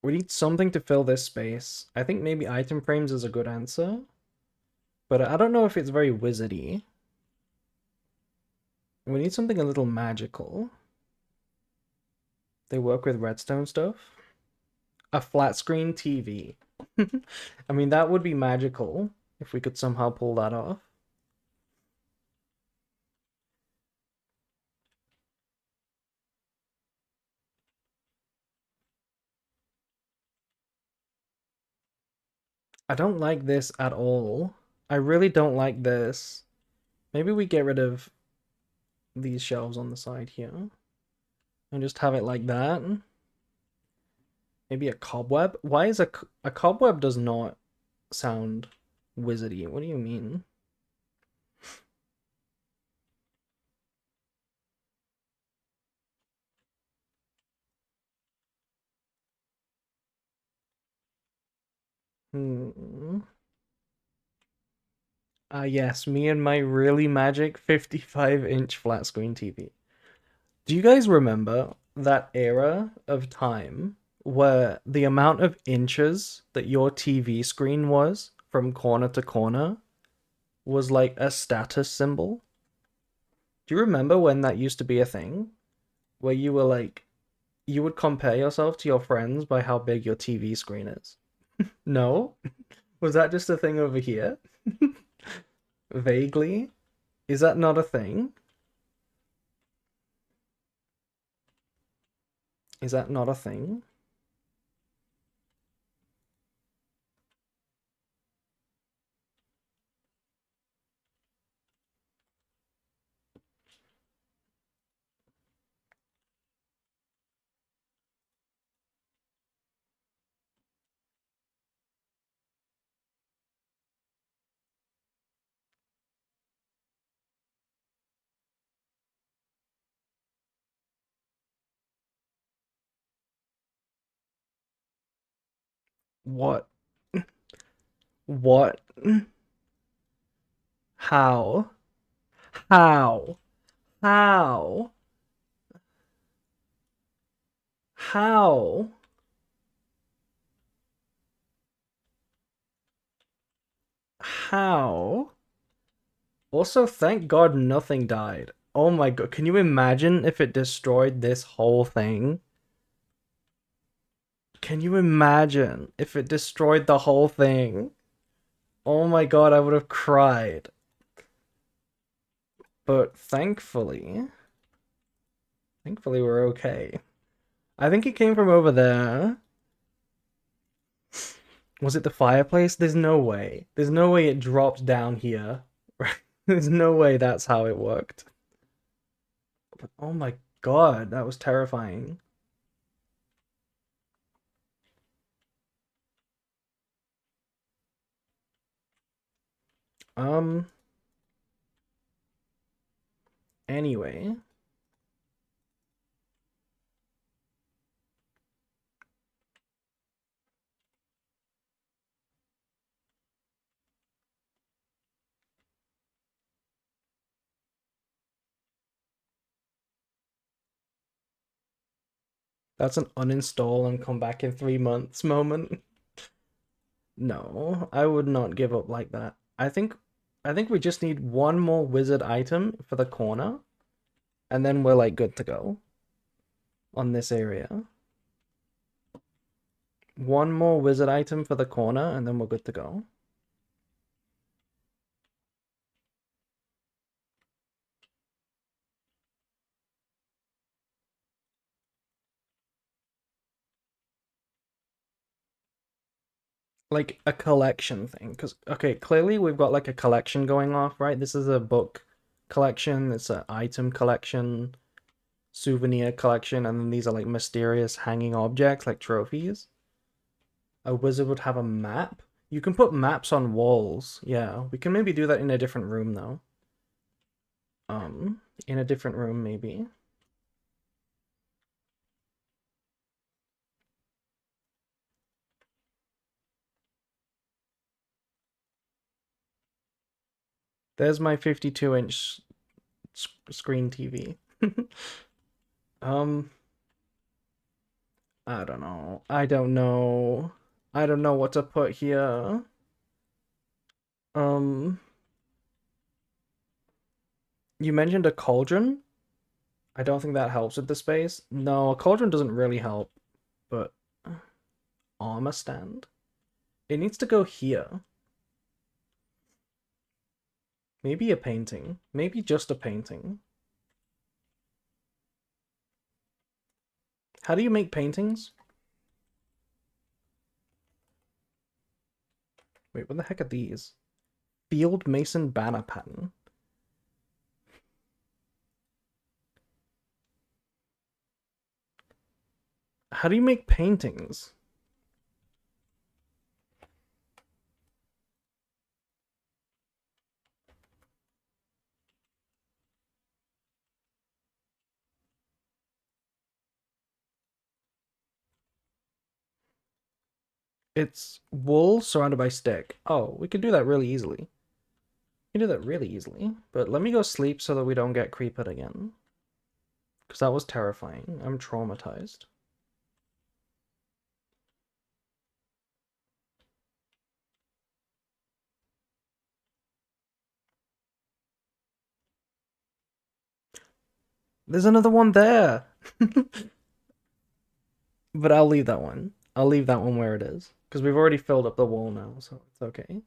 We need something to fill this space. I think maybe item frames is a good answer, but I don't know if it's very wizardy. We need something a little magical. They work with redstone stuff. A flat screen TV. I mean, that would be magical if we could somehow pull that off. I don't like this at all. I really don't like this. Maybe we get rid of these shelves on the side here and just have it like that. Maybe a cobweb? Why is a cobweb does not sound wizardy? What do you mean? Hmm. Yes, me and my really magic 55-inch flat screen TV. Do you guys remember that era of time where the amount of inches that your TV screen was from corner to corner was like a status symbol? Do you remember when that used to be a thing? Where you were like, you would compare yourself to your friends by how big your TV screen is? No? Was that just a thing over here? Vaguely? Is that not a thing? Is that not a thing? What? What? How? How? How? How? How? Also, thank God nothing died. Oh my God, can you imagine if it destroyed this whole thing? Can you imagine if it destroyed the whole thing? Oh my God, I would have cried. But thankfully we're okay. I think it came from over there. Was it the fireplace? There's no way. There's no way it dropped down here. There's no way that's how it worked. But oh my God, that was terrifying. Um, anyway, that's an uninstall and come back in 3 months moment. No, I would not give up like that. I think we just need one more wizard item for the corner, and then we're like good to go on this area. One more wizard item for the corner, and then we're good to go. Like a collection thing, because okay, clearly we've got like a collection going off, right? This is a book collection, it's an item collection, souvenir collection, and then these are like mysterious hanging objects like trophies. A wizard would have a map. You can put maps on walls. Yeah, we can maybe do that in a different room though. In a different room maybe. There's my 52-inch screen TV. um, I don't know. I don't know. I don't know what to put here. Um, you mentioned a cauldron. I don't think that helps with the space. No, a cauldron doesn't really help, but armor stand. It needs to go here. Maybe a painting. Maybe just a painting. How do you make paintings? Wait, what the heck are these? Field Mason banner pattern. How do you make paintings? It's wool surrounded by stick. Oh, we can do that really easily. We can do that really easily. But let me go sleep so that we don't get creeped again. Because that was terrifying. I'm traumatized. There's another one there! But I'll leave that one. I'll leave that one where it is. Because we've already filled up the wall now, so it's okay.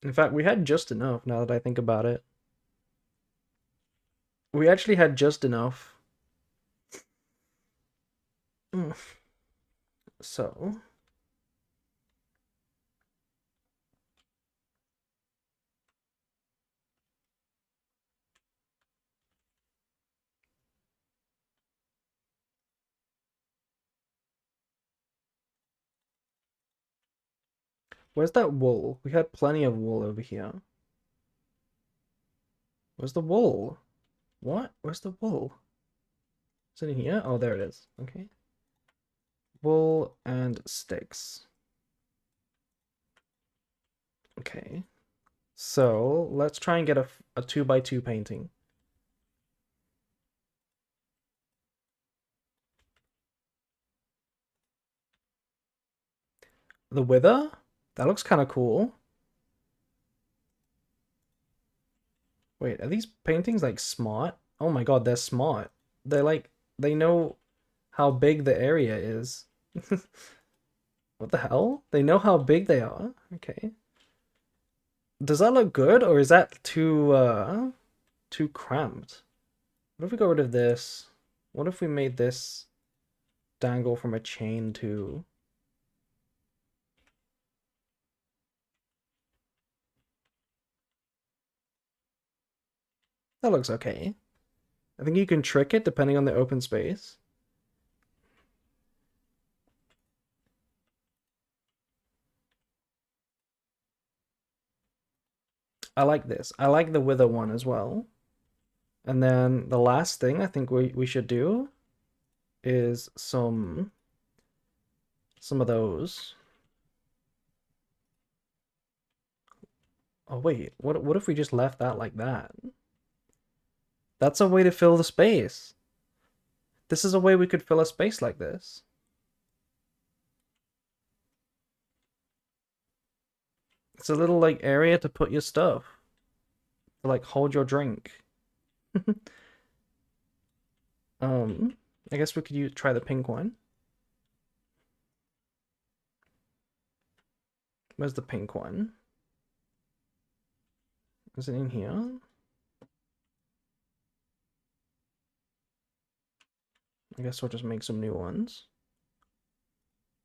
In fact, we had just enough now that I think about it. We actually had just enough. So, where's that wool? We had plenty of wool over here. Where's the wool? What? Where's the wool? Is it in here? Oh, there it is. Okay. Wool and sticks. Okay. So let's try and get a 2x2 painting. The wither? That looks kind of cool. Wait, are these paintings like smart? Oh my god, they're smart. They're like, they know how big the area is. What the hell? They know how big they are. Okay. Does that look good or is that too cramped? What if we got rid of this? What if we made this dangle from a chain too? That looks okay. I think you can trick it depending on the open space. I like this. I like the wither one as well. And then the last thing I think we should do is some of those. Oh wait, what if we just left that like that? That's a way to fill the space. This is a way we could fill a space like this. It's a little like area to put your stuff. To like hold your drink. Um, I guess we could try the pink one. Where's the pink one? Is it in here? I guess we'll just make some new ones.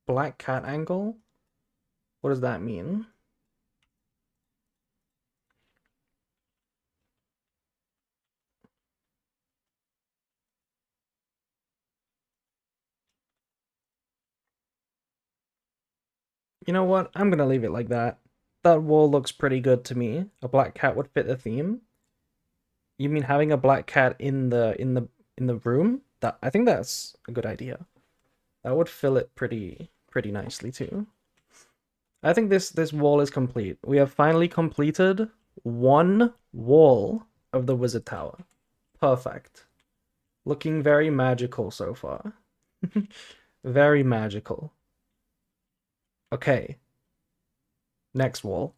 Black cat angle? What does that mean? You know what? I'm gonna leave it like that. That wall looks pretty good to me. A black cat would fit the theme. You mean having a black cat in the room? That I think that's a good idea. That would fill it pretty nicely too. I think this wall is complete. We have finally completed one wall of the wizard tower. Perfect. Looking very magical so far. Very magical. Okay. Next wall.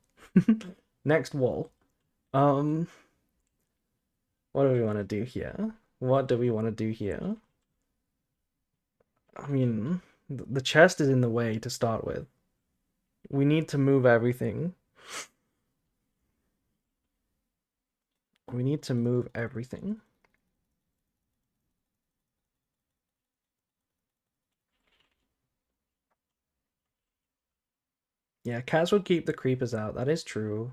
Next wall. Um, what do we want to do here? What do we want to do here? I mean, the chest is in the way to start with. We need to move everything. We need to move everything. Yeah, cats would keep the creepers out. That is true.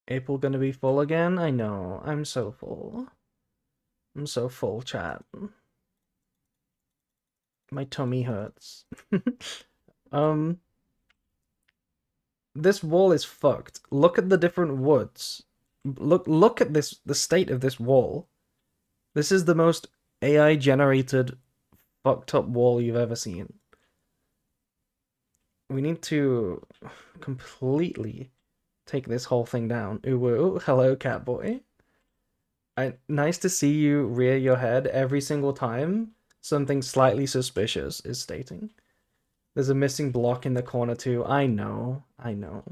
April gonna be full again? I know. I'm so full. I'm so full, chat. My tummy hurts. um, this wall is fucked. Look at the different woods. Look at the state of this wall. This is the most AI generated fucked up wall you've ever seen. We need to completely take this whole thing down. Ooh, hello, Catboy. Nice to see you rear your head every single time something slightly suspicious is stating. There's a missing block in the corner too. I know, I know.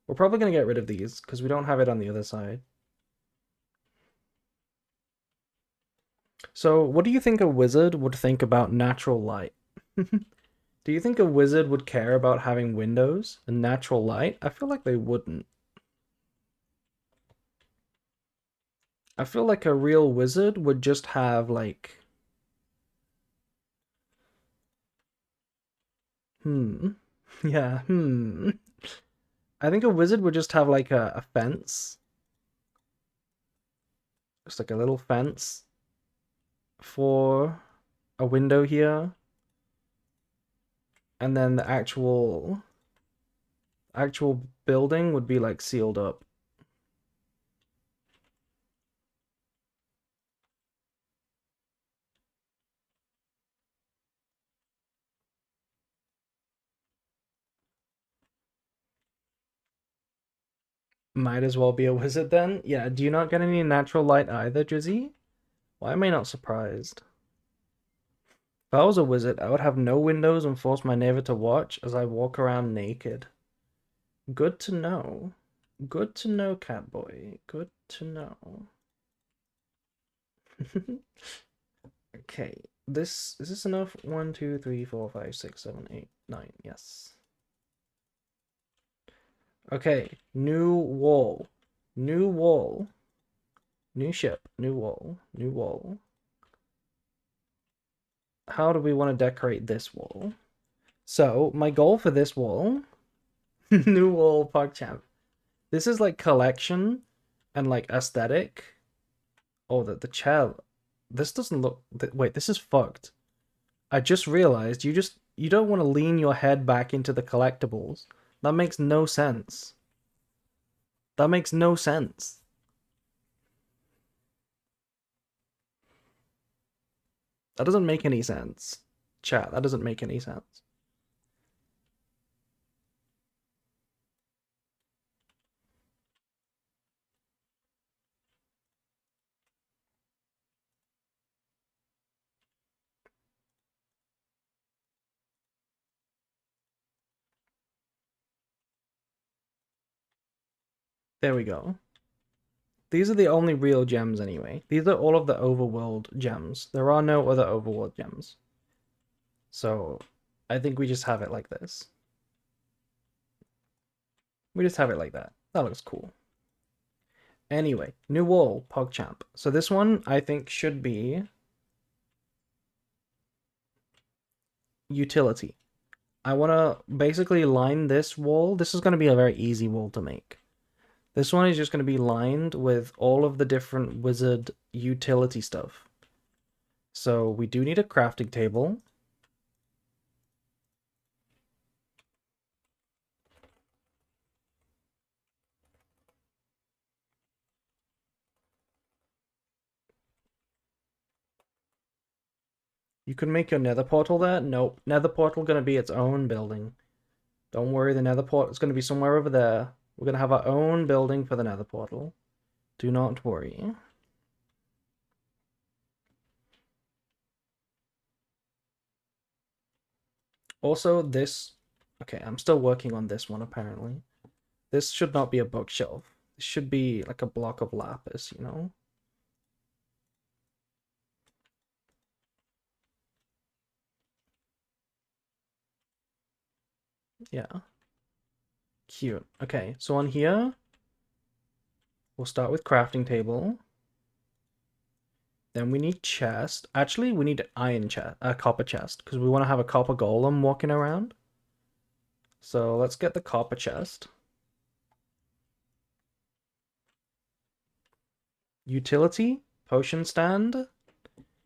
We're probably gonna get rid of these because we don't have it on the other side. So, what do you think a wizard would think about natural light? Do you think a wizard would care about having windows and natural light? I feel like they wouldn't. I feel like a real wizard would just have like, hmm, yeah, hmm. I think a wizard would just have like a fence, just like a little fence, for a window here, and then the actual building would be like sealed up. Might as well be a wizard then. Yeah, do you not get any natural light either, Drizzy? Why am I not surprised? If I was a wizard, I would have no windows and force my neighbor to watch as I walk around naked. Good to know. Good to know, Catboy. Good to know. Okay, is this enough? 1, 2, 3, 4, 5, 6, 7, 8, 9. Yes. Okay, new wall. New wall. New ship. New wall. New wall. How do we want to decorate this wall? So, my goal for this wall, new wall PogChamp. This is like collection and like aesthetic. Oh, the chair. This doesn't look. Wait, this is fucked. I just realized you don't want to lean your head back into the collectibles. That makes no sense. That makes no sense. That doesn't make any sense. Chat, that doesn't make any sense. There we go. These are the only real gems anyway. These are all of the overworld gems. There are no other overworld gems. So I think we just have it like this. We just have it like that. That looks cool. Anyway, new wall, PogChamp. So this one I think should be utility. I want to basically line this wall. This is going to be a very easy wall to make. This one is just going to be lined with all of the different wizard utility stuff. So we do need a crafting table. You can make your nether portal there? Nope. Nether portal going to be its own building. Don't worry, the nether portal is going to be somewhere over there. We're going to have our own building for the nether portal. Do not worry. Also, this... Okay, I'm still working on this one, apparently. This should not be a bookshelf. This should be like a block of lapis, you know? Yeah. Cute. Okay, so on here, we'll start with crafting table. Then we need chest. Actually, we need iron chest, a copper chest, because we want to have a copper golem walking around. So let's get the copper chest. Utility, potion stand.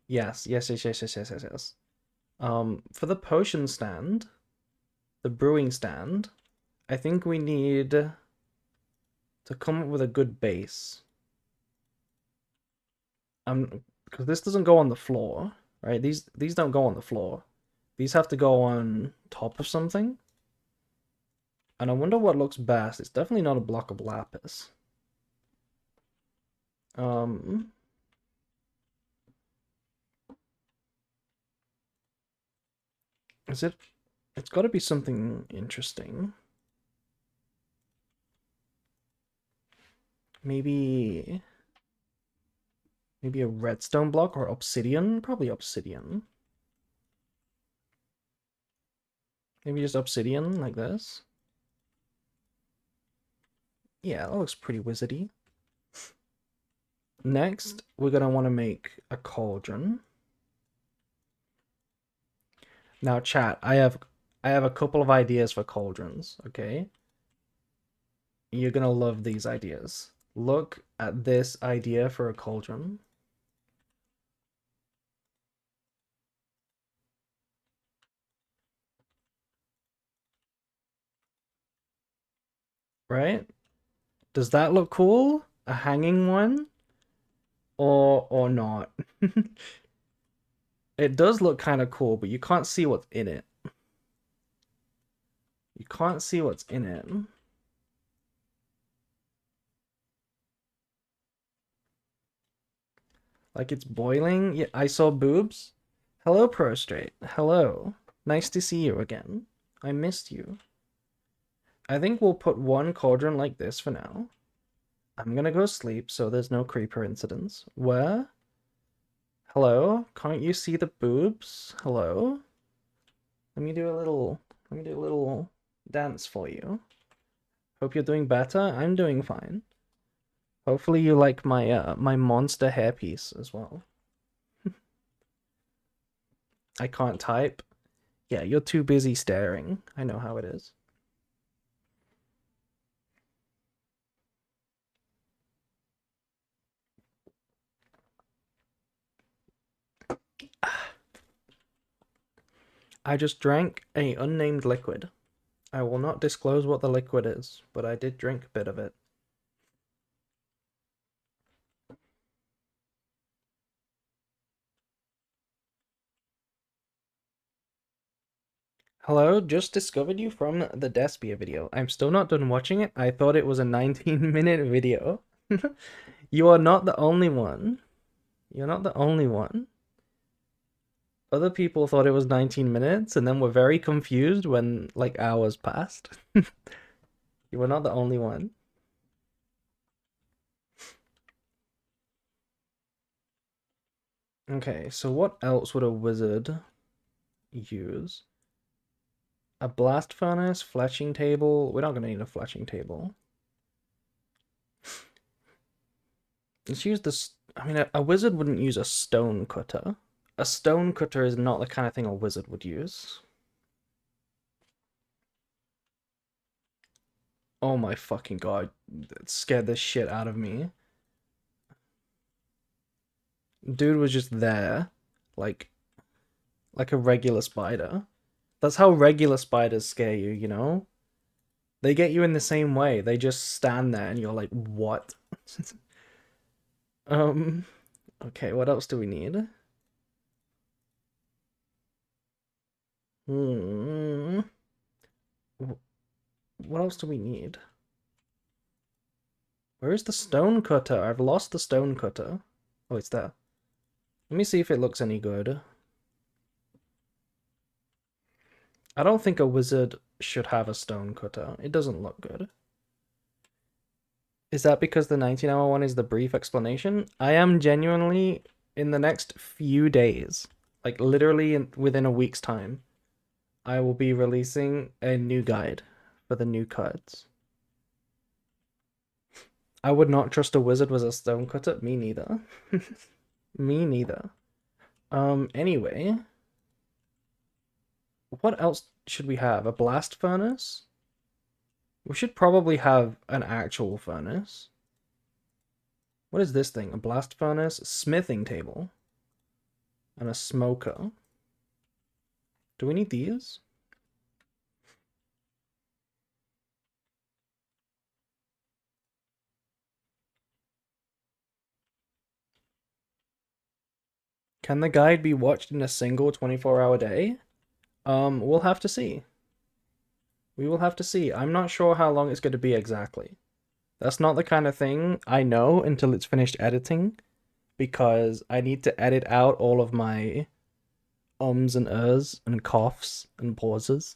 Yes, yes, yes, yes, yes, yes, yes, yes. For the potion stand, the brewing stand, I think we need to come up with a good base. Because this doesn't go on the floor, right? These don't go on the floor. These have to go on top of something. And I wonder what looks best. It's definitely not a block of lapis. Um, is it? It's got to be something interesting. Maybe a redstone block or obsidian? Probably obsidian. Maybe just obsidian like this. Yeah, that looks pretty wizardy. Next, we're gonna want to make a cauldron. Now, chat, I have a couple of ideas for cauldrons, okay? You're gonna love these ideas. Look at this idea for a cauldron. right? Does that look cool? A hanging one? Or not? It does look kind of cool, but you can't see what's in it. You can't see what's in it. Like it's boiling. Yeah, I saw boobs. Hello, Prostrate. Hello. Nice to see you again. I missed you. I think we'll put one cauldron like this for now. I'm gonna go sleep so there's no creeper incidents. Where? Hello? Can't you see the boobs? Hello? Let me do a little dance for you. Hope you're doing better. I'm doing fine. Hopefully you like my monster hairpiece as well. I can't type. Yeah, you're too busy staring. I know how it is. I just drank a unnamed liquid. I will not disclose what the liquid is, but I did drink a bit of it. Hello, just discovered you from the Despia video. I'm still not done watching it. I thought it was a 19-minute video. You are not the only one. You're not the only one. Other people thought it was 19 minutes and then were very confused when like hours passed. You were not the only one. Okay, so what else would a wizard use? A blast furnace, fletching table. We're not gonna need a fletching table. Let's use this. I mean, a wizard wouldn't use a stone cutter. A stone cutter is not the kind of thing a wizard would use. Oh my fucking god. That scared the shit out of me. Dude was just there. Like like a regular spider. That's how regular spiders scare you, you know? They get you in the same way. They just stand there and you're like, what? um okay, what else do we need? Hmm. What else do we need? Where is the stone cutter? I've lost the stone cutter. Oh, it's there. Let me see if it looks any good. I don't think a wizard should have a stone cutter. It doesn't look good. Is that because the 19-hour one is the brief explanation? I am genuinely, in the next few days, like literally within a week's time, I will be releasing a new guide for the new cards. I would not trust a wizard with a stone cutter. Me neither. Me neither. Anyway, what else should we have? A blast furnace? We should probably have an actual furnace. What is this thing? A blast furnace, a smithing table, and a smoker. Do we need these? Can the guide be watched in a single 24-hour day? We'll have to see. We will have to see. I'm not sure how long it's going to be exactly. That's not the kind of thing I know until it's finished editing, because I need to edit out all of my ums and ers and coughs and pauses.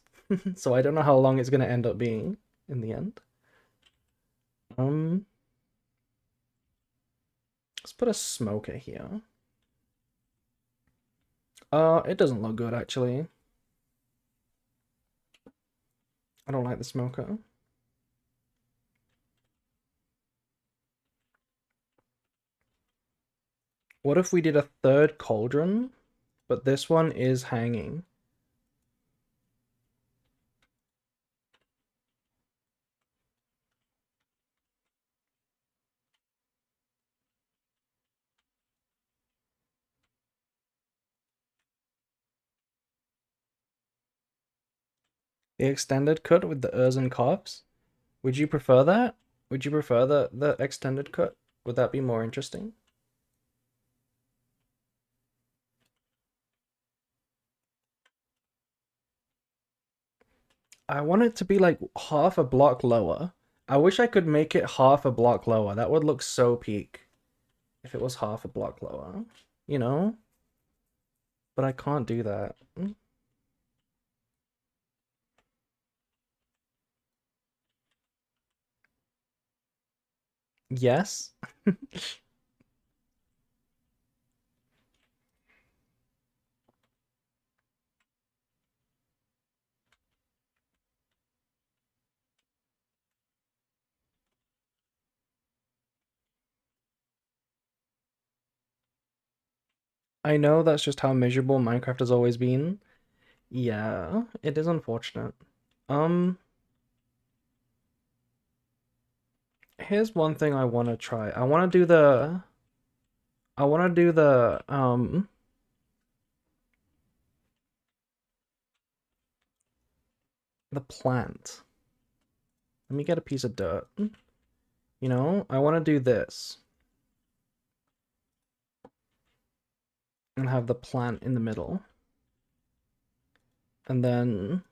So I don't know how long it's going to end up being in the end. Let's put a smoker here. It doesn't look good actually. I don't like the smoker. What if we did a third cauldron, but this one is hanging? The extended cut with the ers and coughs? Would you prefer that? Would you prefer the extended cut? Would that be more interesting? I want it to be like half a block lower. I wish I could make it half a block lower. That would look so peak if it was half a block lower, you know? But I can't do that. Yes. I know that's just how miserable Minecraft has always been. Yeah, it is unfortunate. Um, Here's one thing I want to try. I want to do the plant. Let me get a piece of dirt. You know, I want to do this and have the plant in the middle. And then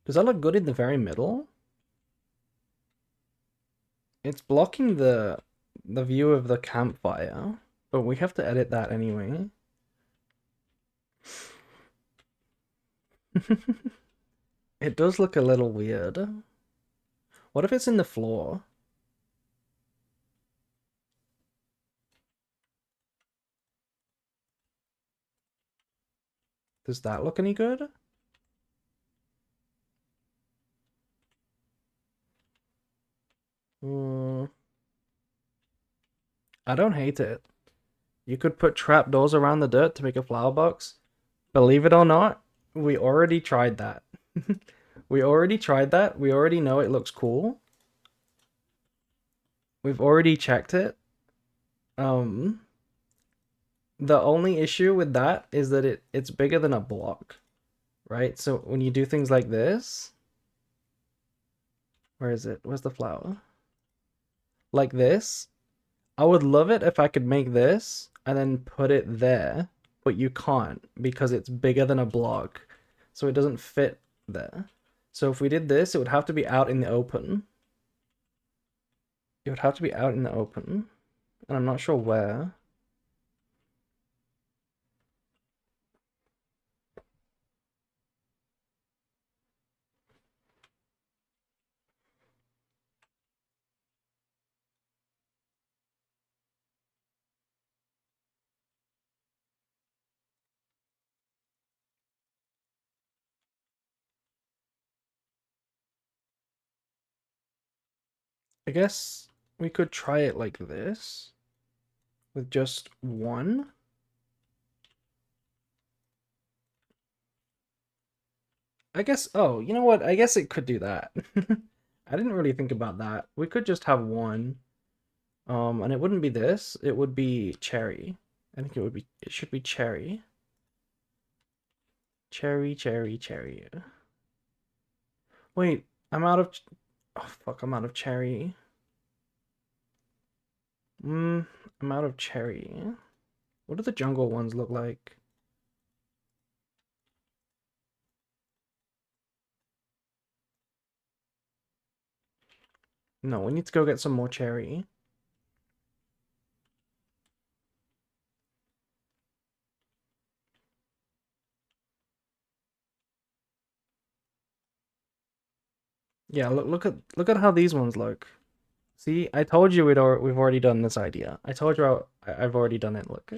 does that look good in the very middle? It's blocking the view of the campfire, but we have to edit that anyway. It does look a little weird. What if it's in the floor? Does that look any good? Mm, I don't hate it. You could put trapdoors around the dirt to make a flower box. Believe it or not, we already tried that. We already tried that. We already know it looks cool. We've already checked it. Um, the only issue with that is that it's bigger than a block, right? So when you do things like this, where is it? Where's the flower? Like this, I would love it if I could make this and then put it there, but you can't because it's bigger than a block, so it doesn't fit there. So if we did this, it would have to be out in the open. It would have to be out in the open, and I'm not sure where. I guess we could try it like this with just one. I guess, oh, you know what? I guess it could do that. I didn't really think about that. We could just have one. And it wouldn't be this, it would be cherry. I think it should be cherry. Cherry, cherry, cherry. Wait, I'm out of, oh fuck, I'm out of cherry. I'm out of cherry. What do the jungle ones look like? No, we need to go get some more cherry. Yeah, look at how these ones look. See, I told you we've already done this idea. I told you I've already done it. Look,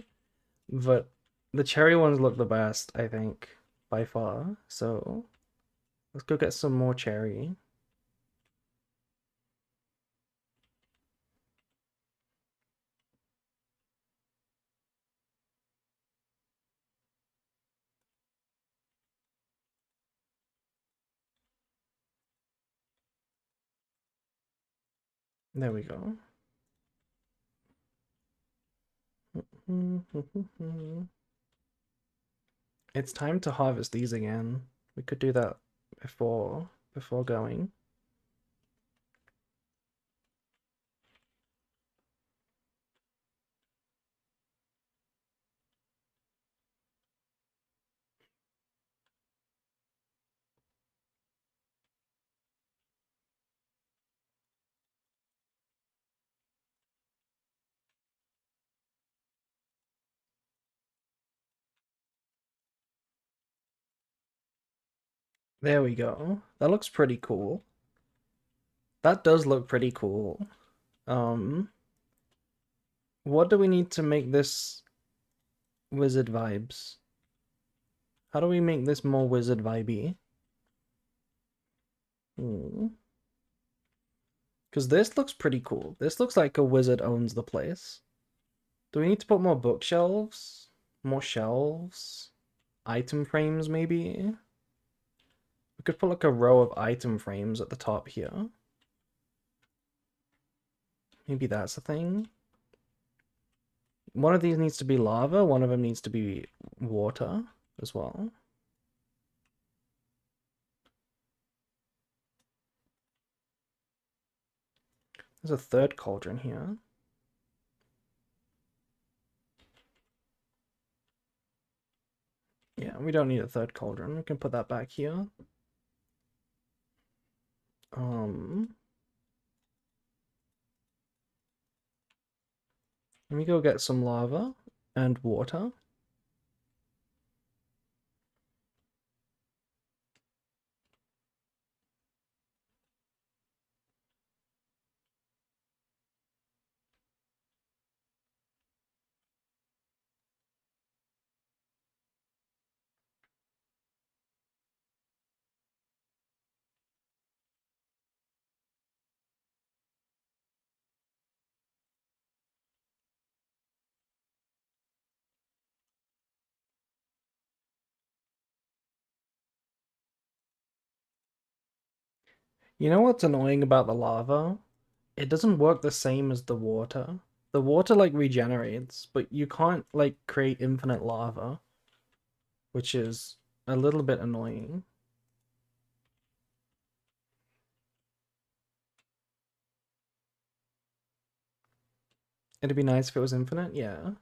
but the cherry ones look the best, I think, by far. So let's go get some more cherry. There we go. It's time to harvest these again. We could do that before going. There we go. That looks pretty cool. That does look pretty cool. Um, what do we need to make this wizard vibes? How do we make this more wizard vibey? Because this looks pretty cool. This looks like a wizard owns the place. Do we need to put more bookshelves? More shelves? Item frames, maybe? We could put like a row of item frames at the top here. Maybe that's the thing. One of these needs to be lava, one of them needs to be water as well. There's a third cauldron here. Yeah, we don't need a third cauldron. We can put that back here. Let me go get some lava and water. You know what's annoying about the lava? It doesn't work the same as the water. The water like regenerates, but you can't like create infinite lava, which is a little bit annoying. It'd be nice if it was infinite, yeah.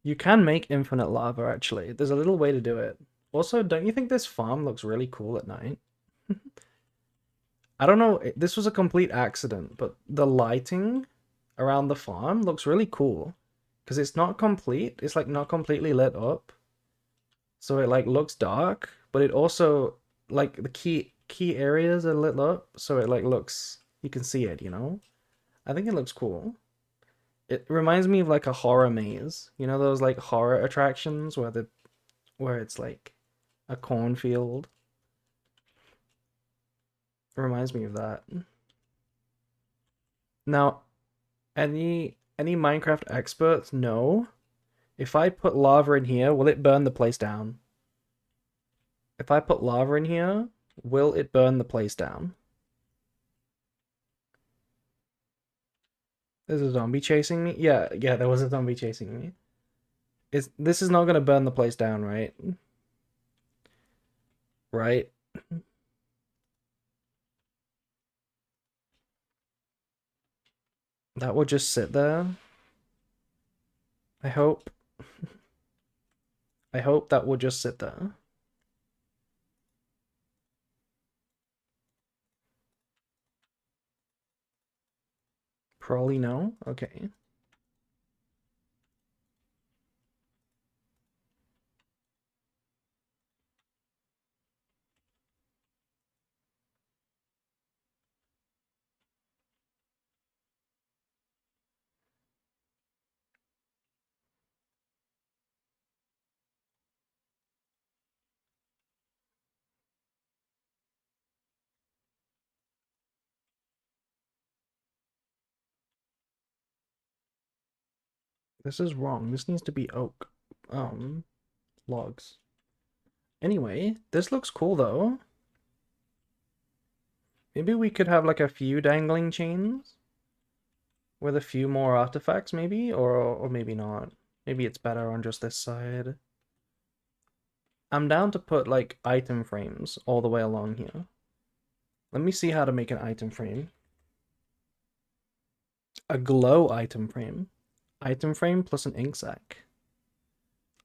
You can make infinite lava actually. There's a little way to do it. Also, don't you think this farm looks really cool at night? I don't know, this was a complete accident, but the lighting around the farm looks really cool. Because it's not complete, it's like not completely lit up. So it like looks dark, but it also like the key areas are lit up, so it like looks you can see it, you know? I think it looks cool. It reminds me of like a horror maze. You know those like horror attractions where it's like a cornfield? It reminds me of that. Now, any Minecraft experts know if I put lava in here, will it burn the place down? If I put lava in here, will it burn the place down? There's a zombie chasing me? Yeah, there was a zombie chasing me. This is not gonna burn the place down, right? Right? That will just sit there. I hope. I hope that will just sit there. Probably no. Okay. This is wrong. This needs to be oak. Logs. Anyway, this looks cool though. Maybe we could have like a few dangling chains with a few more artifacts, maybe, or maybe not. Maybe it's better on just this side. I'm down to put like item frames all the way along here. Let me see how to make an item frame. A glow item frame. Item frame plus an ink sac.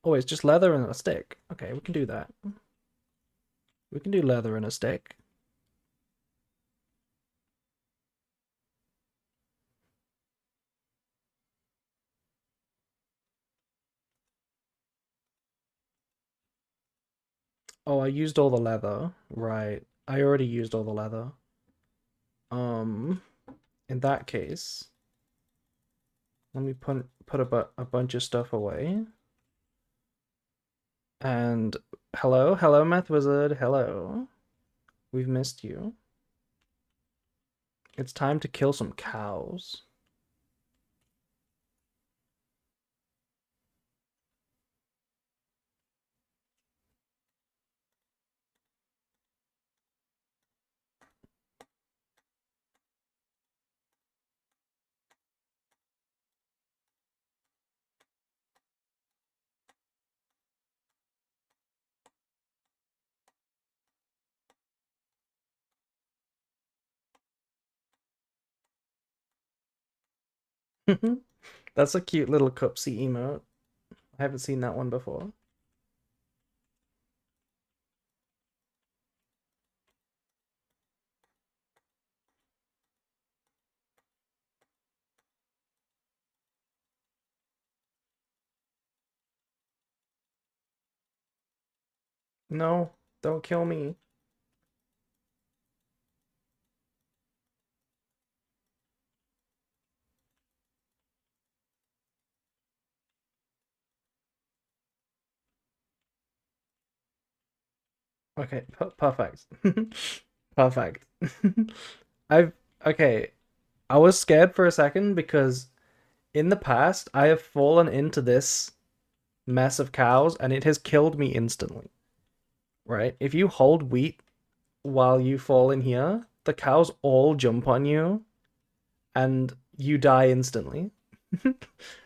Oh, it's just leather and a stick. Okay, we can do that. We can do leather and a stick. Oh, I used all the leather. Right. I already used all the leather. Um, in that case, let me put a bunch of stuff away. And hello, Meth Wizard. Hello. We've missed you. It's time to kill some cows. That's a cute little Cupsy emote. I haven't seen that one before. No, don't kill me. Okay, perfect. Perfect. I've okay. I was scared for a second because in the past I have fallen into this mess of cows and it has killed me instantly. Right? If you hold wheat while you fall in here, the cows all jump on you and you die instantly.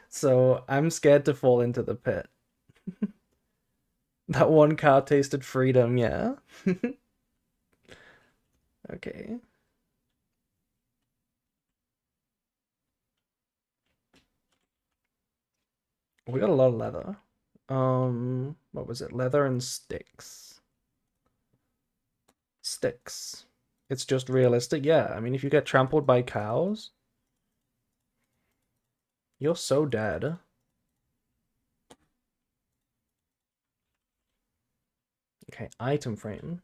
So I'm scared to fall into the pit. That one cow tasted freedom, yeah. Okay. We got a lot of leather. What was it? Leather and sticks. Sticks. It's just realistic. Yeah, I mean, if you get trampled by cows, you're so dead. Okay, item frame.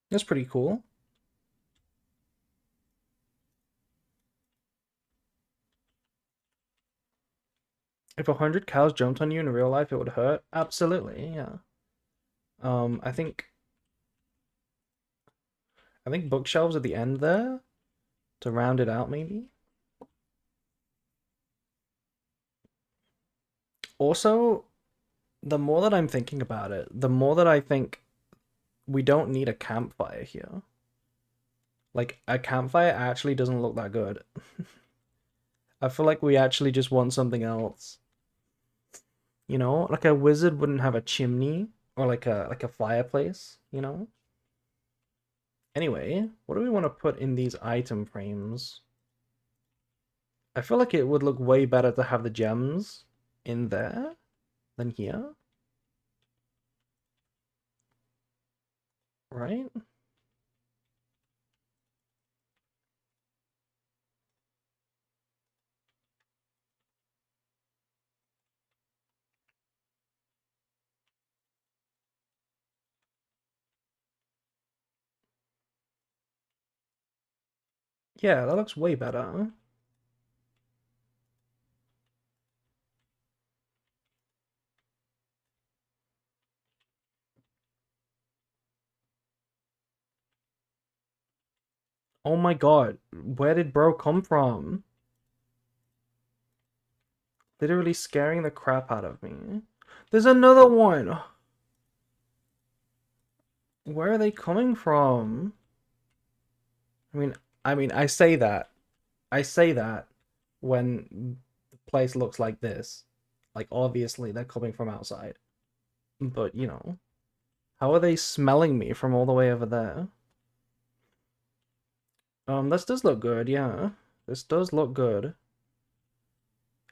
That's pretty cool. If 100 cows jumped on you in real life, it would hurt. Absolutely, yeah. Um, I think I think bookshelves at the end there to round it out, maybe. Also, the more that I'm thinking about it, the more that I think we don't need a campfire here. Like, a campfire actually doesn't look that good. I feel like we actually just want something else. You know, like a wizard wouldn't have a chimney or like a fireplace, you know? Anyway, what do we want to put in these item frames? I feel like it would look way better to have the gems in there than here, right? Yeah, that looks way better. Oh my god, where did bro come from? Literally scaring the crap out of me. There's another one! Where are they coming from? I mean, I say that. I say that when the place looks like this. Like, obviously, they're coming from outside. But, you know, how are they smelling me from all the way over there? This does look good, yeah. This does look good.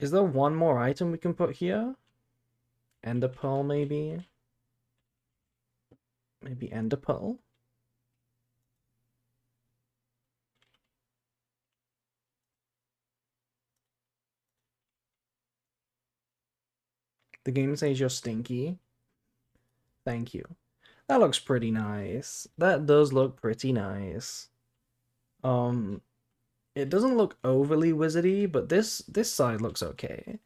Is there one more item we can put here? Ender pearl, maybe? Maybe ender pearl? The game says you're stinky. Thank you. That looks pretty nice. That does look pretty nice. Um, it doesn't look overly wizardy, but this side looks okay.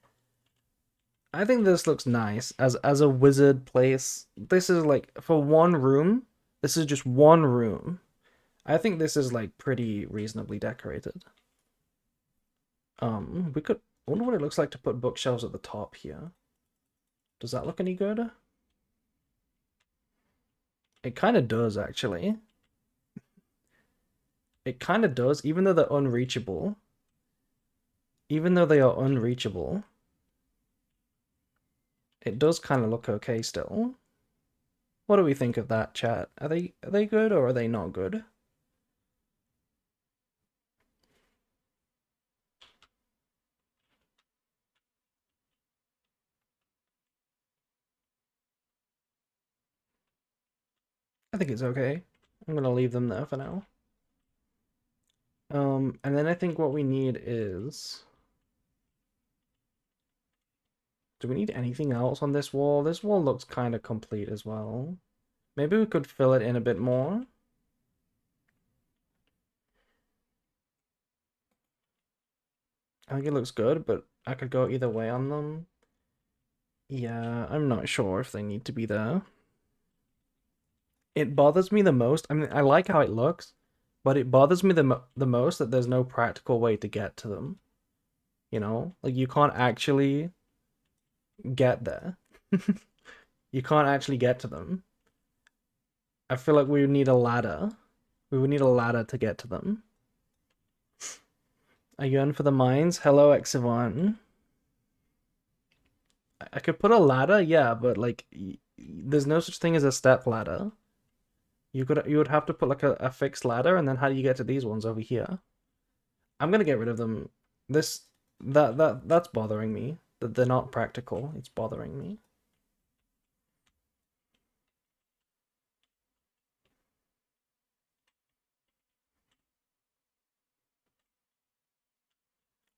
I think this looks nice as a wizard place. This is like for one room. This is just one room. I think this is like pretty reasonably decorated. We could I wonder what it looks like to put bookshelves at the top here. Does that look any good? It kind of does actually. It kind of does, even though they're unreachable. Even though they are unreachable, it does kind of look okay still. What do we think of that, chat? Are they good or are they not good? I think it's okay. I'm gonna leave them there for now. And then I think what we need is... Do we need anything else on this wall? This wall looks kind of complete as well. Maybe we could fill it in a bit more. I think it looks good, but I could go either way on them. Yeah, I'm not sure if they need to be there. It bothers me the most. I mean, I like how it looks, but it bothers me the most that there's no practical way to get to them. You know? Like, you can't actually get there. You can't actually get to them. I feel like we would need a ladder. We would need a ladder to get to them. Are you in for the mines? Hello, Exivon. I could put a ladder, yeah, but like, there's no such thing as a step ladder. You would have to put like a fixed ladder, and then how do you get to these ones over here? I'm gonna get rid of them. This that's bothering me. That they're not practical. It's bothering me.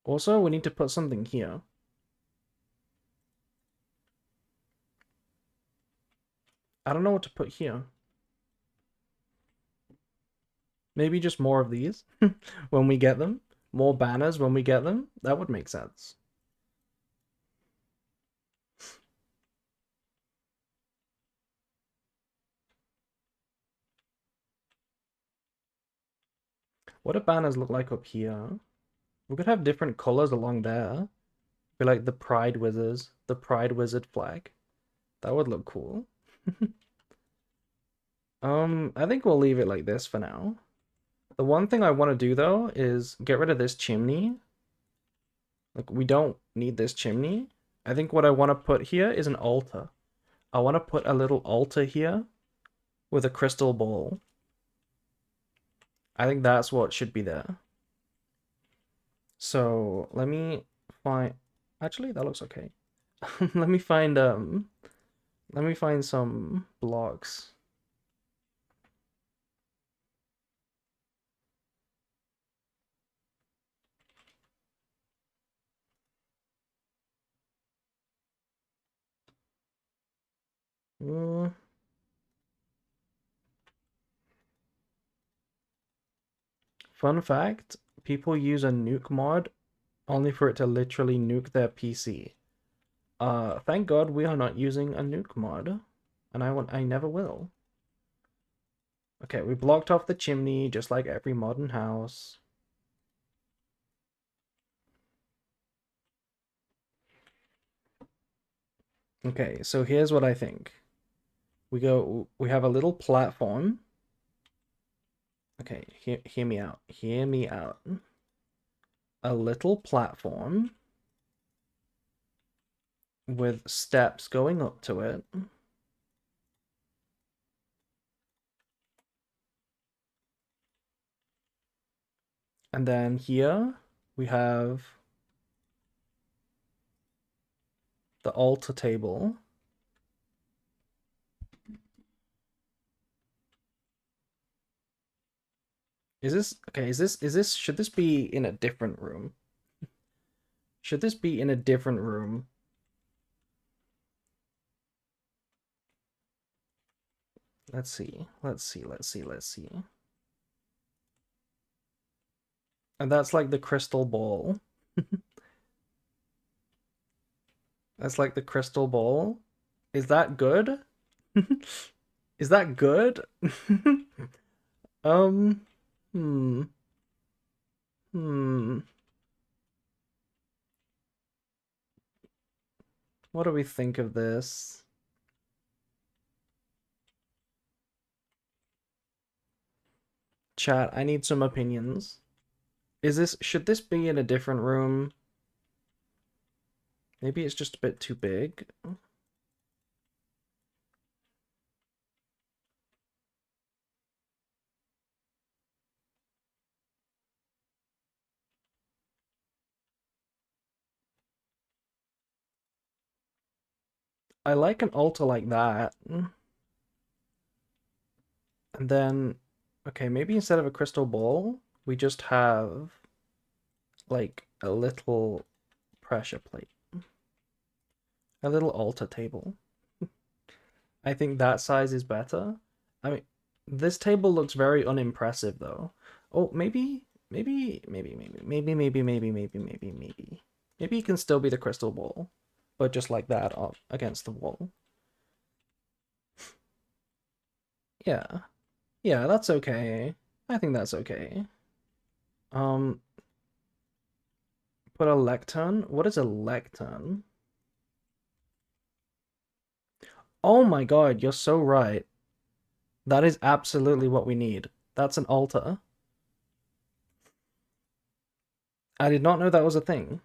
Also, we need to put something here. I don't know what to put here. Maybe just more of these when we get them. More banners when we get them. That would make sense. What do banners look like up here? We could have different colors along there. Be like the Pride Wizards, the Pride Wizard flag. That would look cool. I think we'll leave it like this for now. The one thing I want to do though is get rid of this chimney. Like, we don't need this chimney. I think what I want to put here is an altar. I want to put a little altar here with a crystal ball. I think that's what should be there. So let me find. Actually, that looks okay. let me find Let me find some blocks. Mm. Fun fact: people use a nuke mod only for it to literally nuke their PC. Thank God we are not using a nuke mod, and I never will. Okay, we blocked off the chimney just like every modern house. Okay, so here's what I think. We have a little platform. Okay, hear me out. Hear me out. A little platform with steps going up to it. And then here we have the altar table. Is this okay? Should this be in a different room? Should this be in a different room? Let's see. Let's see. Let's see. Let's see. And that's like the crystal ball. That's like the crystal ball. Is that good? Is that good? um, hmm, hmm. What do we think of this? Chat, I need some opinions. Should this be in a different room? Maybe it's just a bit too big. I like an altar like that. And then, okay, maybe instead of a crystal ball, we just have like a little pressure plate, a little altar table. I think that size is better. I mean, this table looks very unimpressive though. Oh, maybe. Maybe it can still be the crystal ball, but just like that up against the wall. Yeah. Yeah, that's okay. I think that's okay. Um, put a lectern. What is a lectern? Oh my god, you're so right. That is absolutely what we need. That's an altar. I did not know that was a thing.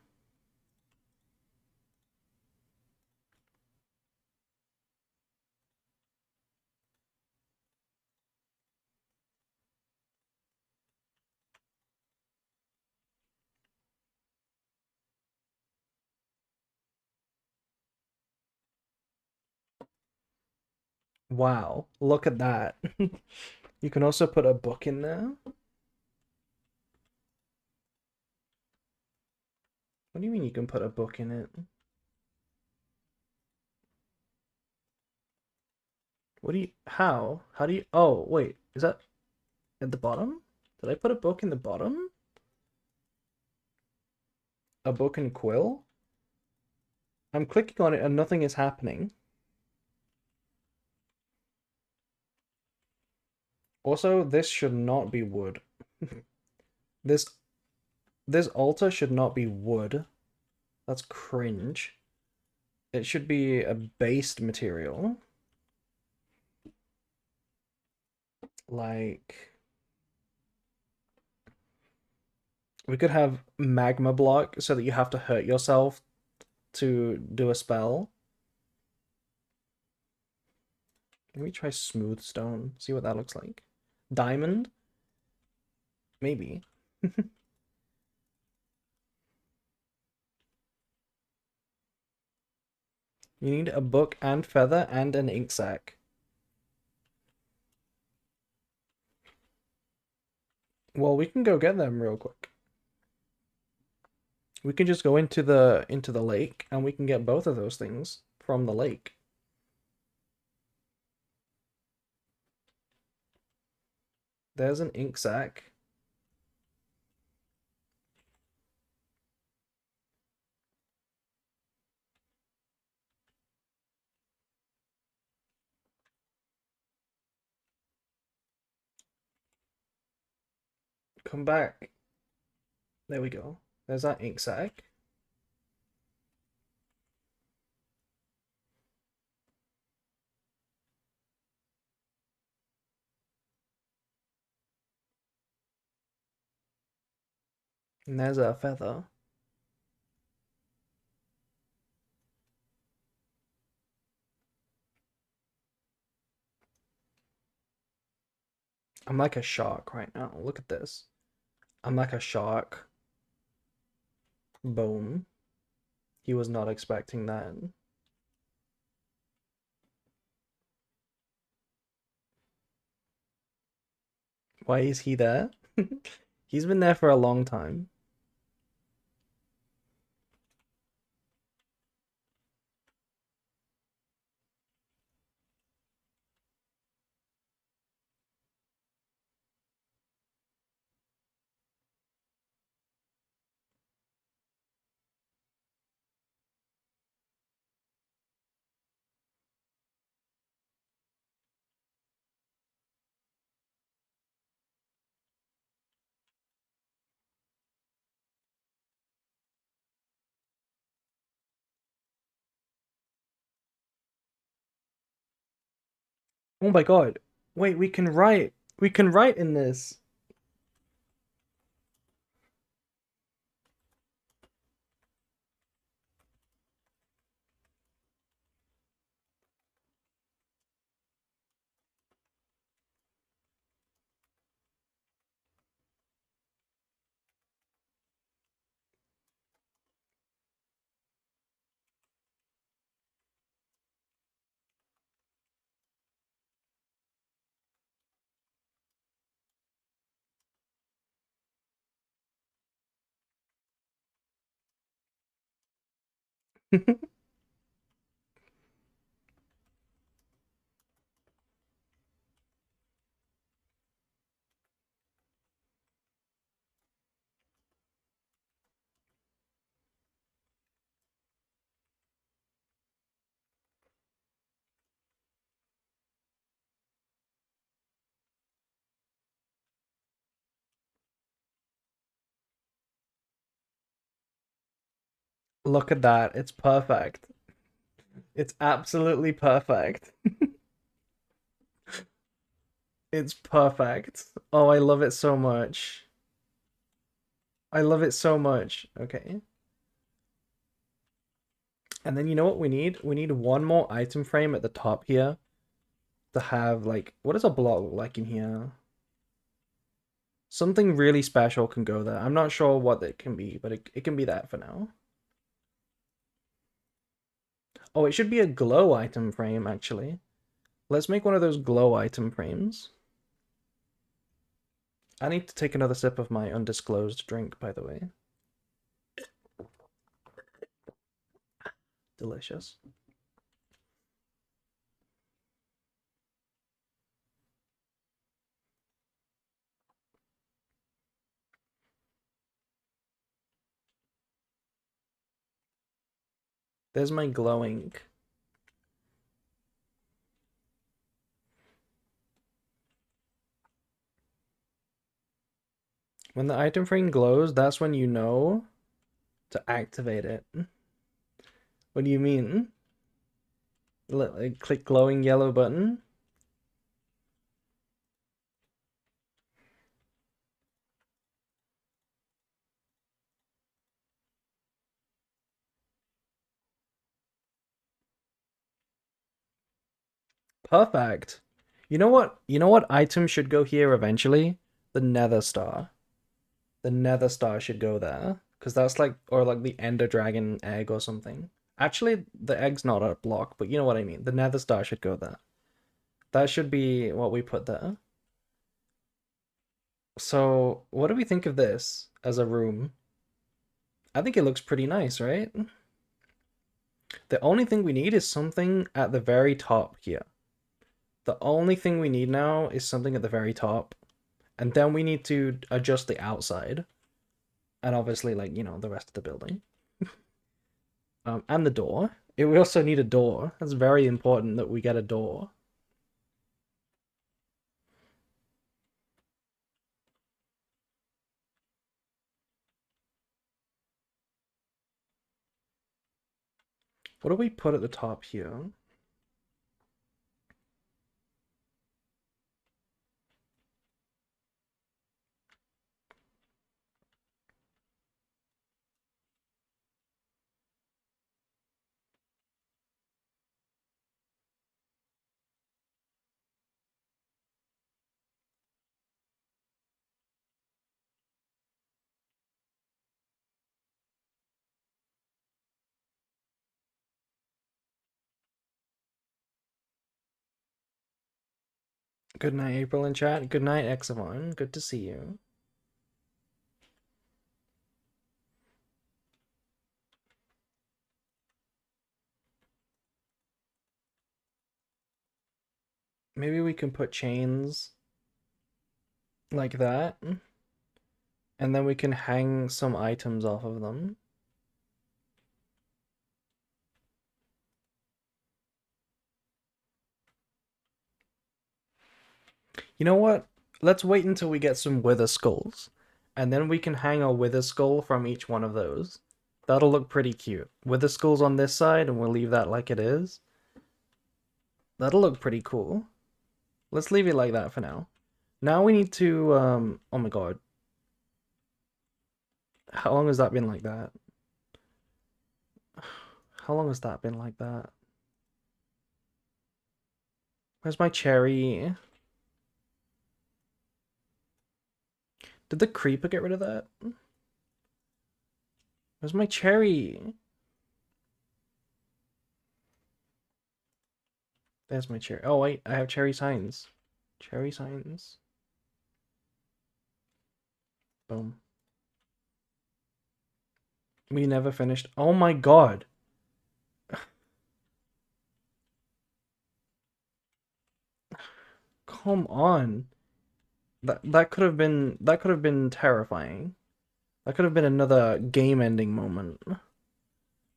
Wow, look at that. You can also put a book in there. What do you mean you can put a book in it? What do you, how? How do you, oh, wait, is that at the bottom? Did I put a book in the bottom? A book and quill? I'm clicking on it and nothing is happening. Also, this should not be wood. This this altar should not be wood. That's cringe. It should be a based material. Like we could have magma block so that you have to hurt yourself to do a spell. Maybe try smooth stone. See what that looks like. Diamond? Maybe. You need a book and feather and an ink sac. Well, we can go get them real quick. We can just go into the lake and we can get both of those things from the lake. There's an ink sac. Come back. There we go. There's that ink sac. And there's a feather. I'm like a shark right now. Look at this. I'm like a shark. Boom. He was not expecting that. Why is he there? He's been there for a long time. Oh my god. Wait, we can write. We can write in this. Look at that. It's perfect. It's absolutely perfect. It's perfect. Oh, I love it so much. I love it so much. Okay. And then you know what we need? We need one more item frame at the top here to have like what does a block look like in here? Something really special can go there. I'm not sure what it can be, but it can be that for now. Oh, it should be a glow item frame actually. Let's make one of those glow item frames. I need to take another sip of my undisclosed drink, by the way. Delicious. There's my glowing. When the item frame glows, that's when you know to activate it. What do you mean? Click glowing yellow button. Perfect. You know what? You know what item should go here eventually? The Nether Star. The Nether Star should go there because that's like or like the Ender Dragon egg or something. Actually, the egg's not a block, but you know what I mean. The Nether Star should go there. That should be what we put there. So, what do we think of this as a room? I think it looks pretty nice, right? The only thing we need is something at the very top here. The only thing we need now is something at the very top. And then we need to adjust the outside. And obviously, like, you know, the rest of the building. And the door. We also need a door. That's very important that we get a door. What do we put at the top here? Good night, April in chat. Good night, Exavon. Good to see you. Maybe we can put chains like that. And then we can hang some items off of them. You know what? Let's wait until we get some wither skulls. And then we can hang a wither skull from each one of those. That'll look pretty cute. Wither skulls on this side, and we'll leave that like it is. That'll look pretty cool. Let's leave it like that for now. Now we need to, oh my god. How long has that been like that? How long has that been like that? Where's my cherry? Did the creeper get rid of that? Where's my cherry? There's my cherry. Oh wait, I have cherry signs. Cherry signs. Boom. We never finished. Oh my god. Come on. That could have been terrifying. That could have been another game-ending moment.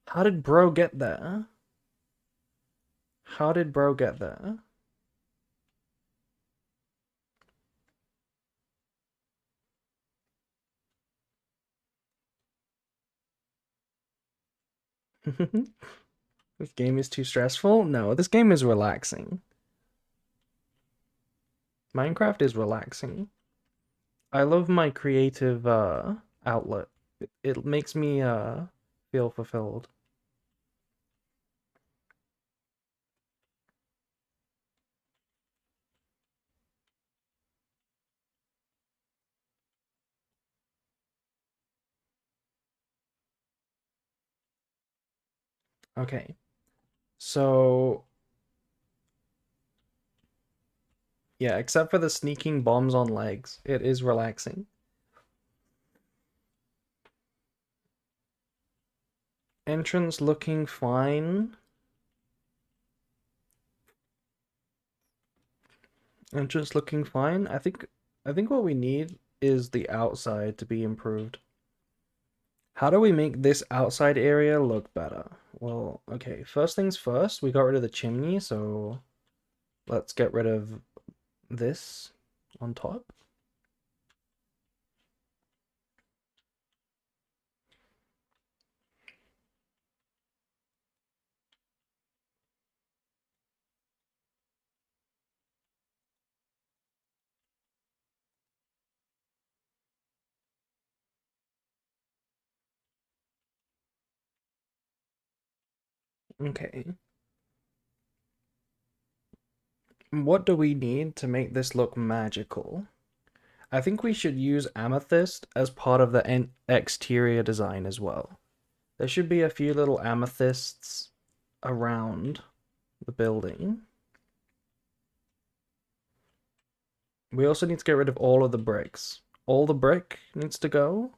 How did bro get there? How did bro get there? This game is too stressful? No, this game is relaxing. Minecraft is relaxing. I love my creative outlet. It makes me feel fulfilled. Okay. So, yeah, except for the sneaking bombs on legs, it is relaxing. Entrance looking fine. Entrance looking fine. I think what we need is the outside to be improved. How do we make this outside area look better? Well, okay, first things first, we got rid of the chimney, so let's get rid of this on top. Okay. What do we need to make this look magical? I think we should use amethyst as part of the exterior design as well. There should be a few little amethysts around the building. We also need to get rid of all of the bricks. All the brick needs to go.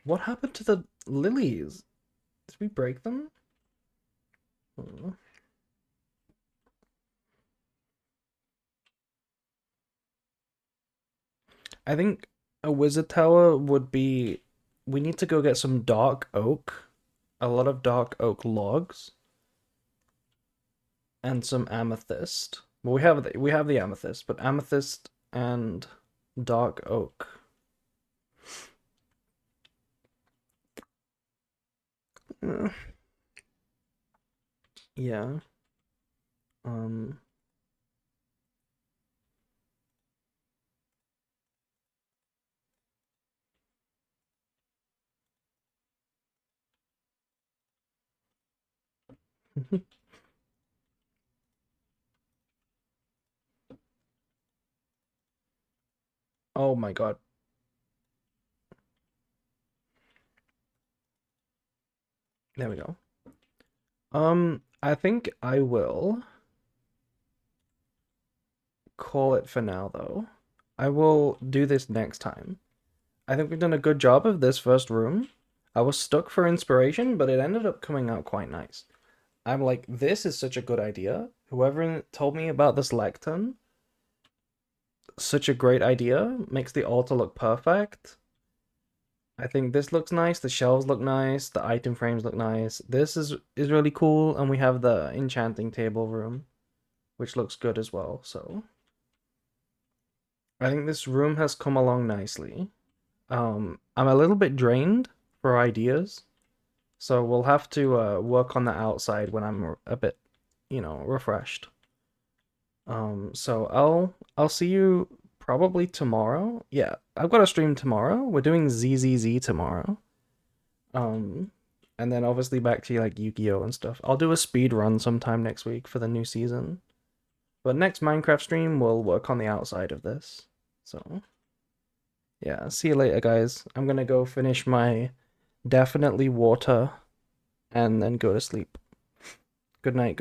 What happened to the lilies? Did we break them? Oh. I think a wizard tower would be. We need to go get some dark oak, a lot of dark oak logs, and some amethyst. Well, we have the amethyst, but amethyst and dark oak. Uh, yeah. Um. Oh my god. There we go. I think I will call it for now, though. I will do this next time. I think we've done a good job of this first room. I was stuck for inspiration, but it ended up coming out quite nice. I'm like, this is such a good idea. Whoever told me about this lectern, such a great idea. Makes the altar look perfect. I think this looks nice. The shelves look nice. The item frames look nice. This is really cool, and we have the enchanting table room, which looks good as well. So I think this room has come along nicely. I'm a little bit drained for ideas, So we'll have to work on the outside when I'm a bit, refreshed. So I'll see you probably tomorrow. Yeah, I've got a stream tomorrow. We're doing ZZZ tomorrow. Um, and then obviously back to like Yu-Gi-Oh and stuff. I'll do a speed run sometime next week for the new season. But next Minecraft stream we'll work on the outside of this. So yeah, see you later, guys. I'm gonna go finish my definitely water and then go to sleep. Good night.